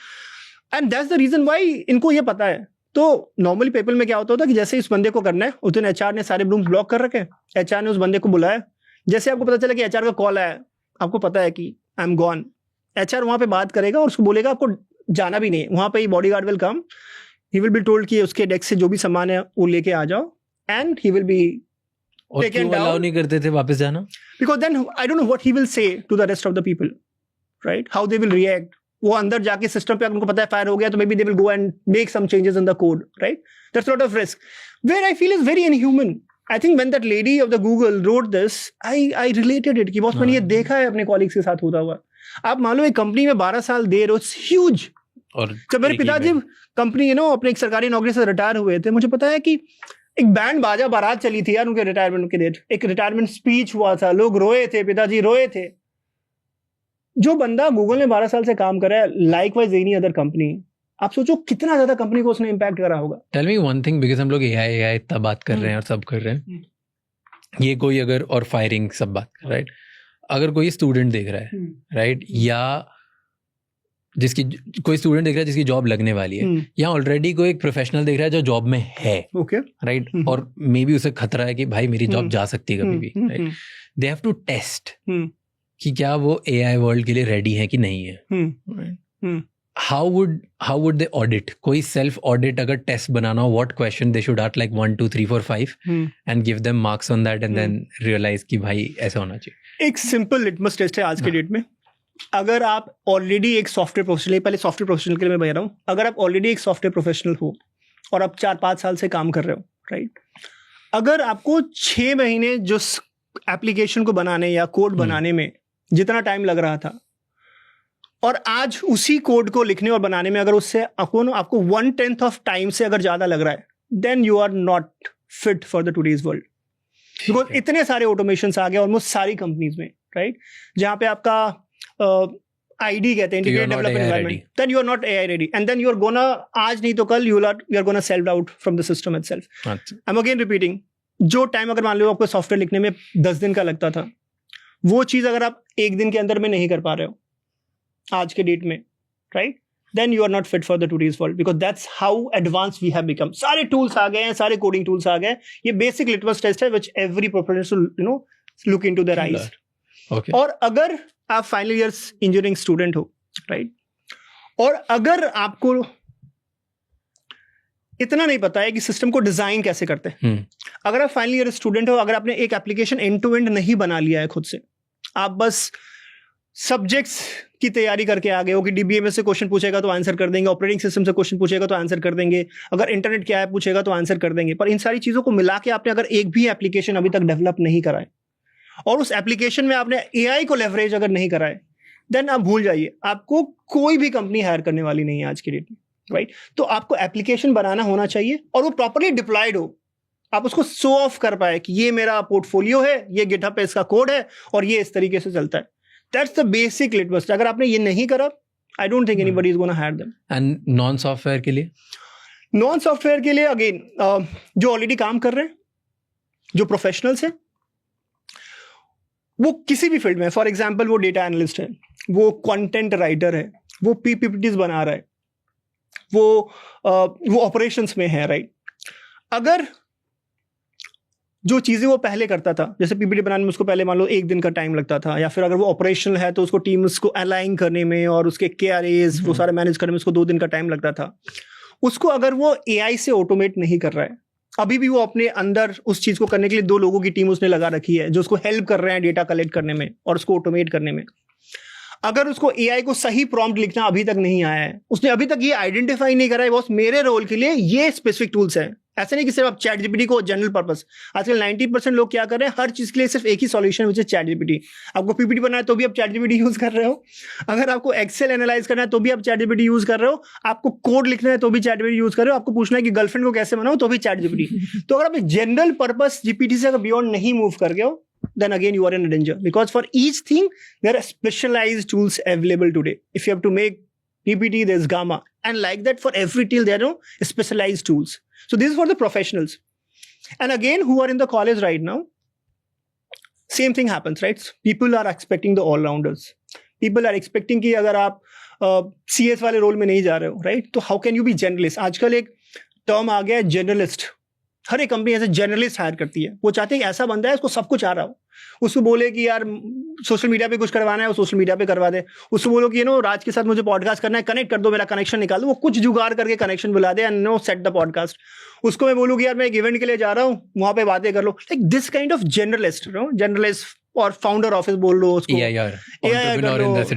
and that's the reason why इनको ये पता है। तो नॉर्मली पेपर में क्या होता था कि जैसे इस बंदे को करना है, उस दिन एचआर ने सारे रूम्स ब्लॉक कर रखे, एचआर ने उस बंदे को बुलाया। जैसे आपको पता चला कि एचआर का कॉल आया, आपको पता है कि आई एम गॉन, एचआर वहां पे बात करेगा और उसको बोलेगा आपको जाना भी नहीं, वहां पे ही bodyguard will come, he will be told कि उसके डेस्क से जो भी सामान है वो लेके आ जाओ, and he will be taken down. Allow नहीं करते थे वापस जाना, because then I don't know what he will say to the rest of the people, right? How they will react. वो अंदर जाके सिस्टम पे उनको पता है फायर हो गया, तो maybe they will go and make some changes in the code, right? That's lot of risk, where I feel is very inhuman. I think when that lady of the Google wrote this, I related it कि boss मैंने ये देखा है अपने colleagues के साथ होता हुआ। आप मान लो एक कंपनी में 12 साल दे रहे हो, इट्स ह्यूज। और जब मेरे पिताजी कंपनी अपने एक सरकारी नौकरी से रिटायर हुए थे, मुझे पता है कि एक बैंड बाजा बारात चली थी यार उनके रिटायरमेंट के डेट, एक रिटायरमेंट स्पीच हुआ था, लोग रोए थे, पिताजी रोए थे। जो बंदा गूगल में 12 साल से काम कर रहा है, लाइकवाइज एनी अदर कंपनी, आप सोचो कितना ज्यादा कंपनी को उसने इम्पैक्ट करा होगा। Tell me one thing, because हम लोग एआई इतना बात कर रहे हैं और सब कर रहे हैं, ये कोई अगर, और फायरिंग सब बात कर, राइट? अगर कोई स्टूडेंट देख रहा है, राइट, या जिसकी कोई स्टूडेंट देख रहा है जिसकी जॉब लगने वाली है, या ऑलरेडी कोई एक प्रोफेशनल देख रहा है जो जॉब में है, ओके, राइट, और मे बी उसे खतरा है कि भाई मेरी जॉब जा सकती है कभी भी, right? They have to test कि क्या वो एआई वर्ल्ड के लिए रेडी है कि नहीं है, how would they audit? कोई self audit अगर test बनाना हो, what question they should ask, like 1 2 3 4 5 and give them marks on that and then realize कि भाई ऐसा होना चाहिए. एक सिंपल लिटमस टेस्ट है आज के डेट में. अगर आप ऑलरेडी एक सॉफ्टवेयर प्रोफेशनल, पहले सॉफ्टवेयर प्रोफेशनल के लिए मैं बता रहा हूँ, अगर आप ऑलरेडी एक सॉफ्टवेयर प्रोफेशनल हो और आप 4-5 साल से काम कर रहे हो, राइट, अगर आपको 6 महीने जो एप्लीकेशन को बनाने या कोड बनाने में जितना टाइम लग रहा था, और आज उसी कोड को लिखने और बनाने में अगर उससे आपको 1/10 ऑफ टाइम से अगर ज्यादा लग रहा है, then you are not fit for the today's world. Because इतने सारे ऑटोमेशन आ गए ऑलमोस्ट सारी कंपनीज में, राइट, जहां पे आपका आईडी कहते हैं, integrated development environment, then you are not AI ready, and then you are gonna, आज नहीं तो कल you are gonna self out from the system itself. I am again repeating, जो टाइम अगर मान लो आपको सॉफ्टवेयर लिखने में 10 दिन का लगता था, वो चीज अगर आप 1 दिन के अंदर में नहीं कर पा रहे हो आज के डेट में, right, then you are not fit for the today's world, because that's how advanced we have become. सारे tools आ गए हैं, सारे coding tools आ गए. ये basic litmus test है which every professional should look into their eyes. Okay. और अगर आप final year engineering student हो, right, और अगर आपको इतना नहीं पता है कि सिस्टम को डिजाइन कैसे करते हैं, अगर आप फाइनल ईयर स्टूडेंट हो, अगर आपने एक एप्लीकेशन एंड टू एंड नहीं बना लिया है खुद से, आप बस सब्जेक्ट्स की तैयारी करके आ गए हो कि डीबीएमएस से क्वेश्चन पूछेगा तो आंसर कर देंगे, ऑपरेटिंग सिस्टम से क्वेश्चन पूछेगा तो आंसर कर देंगे, अगर इंटरनेट क्या है पूछेगा तो आंसर कर देंगे, पर इन सारी चीजों को मिला के आपने अगर एक भी एप्लीकेशन अभी तक डेवलप नहीं कराए और उस एप्लीकेशन में आपने एआई को लेवरेज अगर नहीं कराए, देन आप भूल जाइए, आपको कोई भी कंपनी हायर करने वाली नहीं है आज की डेट में, राइट. तो आपको एप्लीकेशन बनाना होना चाहिए और वो प्रॉपरली डिप्लॉयड हो, आप उसको शो ऑफ कर पाए कि ये मेरा पोर्टफोलियो है, ये गिटहब पे इसका कोड है और ये इस तरीके से चलता है. That's the basic litmus. अगर आपने ये नहीं करा, I don't think anybody is going to hire them. And non-software के लिए? Non-software के लिए again, जो already काम कर रहे हैं, जो प्रोफेशनल्स हैं, वो किसी भी फील्ड में, फॉर एग्जाम्पल वो डेटा एनालिस्ट है, वो कंटेंट राइटर है, वो पीपीटीज बना रहा है, वो ऑपरेशंस में है, राइट. अगर जो चीज़ें वो पहले करता था, जैसे पीपीटी बनाने में उसको पहले मान लो 1 दिन का टाइम लगता था, या फिर अगर वो ऑपरेशनल है तो उसको टीम्स को अलाइन करने में और उसके केआरएस वो सारे मैनेज करने में उसको 2 दिन का टाइम लगता था, उसको अगर वो एआई से ऑटोमेट नहीं कर रहा है, अभी भी वो अपने अंदर उस चीज़ को करने के लिए 2 लोगों की टीम उसने लगा रखी है जो उसको हेल्प कर रहे हैं डेटा कलेक्ट करने में और उसको ऑटोमेट करने में, अगर उसको एआई को सही प्रॉम्प्ट लिखना अभी तक नहीं आया है, उसने अभी तक ये आइडेंटिफाई नहीं करा है बॉस मेरे रोल के लिए ये स्पेसिफिक टूल्स हैं, ऐसे नहीं कि सिर्फ आप चैट जीपीटी को जनरल पर्पस, आजकल 90% लोग क्या कर रहे हैं, हर चीज के लिए सिर्फ एक ही solution which is ChatGPT. आपको पीपीटी बनाना है तो भी आप चैट जीपीटी यूज कर रहे हो, अगर आपको एक्सेल एनालाइज करना है तो भी आप चैट जीपीटी यूज कर रहे हो, आपको कोड लिखना है तो भी चैट जीपीटी यूज कर रहे हो, आपको पूछना है कि गर्लफ्रेंड को कैसे बनाओ तो भी चैट जीपीटी. तो अगर आप जनरल पर्पस जीपीटी से अगर बियॉन्ड नहीं मूव कर गए हो, then again you are in a danger, because for each thing there are specialized tools available today. If you have to make PPT, there's Gamma, and like that for every tool there are specialized tools. So this is for the professionals, and again who are in the college right now, same thing happens, right? People are expecting the all-rounders. People are expecting कि अगर आप CS वाले role में नहीं जा रहे हो, right? तो how can you be generalist? आजकल एक टर्म आ गया है जर्नलिस्ट. हर एक कंपनी ऐसे जर्नलिस्ट हायर करती है, वो चाहते हैं कि ऐसा बंदा है उसको सब कुछ आ रहा हो, उसको बोले कि यार सोशल मीडिया पे कुछ करवाना है वो सोशल मीडिया पे करवा दे, उसको बोलो कि राज के साथ मुझे पॉडकास्ट करना है, कनेक्ट कर दो, मेरा कनेक्शन निकाल दो, वो कुछ जुगाड़ करके कनेक्शन बुला दे and no set the podcast. उसको मैं बोलूँ कि यार मैं एक इवेंट के लिए जा रहा हूँ, वहां पे बातें कर लो, like this kind of journalist, journalist और फाउंडर ऑफिस बोल लो उसको,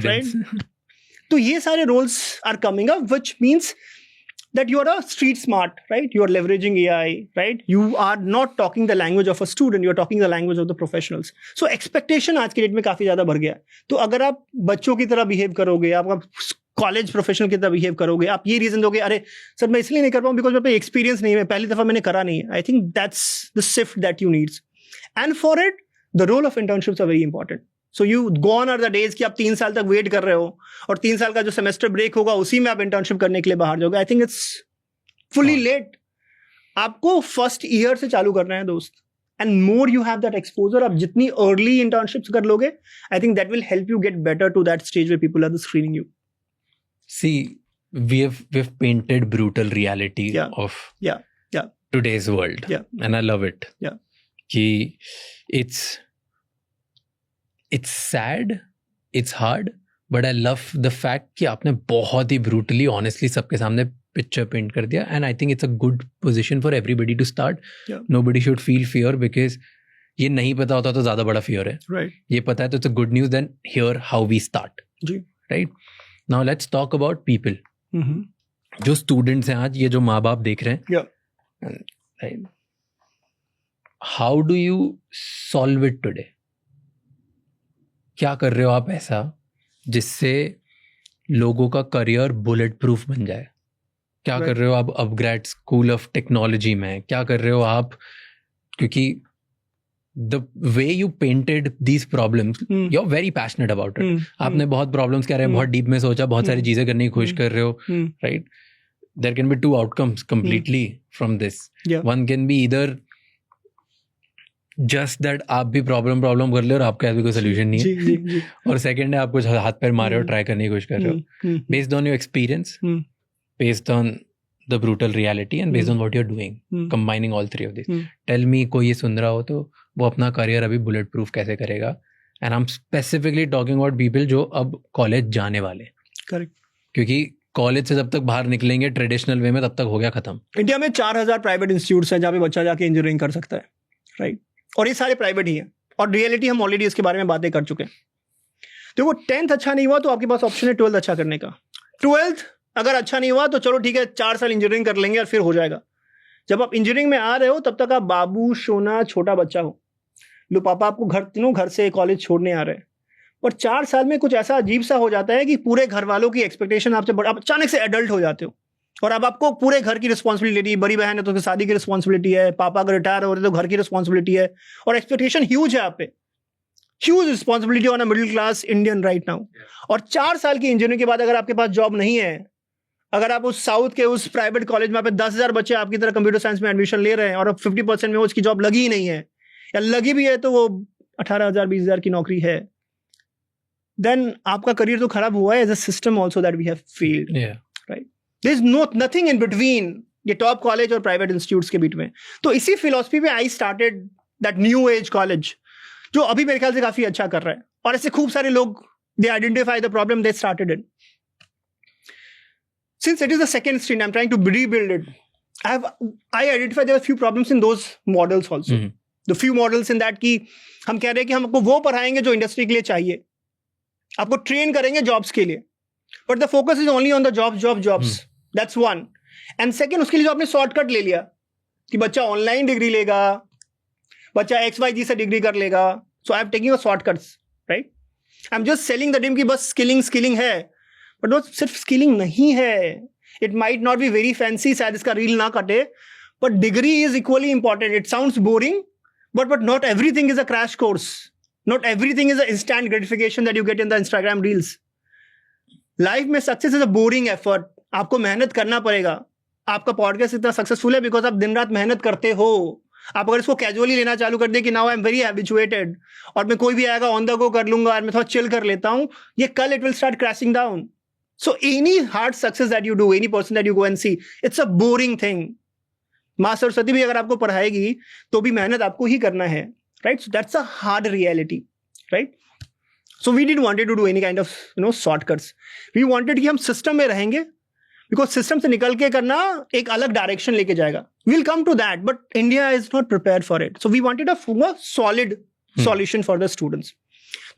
राइट. तो ये सारे roles are coming up, which means that you are a street smart, right? You are leveraging AI, right? You are not talking the language of a student, you are talking the language of the professionals. So expectation आज के date में काफी ज्यादा बढ़ गया है. तो अगर आप बच्चों की तरह बिहेव करोगे, आप कॉलेज प्रोफेशनल की तरह बिहेव करोगे, आप ये रीजन दोगे, अरे सर मैं इसलिए नहीं कर पाऊँ बिकॉज मेरे पे एक्सपीरियंस नहीं है, पहली दफा मैंने करा नहीं है. I think that's the shift that you needs, and for it the role of internships are very important. So you gone are the days कि आप 3 साल तक वेट कर रहे हो और 3 साल का जो सेमेस्टर ब्रेक होगा उसी में आप इंटर्नशिप करने के लिए बाहर जाओगे. I think it's fully late. आपको फर्स्ट ईयर से चालू करना है दोस्त, and more you have that exposure, आप जितनी अर्ली इंटर्नशिप्स कर लोगे, I think that will help you get better to that stage where people are screening you. See, we've painted brutal reality of today's world, and I love it. Ki it's sad, it's hard, but I love the fact कि आपने बहुत ही brutally honestly सबके सामने picture paint कर दिया and I think it's a good position for everybody to start. Nobody should feel fear because ये नहीं पता होता तो ज़्यादा बड़ा फियर है. Right. ये पता है तो it's a good news. Then here how we start. जी. Right now let's talk about people. जो स्टूडेंट्स हैं आज, ये जो माँ बाप देख रहे हैं, Yeah. How do you solve it today? क्या कर रहे हो आप ऐसा जिससे लोगों का करियर बुलेट प्रूफ बन जाए? क्या कर रहे हो आप अपग्रेड स्कूल ऑफ टेक्नोलॉजी में? क्या कर रहे हो आप? क्योंकि the way you painted these problems, you are very passionate about it. आपने बहुत प्रॉब्लम्स कह रहे हैं, बहुत डीप में सोचा, बहुत सारी चीजें करने की कोशिश कर रहे हो. Right, there can be two outcomes completely from this. One can be either just that आप भी प्रॉब्लम कर ले और आपका भी कोई सोल्यूशन नहीं है, और सेकंड है आप कुछ हाथ पैर मारे हो, ट्राई करने की कोशिश कर रहे हो based on your experience, based on the brutal reality and based on what you are doing, combining all three of this. Tell me, कोई ये सुन रहा हो तो वो अपना करियर अभी बुलेट प्रूफ कैसे करेगा? And I am specifically talking about people जो अब कॉलेज जाने वाले. करेक्ट. क्योंकि कॉलेज से जब तक बाहर निकलेंगे ट्रेडिशनल वे में, तब तक हो गया खत्म. इंडिया में 4000 प्राइवेट इंस्टीट्यूट्स हैं जहाँ पे बच्चा जाके इंजीनियरिंग कर सकता है. राइट, और ये सारे प्राइवेट ही हैं. और रियलिटी हम ऑलरेडी इसके बारे में बातें कर चुके हैं. देखो, 10th अच्छा नहीं हुआ तो आपके पास ऑप्शन है 12th अच्छा करने का. 12th अगर अच्छा नहीं हुआ तो चलो ठीक है, 4 साल इंजीनियरिंग कर लेंगे और फिर हो जाएगा. जब आप इंजीनियरिंग में आ रहे हो तब तक आप बाबू सोना छोटा बच्चा हो. लो, पापा आपको घर से कॉलेज छोड़ने आ रहे हैं, और 4 साल में कुछ ऐसा अजीब सा हो जाता है कि पूरे घर वालों की एक्सपेक्टेशन आपसे आप अचानक से एडल्ट हो जाते हो, और अब आपको पूरे घर की रिस्पॉन्सिबिलिटी, बड़ी बहन है तो उसकी शादी की रिस्पॉन्सिबिलिटी है, पापा अगर रिटायर हो रहे तो घर की रिस्पॉन्सिबिलिटी है, और एक्सपेक्टेशन ह्यूज है आप पे. Huge responsibility on a middle class Indian right now. और 4 साल की इंजीनियरिंग के बाद अगर आपके पास जॉब नहीं है, अगर आप उस साउथ के उस प्राइवेट कॉलेज में 10,000 बच्चे आपकी तरह कंप्यूटर साइंस में एडमिशन ले रहे हैं और अब 50% में उसकी जॉब लगी ही नहीं है, या लगी भी है तो वो 18,000 20,000 की नौकरी है, देन आपका करियर तो खराब हुआ है. As a system also that we have failed. Right, there is nothing in between ये टॉप कॉलेज और प्राइवेट इंस्टीट्यूट्स के बीच में. तो इसी फिलॉसफी पे I started that new age college, जो अभी मेरे ख्याल से काफी अच्छा कर रहा है. और ऐसे खूब सारे लोग, they identify the problem, they started it. Since it is the second stream, I'm trying to rebuild it. I identified there were few problems in those models also. The few models in that कि हम कह रहे हैं कि हम आपको वो पढ़ाएंगे जो इंडस्ट्री के लिए चाहिए, आपको ट्रेन करेंगे जॉब्स के लिए, but the focus is only on the jobs. That's one. And second, उसके लिए जो आपने शॉर्टकट ले लिया कि बच्चा ऑनलाइन डिग्री लेगा, बच्चा XYZ से डिग्री कर लेगा, so I'm taking a shortcuts, right? I'm just selling the dream कि बस स्किलिंग है, बट वो सिर्फ स्किलिंग नहीं है. It might not be very fancy, शायद इसका रील ना कटे, but degree is equally important. It sounds boring, but not everything is a crash course. Not everything is a instant gratification that you get in the Instagram reels. Life में success is a boring effort. आपको मेहनत करना पड़ेगा. आपका podcast इतना successful है because आप दिन रात मेहनत करते हो. आप अगर इसको कैजुअली लेना चालू कर दें कि now I am very habituated और मैं कोई भी आएगा ऑन द गो कर लूंगा और मैं थोड़ा चिल कर लेता हूं, ये call it will start crashing down. So any hard success that you do, any person that you go and see, it's a boring thing. माँ सरस्वती भी अगर आपको पढ़ाएगी तो भी मेहनत आपको ही करना है, right? So that's a hard reality, right? So we didn't wanted to do any kind of shortcuts. We wanted कि हम सिस्टम में रहेंगे, because सिस्टम से निकल के करना एक अलग डायरेक्शन लेके जाएगा. We'll come to that, but India is not prepared for it. So we wanted a solid solution for the students.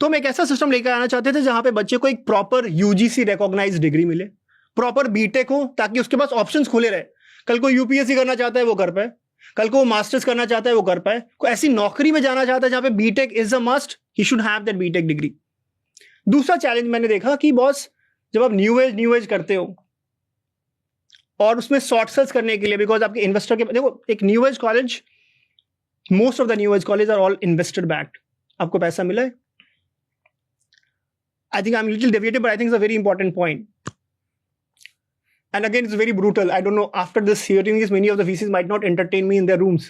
तो हम एक ऐसा सिस्टम लेकर आना चाहते थे जहां पे बच्चे को एक प्रॉपर UGC रिकॉग्नाइज्ड डिग्री मिले, प्रॉपर बीटेक हो, ताकि उसके पास ऑप्शंस खुले रहे. कल को UPSC करना चाहता है वो कर पाए, कल को वो मास्टर्स करना चाहता है वो कर पाए, कोई ऐसी नौकरी में जाना चाहता है जहां पे BTech is a must, he should have that BTech degree. दूसरा चैलेंज मैंने देखा कि बॉस, जब आप न्यू एज करते हो और उसमें शॉर्ट सर्च करने के लिए, बिकॉज आपके इन्वेस्टर के, देखो एक new age college, most of the new age college are all investor backed. आपको पैसा मिला है. I think I'm a little deviated, but I think it's a very important point. And again, it's very brutal. I don't know, after this hearing this, many of the VCs might not entertain me in their rooms.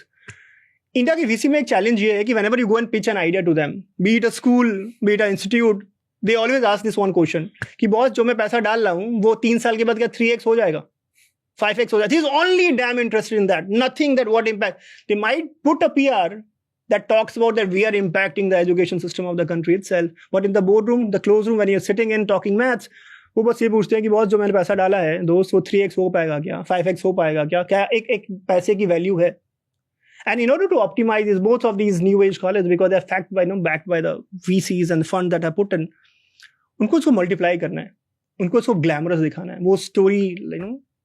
India के VC में एक challenge ये है कि whenever you go and pitch an idea to them, be it a school, be it an institute, they always ask this one question कि boss, जो मैं पैसा डाल रहा हूँ वो 3 साल के बाद क्या 3x हो जाएगा, 5x हो जाएगा. He is only damn interested in that. Nothing that what impact. They might put a PR, that talks about that we are impacting the education system of the country itself. But in the boardroom, the closed room, when you're sitting in talking maths, वो बस ये पूछते हैं कि boss जो मैंने पैसा डाला है दोस्त वो 3x हो पाएगा क्या, 5x हो पाएगा क्या, क्या एक पैसे की वैल्यू है. And in order to optimize this, both of these new age colleges, because they're backed by the VCs and funds that are put in, उनको इसको मल्टीप्लाई करना है, उनको इसको ग्लैमरस दिखाना है. वो स्टोरी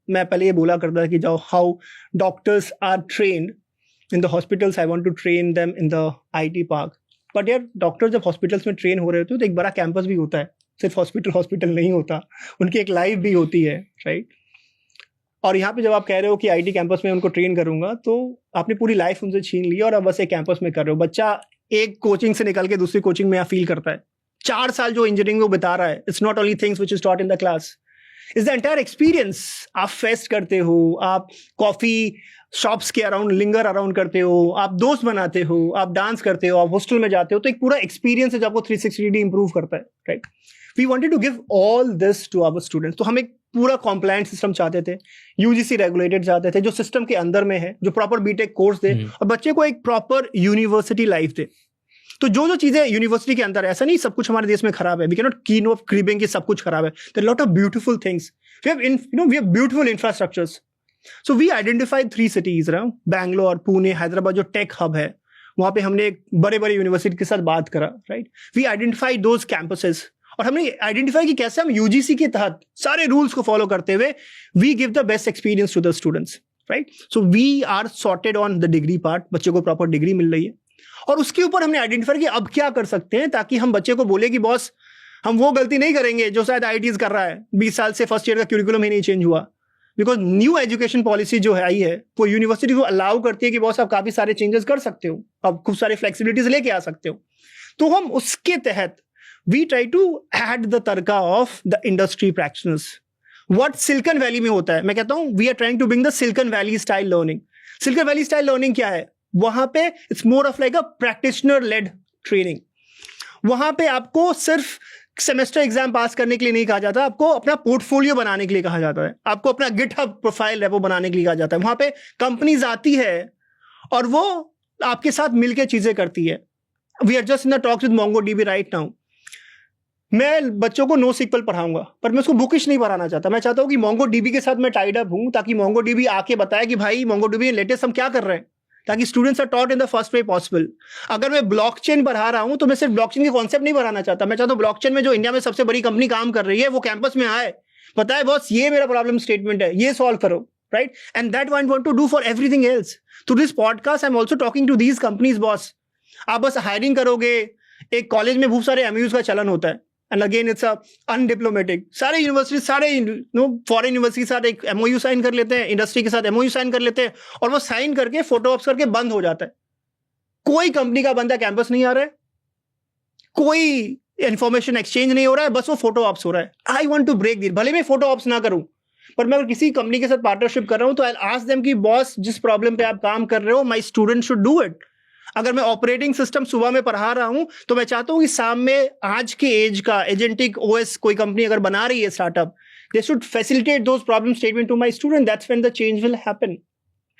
मैं पहले ये बोला करता था कि जाओ how doctors are trained in the hospitals, I want to train them in the IT park. But यार डॉक्टर जब हॉस्पिटल्स में ट्रेन हो रहे होते हैं तो एक बड़ा कैंपस भी होता है, सिर्फ हॉस्पिटल नहीं होता, उनकी एक लाइफ भी होती है, राइट. और यहाँ पे जब आप कह रहे हो कि IT कैंपस में उनको ट्रेन करूंगा, तो आपने पूरी लाइफ उनसे छीन ली और अब बस एक कैंपस में कर रहे हो. बच्चा एक कोचिंग से निकल के दूसरी कोचिंग में फील करता है. 4 साल जो इंजीनियरिंग में बिता रहा है, it's not only things which is taught in the class, is the entire experience. आप फेस्ट करते हो, आप कॉफी शॉप्स के अराउंड लिंगर अराउंड करते हो, आप दोस्त बनाते हो, आप डांस करते हो, आप हॉस्टल में जाते हो, तो एक पूरा एक्सपीरियंस है जो आपको 360 इंप्रूव करता है, right. We wanted to give all this to our students. तो हम एक पूरा कॉम्प्लायंट सिस्टम चाहते थे, UGC रेगुलेटेड चाहते थे, जो सिस्टम के अंदर में है, जो प्रॉपर BTech कोर्स दे और बच्चे को एक प्रॉपर यूनिवर्सिटी लाइफ दे. तो जो चीजें यूनिवर्सिटी के अंदर, ऐसा नहीं सब कुछ हमारे देश में खराब है, we can not keep on cribbing कि सब कुछ खराब है. There lot of beautiful things, we have beautiful infrastructures. So we identified 3 cities, Bangalore, Pune, Hyderabad, जो टेक हब है, वहां पे हमने बड़े यूनिवर्सिटी के साथ बात करा, right. We identified those campuses और हमने आइडेंटिफाई कि कैसे हम UGC के तहत सारे रूल्स को फॉलो करते हुए we give the best experience to the students, right. So we are sorted on the degree part, बच्चे को प्रॉपर डिग्री मिल रही है. और उसके ऊपर हमने आइडेंटिफाई कि अब क्या कर सकते हैं ताकि हम बच्चे को बोले कि बॉस हम वो गलती नहीं करेंगे जो शायद IITs कर रहा है. 20 साल से फर्स्ट ईयर का क्यूरिकुलम ही नहीं चेंज हुआ, बिकॉज न्यू एजुकेशन पॉलिसी जो है आई है वो यूनिवर्सिटी को अलाउ करती है कि बॉस आप काफी सारे चेंजेस कर सकते हो, आप खूब सारे फ्लेक्सिबिलिटीज लेके आ सकते हो. तो हम उसके तहत we try to add the tadka of the industry practitioners. What Silicon Valley में होता है, मैं कहता हूं we are trying to bring the Silicon Valley style learning. Silicon Valley style learning क्या है, वहां पे it's more of like a practitioner led training. वहां पे आपको सिर्फ सेमेस्टर एग्जाम पास करने के लिए नहीं कहा जाता, आपको अपना पोर्टफोलियो बनाने के लिए कहा जाता है, आपको अपना गिटहब प्रोफाइल रेपो बनाने के लिए कहा जाता है. वहां पे कंपनीज आती है और वो आपके साथ मिलकर चीजें करती है. We are just in the talks with MongoDB right now. मैं बच्चों को NoSQL पढ़ाऊंगा, पर मैं उसको बुकिश नहीं पढ़ाना चाहता. मैं चाहता हूं कि MongoDB के साथ मैं टाइड अप हूं ताकि MongoDB आके बताए कि भाई MongoDB लेटेस्ट हम क्या कर रहे हैं, ताकि students are taught in the first way possible. अगर मैं ब्लॉकचेन पढ़ा रहा हूं तो मैं सिर्फ ब्लॉकचेन के कॉन्सेप्ट नहीं पढ़ाना चाहता, मैं चाहता हूं ब्लॉकचेन में जो इंडिया में सबसे बड़ी कंपनी काम कर रही है वो कैंपस में आए, बताए बॉस ये मेरा प्रॉब्लम स्टेटमेंट है, ये सॉल्व करो, right. And that I want to do for everything else. Through this podcast I am also talking to these companies. Boss आप बस हायरिंग करोगे, एक कॉलेज में बहुत सारे MOUs का चलन होता है, एंड अगेन इट्स अनडिप्लोमेटिक. सारे यूनिवर्सिटी, सारे फॉरेन यूनिवर्सिटी के साथ एक MOU साइन कर लेते हैं, इंडस्ट्री के साथ MOU साइन कर लेते हैं, और वो साइन करके फोटो ऑप्स करके बंद हो जाता है. कोई कंपनी का बंदा कैंपस नहीं आ रहा है, कोई इंफॉर्मेशन एक्सचेंज नहीं हो रहा है, बस वो फोटो ऑप्स हो रहा है. I want to break this. भले मैं फोटो ऑप्स ना करूं, पर मैं अगर किसी कंपनी के साथ पार्टनरशिप कर रहा हूं तो आई आस्क देम कि बॉस जिस प्रॉब्लम पे आप काम कर रहे हो my student should do it. अगर मैं ऑपरेटिंग सिस्टम सुबह में पढ़ा रहा हूं तो मैं चाहता हूं कि सामने आज के एज का एजेंटिक OS कोई कंपनी अगर बना रही है startup, they should facilitate those problem statement to my student. That's when the change will happen,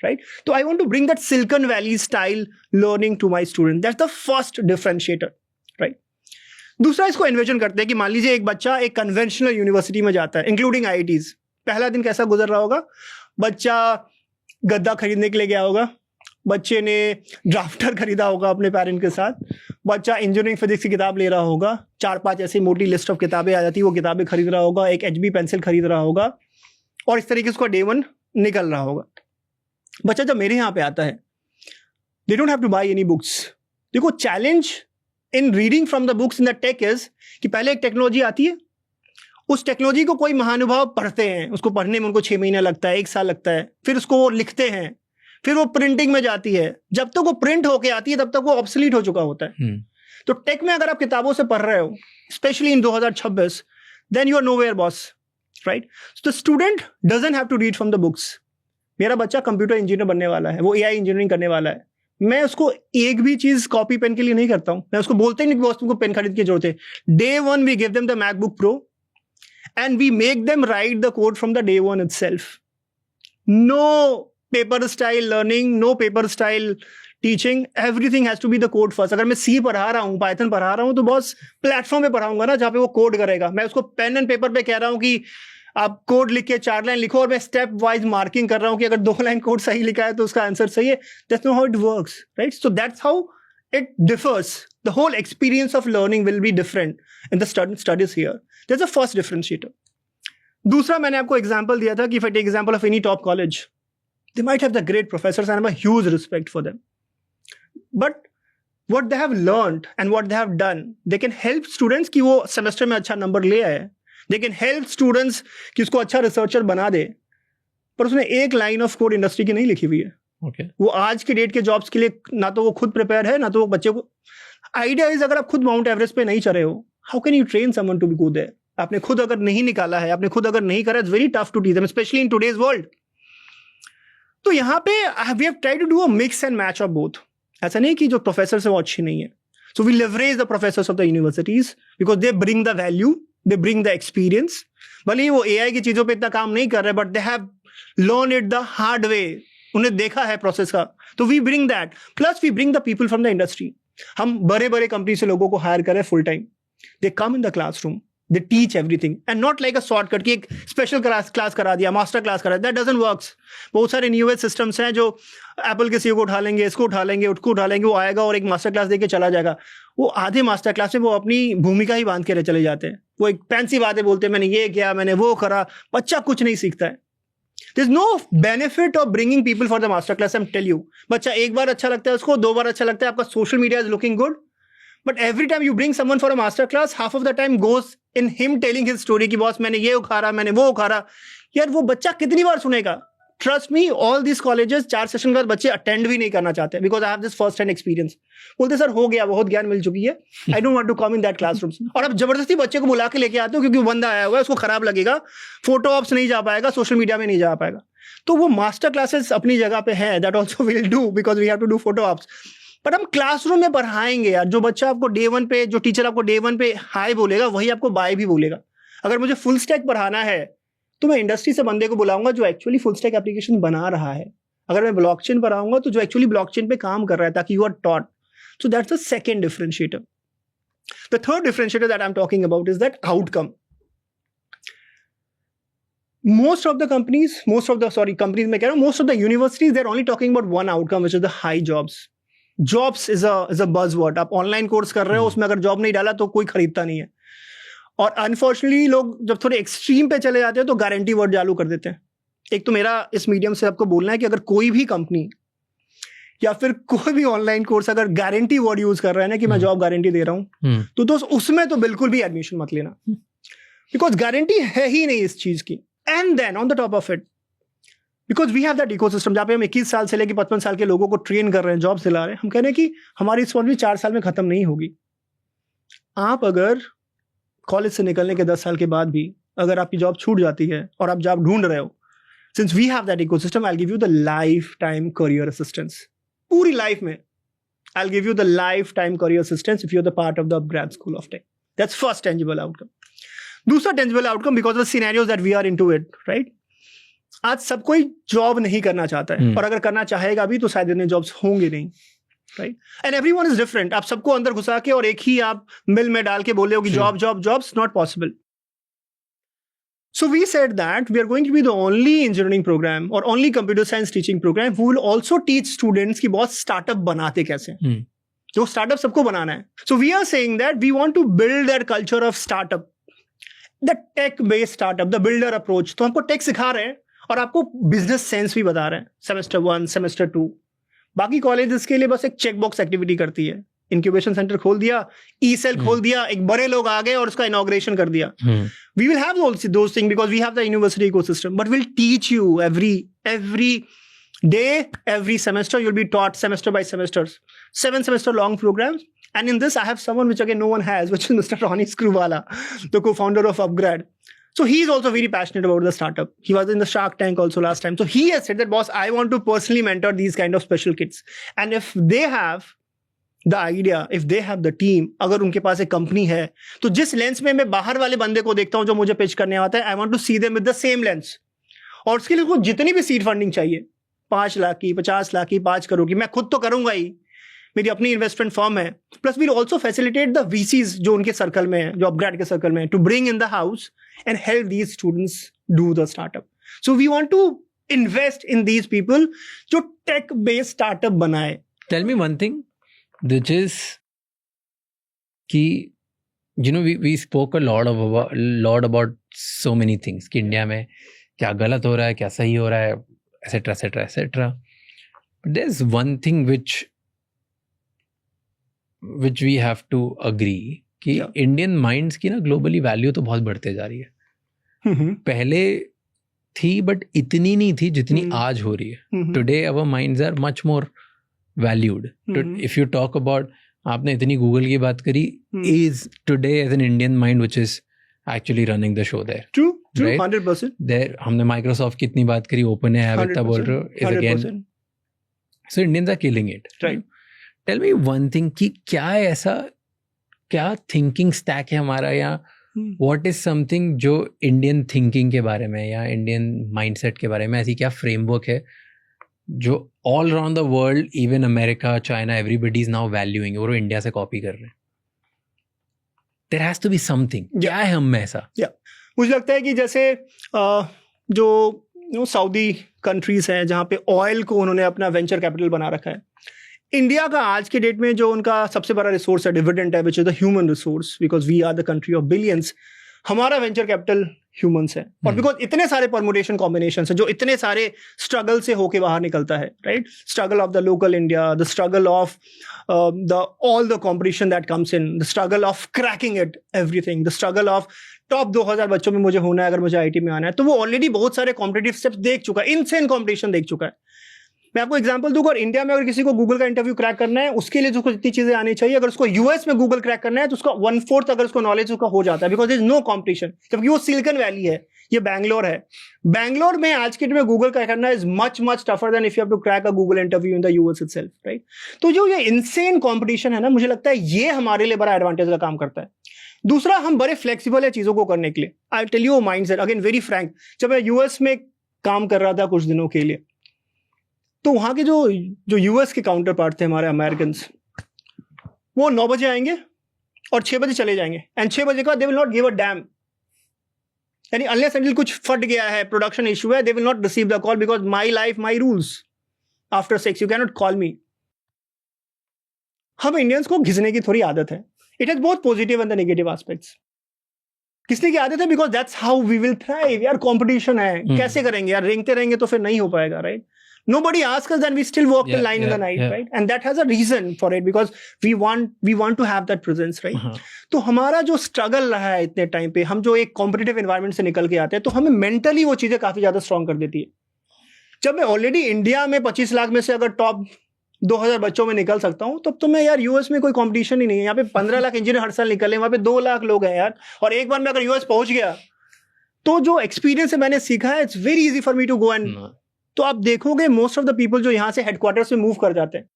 right. तो I want to bring that Silicon Valley style learning to my student. That's the first differentiator, right. दूसरा इसको invasion करते हैं कि मान लीजिए एक बच्चा एक कन्वेंशनल यूनिवर्सिटी में जाता है, इंक्लूडिंग IITs. पहला दिन कैसा गुजर रहा होगा, बच्चा गद्दा खरीदने के लिए गया होगा, बच्चे ने ड्राफ्टर खरीदा होगा अपने पेरेंट के साथ, बच्चा इंजीनियरिंग फिजिक्स की किताब ले रहा होगा, 4-5 ऐसी मोटी लिस्ट ऑफ किताबें आ जाती है, वो किताबें खरीद रहा होगा, एक HB पेंसिल खरीद रहा होगा, और इस तरीके से उसका Day 1 निकल रहा होगा. बच्चा जब मेरे यहाँ पे आता है, they don't have to buy any books. देखो challenge in reading from the books in the tech is कि पहले एक टेक्नोलॉजी आती है, उस टेक्नोलॉजी को कोई महानुभाव पढ़ते हैं, उसको पढ़ने में उनको 6 महीना लगता है, 1 साल लगता है, फिर उसको वो लिखते हैं, फिर वो प्रिंटिंग में जाती है. जब तक वो प्रिंट होके आती है तब तक वो ऑब्सोलीट हो चुका होता है. तो टेक में अगर आप किताबों से पढ़ रहे हो, specially in 2026, then you are nowhere boss, right. तो student doesn't have to read from the books. मेरा बच्चा कंप्यूटर इंजीनियर बनने वाला है, वो AI इंजीनियरिंग करने वाला है, मैं उसको एक भी चीज कॉपी पेन के लिए नहीं करता हूं. मैं उसको बोलते ही नहीं बॉस तुमको पेन खरीद की जरूरत है. Day 1 we give them the MacBook Pro and we make them write the code from the Day 1 itself. No paper style learning, no paper style teaching everything has to be the code first. अगर मैं सी पढ़ा रहा हूँ, Python पढ़ा रहा हूँ, तो boss platform पे पढ़ाऊंगा ना जहाँ पे वो कोड करेगा. मैं उसको पेन एंड पेपर पे कह रहा हूँ कि आप कोड लिख के 4 लाइन लिखो, और मैं स्टेप वाइज मार्किंग कर रहा हूँ कि अगर 2 लाइन कोड सही लिखा है तो उसका आंसर सही है. That's not how it works, right? So that's how it differs. The whole experience of learning will be different in the studies here. That's the first differentiator. दूसरा मैंने आपको एग्जांपल दिया था कि if I take example of any top college, they might have the great professors and I have a huge respect for them. But what they have learned and what they have done, they can help students कि वो semester में अच्छा number ले आए. They can help students कि उसको अच्छा researcher बना दे. पर उसने एक लाइन ऑफ कोड इंडस्ट्री की नहीं लिखी हुई है. Okay. वो आज के डेट के जॉब्स के लिए ना तो वो खुद प्रिपेयर है, ना तो वो बच्चे को. आइडिया इज अगर आप खुद माउंट एवरेस्ट पे नहीं चढ़े हो, how can you train someone to be go there? आपने खुद अगर नहीं निकाला है, आपने खुद अगर नहीं करा, it's very tough to teach them, specially in today's world. तो यहाँ पे we have tried to do a mix and match of both. ऐसा नहीं कि जो प्रोफेसर है वो अच्छी नहीं है. So we leverage the professors of the universities because they bring the value, they bring the experience. भले ही वो एआई की चीजों पे इतना काम नहीं कर रहे, but they have learn it the hard way. उन्हें देखा है प्रोसेस का. तो we bring that, plus we bring the people from the industry. हम बड़े बड़े कंपनी से लोगों को हायर करें full time. They come in the classroom, they teach everything and not like a shortcut कि एक स्पेशल क्लास करा दिया, मास्टर क्लास करा दिया. That doesn't works. बहुत सारे न्यू एज सिस्टम्स हैं जो एप्पल के सीईओ को उठा लेंगे, इसको उठा लेंगे, उसको उठा लेंगे, वो आएगा और एक मास्टर क्लास देके चला जाएगा. वो आधे मास्टर क्लास में वो अपनी भूमिका ही बांध के चले जाते हैं. वो एक फैंसी बातें बोलते हैं, मैंने ये किया, मैंने वो करा. बच्चा कुछ नहीं सीखता है. There's no benefit of bringing people for the master class. I'm tell you, बच्चा एक बार अच्छा लगता है उसको, 2 बार अच्छा लगता है, आपका social media is looking good, but every time you bring someone for a master class, half of the time goes in him telling his story कि बॉस मैंने ये उखाड़ा, मैंने वो उखाड़ा. यार वो बच्चा कितनी बार सुनेगा? Trust me, all these colleges 4 session के बाद बच्चे अटेंड भी नहीं करना चाहते because I have this first hand experience. बोलते सर हो गया, बहुत ज्ञान मिल चुकी है, I don't want to come in that classrooms. और अब जबरदस्ती बच्चे को बुला के लेके आते हो क्योंकि वो बंदा आया हुआ है, उसको खराब लगेगा, फोटो ऑप्स नहीं जा पाएगा, सोशल मीडिया में नहीं जा पाएगा. तो वो मास्टर क्लासेस अपनी जगह पे है, that also will do because we have to do photo ops. But हम क्लासरूम में पढ़ाएंगे यार. जो बच्चा आपको डे 1 पे, जो टीचर आपको डे 1 पे हाई बोलेगा, वही आपको बाय भी बोलेगा. अगर मुझे फुल स्टैक पढ़ाना है तो मैं इंडस्ट्री से बंदे को बुलाऊंगा जो एक्चुअली फुल स्टैक एप्लीकेशन बना रहा है. अगर मैं ब्लॉकचेन पढ़ाऊंगा तो जो एक्चुअली ब्लॉकचेन पे काम कर रहा है, ताकि you are taught. So that's the second differentiator. The third differentiator that I am talking about is that outcome. Most of the companies में कह रहा हूँ, most of the universities, they're only talking about one outcome, which is the high jobs. Jobs is a buzzword. आप online course कर रहे हो, उसमें अगर जॉब नहीं डाला तो कोई खरीदता नहीं है. और अनफॉर्चुनेटली लोग जब थोड़े एक्सट्रीम पे चले जाते हैं तो गारंटी वर्ड चालू कर देते हैं. एक तो मेरा इस मीडियम से आपको बोलना है कि अगर कोई भी कंपनी या फिर कोई भी ऑनलाइन कोर्स अगर गारंटी वर्ड यूज कर रहा है ना कि मैं जॉब गारंटी दे रहा हूँ, तो दोस्त उसमें तो बिल्कुल भी एडमिशन मत लेना, बिकॉज गारंटी है ही नहीं इस चीज की. And then on the top of it, because we have that ecosystem जहाँ पे हम 21 साल से लेके 55 साल के लोगों को ट्रेन कर रहे हैं, जॉब दिला रहे हैं, हम कह रहे हैं कि हमारी रिस्पॉन्सिबिलिटी 4 साल में खत्म नहीं होगी. आप अगर कॉलेज से निकलने के 10 साल के बाद भी अगर आपकी जॉब छूट जाती है और आप जॉब ढूंढ रहे हो, since we have that ecosystem, I will give you the life time career assistance. पूरी लाइफ में I will give you the life time career assistance if you are the part of the grade school of tech. That's first tangible outcome. दूसरा tangible outcome, because of scenarios that we are into it, right? आज सब कोई job नहीं करना चाहता है, और अगर करना चाहेगा भी तो शायद इतने जॉब्स होंगे नहीं, right? And everyone is different. आप सबको अंदर घुसा के और एक ही आप मिल में डाल के बोले हो कि job job jobs, not possible. So we said that we are going to be the only engineering program or only computer science teaching program who will also teach students कि बहुत स्टार्टअप बनाते कैसे, जो स्टार्टअप सबको बनाना है. So we are saying that we want to build that culture of startup, the tech based startup, the builder approach. तो हमको take सिखा रहे हैं और आपको बिजनेस सेंस भी बता रहे हैं. Semester 1, semester 2. बाकी कॉलेज के लिए बस एक चेक बॉक्स एक्टिविटी करती है. इंक्यूबेशन सेंटर खोल दिया, ई-सेल खोल दिया, एक बड़े लोग आ गए और उसका इनॉग्रेशन कर दिया. We will have those things because we have the university ecosystem, but we'll teach you every day, every semester. You'll be taught semester by semesters, 7 semester long programs. And in this, I have someone which again no one has, which is Mr. Ronnie Screwvala, the co-founder of Upgrad. So he's also very passionate about the startup. He was in the Shark Tank also last time. So he has said that, boss, I want to personally mentor these kind of special kids. And if they have the idea, if they have the team, अगर उनके पास एक company है, तो जिस lens में मैं बाहर वाले बंदे को देखता हूं जो मुझे पिच करने आता है, I want to see them with the same lens. और उसके लिए जितनी भी सीड फंडिंग चाहिए, 5 लाख की, 50 लाख की, 5 करोड़ की, मैं खुद तो करूंगा ही, मेरी अपनी इन्वेस्टमेंट फर्म है, plus we'll also facilitate the VCs जो उनके सर्कल में है, जो अपग्रेड के सर्कल में है, to bring in the house and help these students do the startup. So we want to invest in these people जो टेक बेस्ड स्टार्टअप बनाए. Tell me one thing which is कि you know we spoke a lot about so many things कि India में क्या गलत हो रहा है, क्या सही हो रहा है, etc. But there's one thing which we have to agree कि इंडियन माइंड्स की ना ग्लोबली वैल्यू तो बहुत बढ़ते जा रही है. पहले थी बट इतनी नहीं थी जितनी आज हो रही है. Today our minds are much more valued. If you talk about, आपने इतनी गूगल की बात करी, is today as an Indian mind which is actually running the show there. True 100%. There हमने माइक्रोसॉफ्ट की इतनी बात करी, ओपन है अविता बोल रहे हो, is again. So Indians are killing it. Right. Tell me one thing कि क्या है ऐसा, क्या थिंकिंग स्टैक है हमारा, या व्हाट इज समथिंग जो इंडियन थिंकिंग के बारे में या इंडियन माइंडसेट के बारे में, ऐसी क्या फ्रेमवर्क है जो all around the world, even America, China, everybody is now valuing, और वो इंडिया से कॉपी कर रहे हैं. There has to be something. क्या है हम में ऐसा? मुझे लगता है कि जैसे जो सऊदी कंट्रीज हैं जहाँ पे ऑयल को उन्होंने अपना वेंचर कैपिटल बना रखा है, इंडिया का आज के डेट में जो उनका सबसे बड़ा रिसोर्स है, डिविडेंड है, which is the human resource, because we are the country of billions. हमारा वेंचर कैपिटल ह्यूमंस है, और बिकॉज इतने सारे परमुटेशन कॉम्बिनेशन है, जो इतने सारे स्ट्रगल से होके बाहर निकलता है, right? Struggle of the local India, the struggle of all the competition that comes in, the struggle of cracking it everything, the struggle of top 2000 बच्चों में मुझे होना है अगर मुझे आईटी में आना है. तो वो ऑलरेडी बहुत सारे कॉम्पिटिटिव स्टेप्स देख चुका है, इनसेन कॉम्पिटिशन देख चुका है. मैं आपको एग्जांपल दूंगा, और इंडिया में अगर किसी को गूगल का इंटरव्यू क्रैक करना है, उसके लिए उसको जितनी चीजें आनी चाहिए, अगर उसको यूएस में गूगल क्रैक करना है तो उसका 1/4 अगर उसको नॉलेज उसका हो जाता है, because there is no competition. जबकि वो सिलिकॉन वैली है, ये बैंगलोर है. बैंगलोर में आज के डेट में गूगल क्रैक करना is much tougher than if you have to crack a Google interview in the US itself, right? तो जो ये इनसेन कॉम्पिटिशन है ना, मुझे लगता है ये हमारे लिए बड़ा एडवांटेज का काम करता है. दूसरा, हम बड़े फ्लेक्सिबल है चीजों को करने के लिए. I tell you mindset again very frank. जब मैं यूएस में काम कर रहा था कुछ दिनों के लिए, तो वहां के जो यूएस के काउंटर पार्ट थे हमारे अमेरिकन, वो 9 बजे आएंगे और 6 बजे चले जाएंगे, एंड 6 बजे के बाद they will not give a damn. यानी अनलेस अनटिल कुछ फट गया है, प्रोडक्शन इशू है, they will not receive the call, because my life my rules. After 6 you can not call me. हम इंडियंस को घिसने की थोड़ी आदत है. It has both positive and the negative aspects. घिसने की आदत है because that's how we will thrive. यार कंपटीशन है, कैसे करेंगे यार, रेंगते रहेंगे तो फिर नहीं हो पाएगा, right? Nobody asks us, and we still walk the line in the night, right? And that has a reason for it, because we want to have that presence, right? तो हमारा जो स्ट्रगल रहा है इतने टाइम पे, हम जो एक कॉम्पिटिटिव एनवायरनमेंट से निकल के आते हैं, तो हमें मेंटली वो चीजें काफी ज्यादा स्ट्रॉन्ग कर देती है. जब मैं ऑलरेडी इंडिया में 25 लाख में से अगर टॉप 2000 बच्चों में निकल सकता हूँ, तब तो मैं यार यूएस में कोई कंपटीशन ही नहीं है. यहाँ पे 15 लाख इंजीनियर हर साल निकले, वहां पे 2 लाख लोग हैं यार. और एक बार मैं अगर यूएस पहुंच गया, तो जो एक्सपीरियंस है मैंने सीखा है, it's very easy for me to go. And तो आप देखोगे मोस्ट ऑफ द पीपल जो यहाँ से हेडक्वार्टर्स में मूव कर जाते हैं,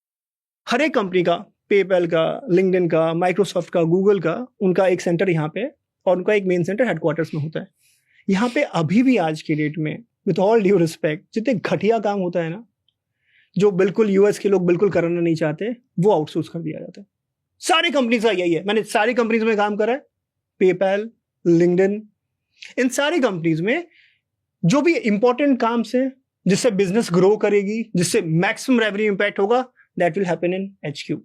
हर एक कंपनी का, पेपैल का, लिंक्डइन का, माइक्रोसॉफ्ट का, गूगल का, उनका एक सेंटर यहाँ पे और उनका एक मेन सेंटर हेडक्वार्टर्स में होता है. यहाँ पे अभी भी आज की डेट में, विथ ऑल ड्यू रिस्पेक्ट, जितने घटिया काम होता है ना, जो बिल्कुल यूएस के लोग बिल्कुल करना नहीं चाहते, वो आउटसोर्स कर दिया जाता है. सारी कंपनीज का यही है. मैंने सारी कंपनीज में काम करा है, पेपैल, लिंक्डइन, इन सारी कंपनीज में जो भी इंपॉर्टेंट काम से जिससे बिजनेस ग्रो करेगी, जिससे मैक्सिमम रेवेन्यू इंपैक्ट होगा, that will happen in HQ.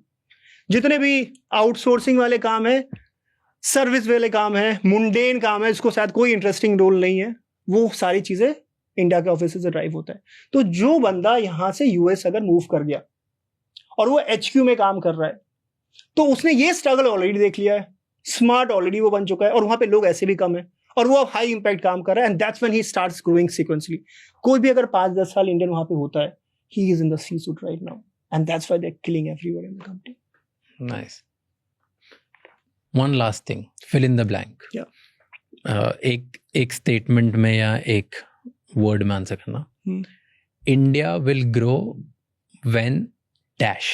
जितने भी आउटसोर्सिंग वाले काम है, सर्विस वाले काम है, मुंडेन काम है, इसको शायद कोई इंटरेस्टिंग रोल नहीं है, वो सारी चीजें इंडिया के ऑफिस से ड्राइव होता है. तो जो बंदा यहां से यूएस अगर मूव कर गया और वो HQ में काम कर रहा है, तो उसने ये स्ट्रगल ऑलरेडी देख लिया है, स्मार्ट ऑलरेडी वो बन चुका है, और वहां पे लोग ऐसे भी कम है, और वो हाई इंपैक्ट काम कर रहा है. And that's when he starts growing sequentially. कोई भी अगर 5-10 साल इंडियन वहां पे होता है, he is in the C suite right now, and that's why they are killing everyone in the company. Nice. One last thing, fill in the blank. एक statement में या एक वर्ड में आंसर करना. India will grow when dash.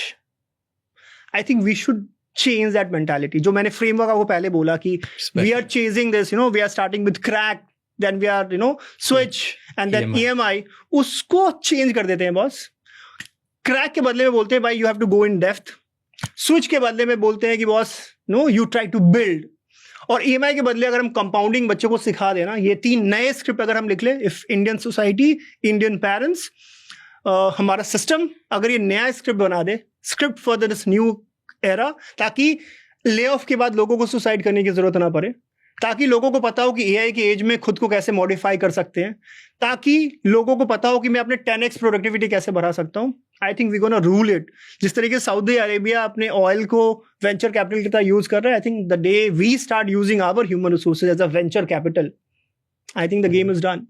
I think we should change that mentality. जो मैंने framework आपको पहले बोला कि we are chasing this, we are starting with crack, then we are switch and then EMI, उसको change कर देते हैं बॉस। क्रैक के बदले में बोलते हैं भाई you have to go in depth, switch के बदले में बोलते हैं कि boss no you try to build, और EMI के बदले अगर हम कंपाउंडिंग बच्चों को सिखा देना, ये 3 नए स्क्रिप्ट अगर हम लिख ले, if Indian society, Indian parents, हमारा सिस्टम अगर ये नया स्क्रिप्ट बना दे, script for this new era, ताकि ले ऑफ के बाद लोगों को सुसाइड करने की जरूरत ना पड़े, ताकि लोगों को पता हो कि AI के एज में खुद को कैसे मॉडिफाई कर सकते हैं, ताकि लोगों को पता हो कि मैं अपने 10x प्रोडक्टिविटी कैसे बढ़ा सकता हूँ। I think we gonna rule it. जिस तरीके से सऊदी अरेबिया अपने ऑयल को वेंचर कैपिटल की तरह यूज कर रहा है, I think the day we start using our human resources as a venture capital, I think the game is done.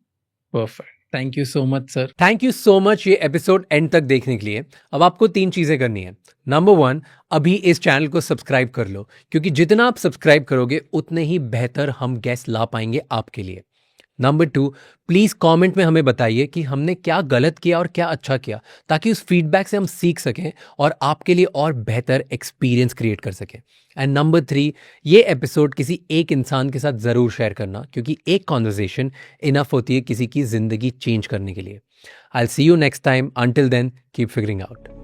Perfect, thank you so much sir, thank you so much ये episode end तक देखने के लिए। अब आपको 3 चीज़ें करनी है। नंबर 1, अभी इस चैनल को सब्सक्राइब कर लो, क्योंकि जितना आप सब्सक्राइब करोगे उतने ही बेहतर हम गेस्ट ला पाएंगे आपके लिए। नंबर 2, प्लीज़ कमेंट में हमें बताइए कि हमने क्या गलत किया और क्या अच्छा किया, ताकि उस फीडबैक से हम सीख सकें और आपके लिए और बेहतर एक्सपीरियंस क्रिएट कर सकें। एंड नंबर 3, ये एपिसोड किसी एक इंसान के साथ ज़रूर शेयर करना, क्योंकि एक कॉन्वर्सेशन इनफ होती है किसी की ज़िंदगी चेंज करने के लिए। I will see you next time, until then keep figuring out.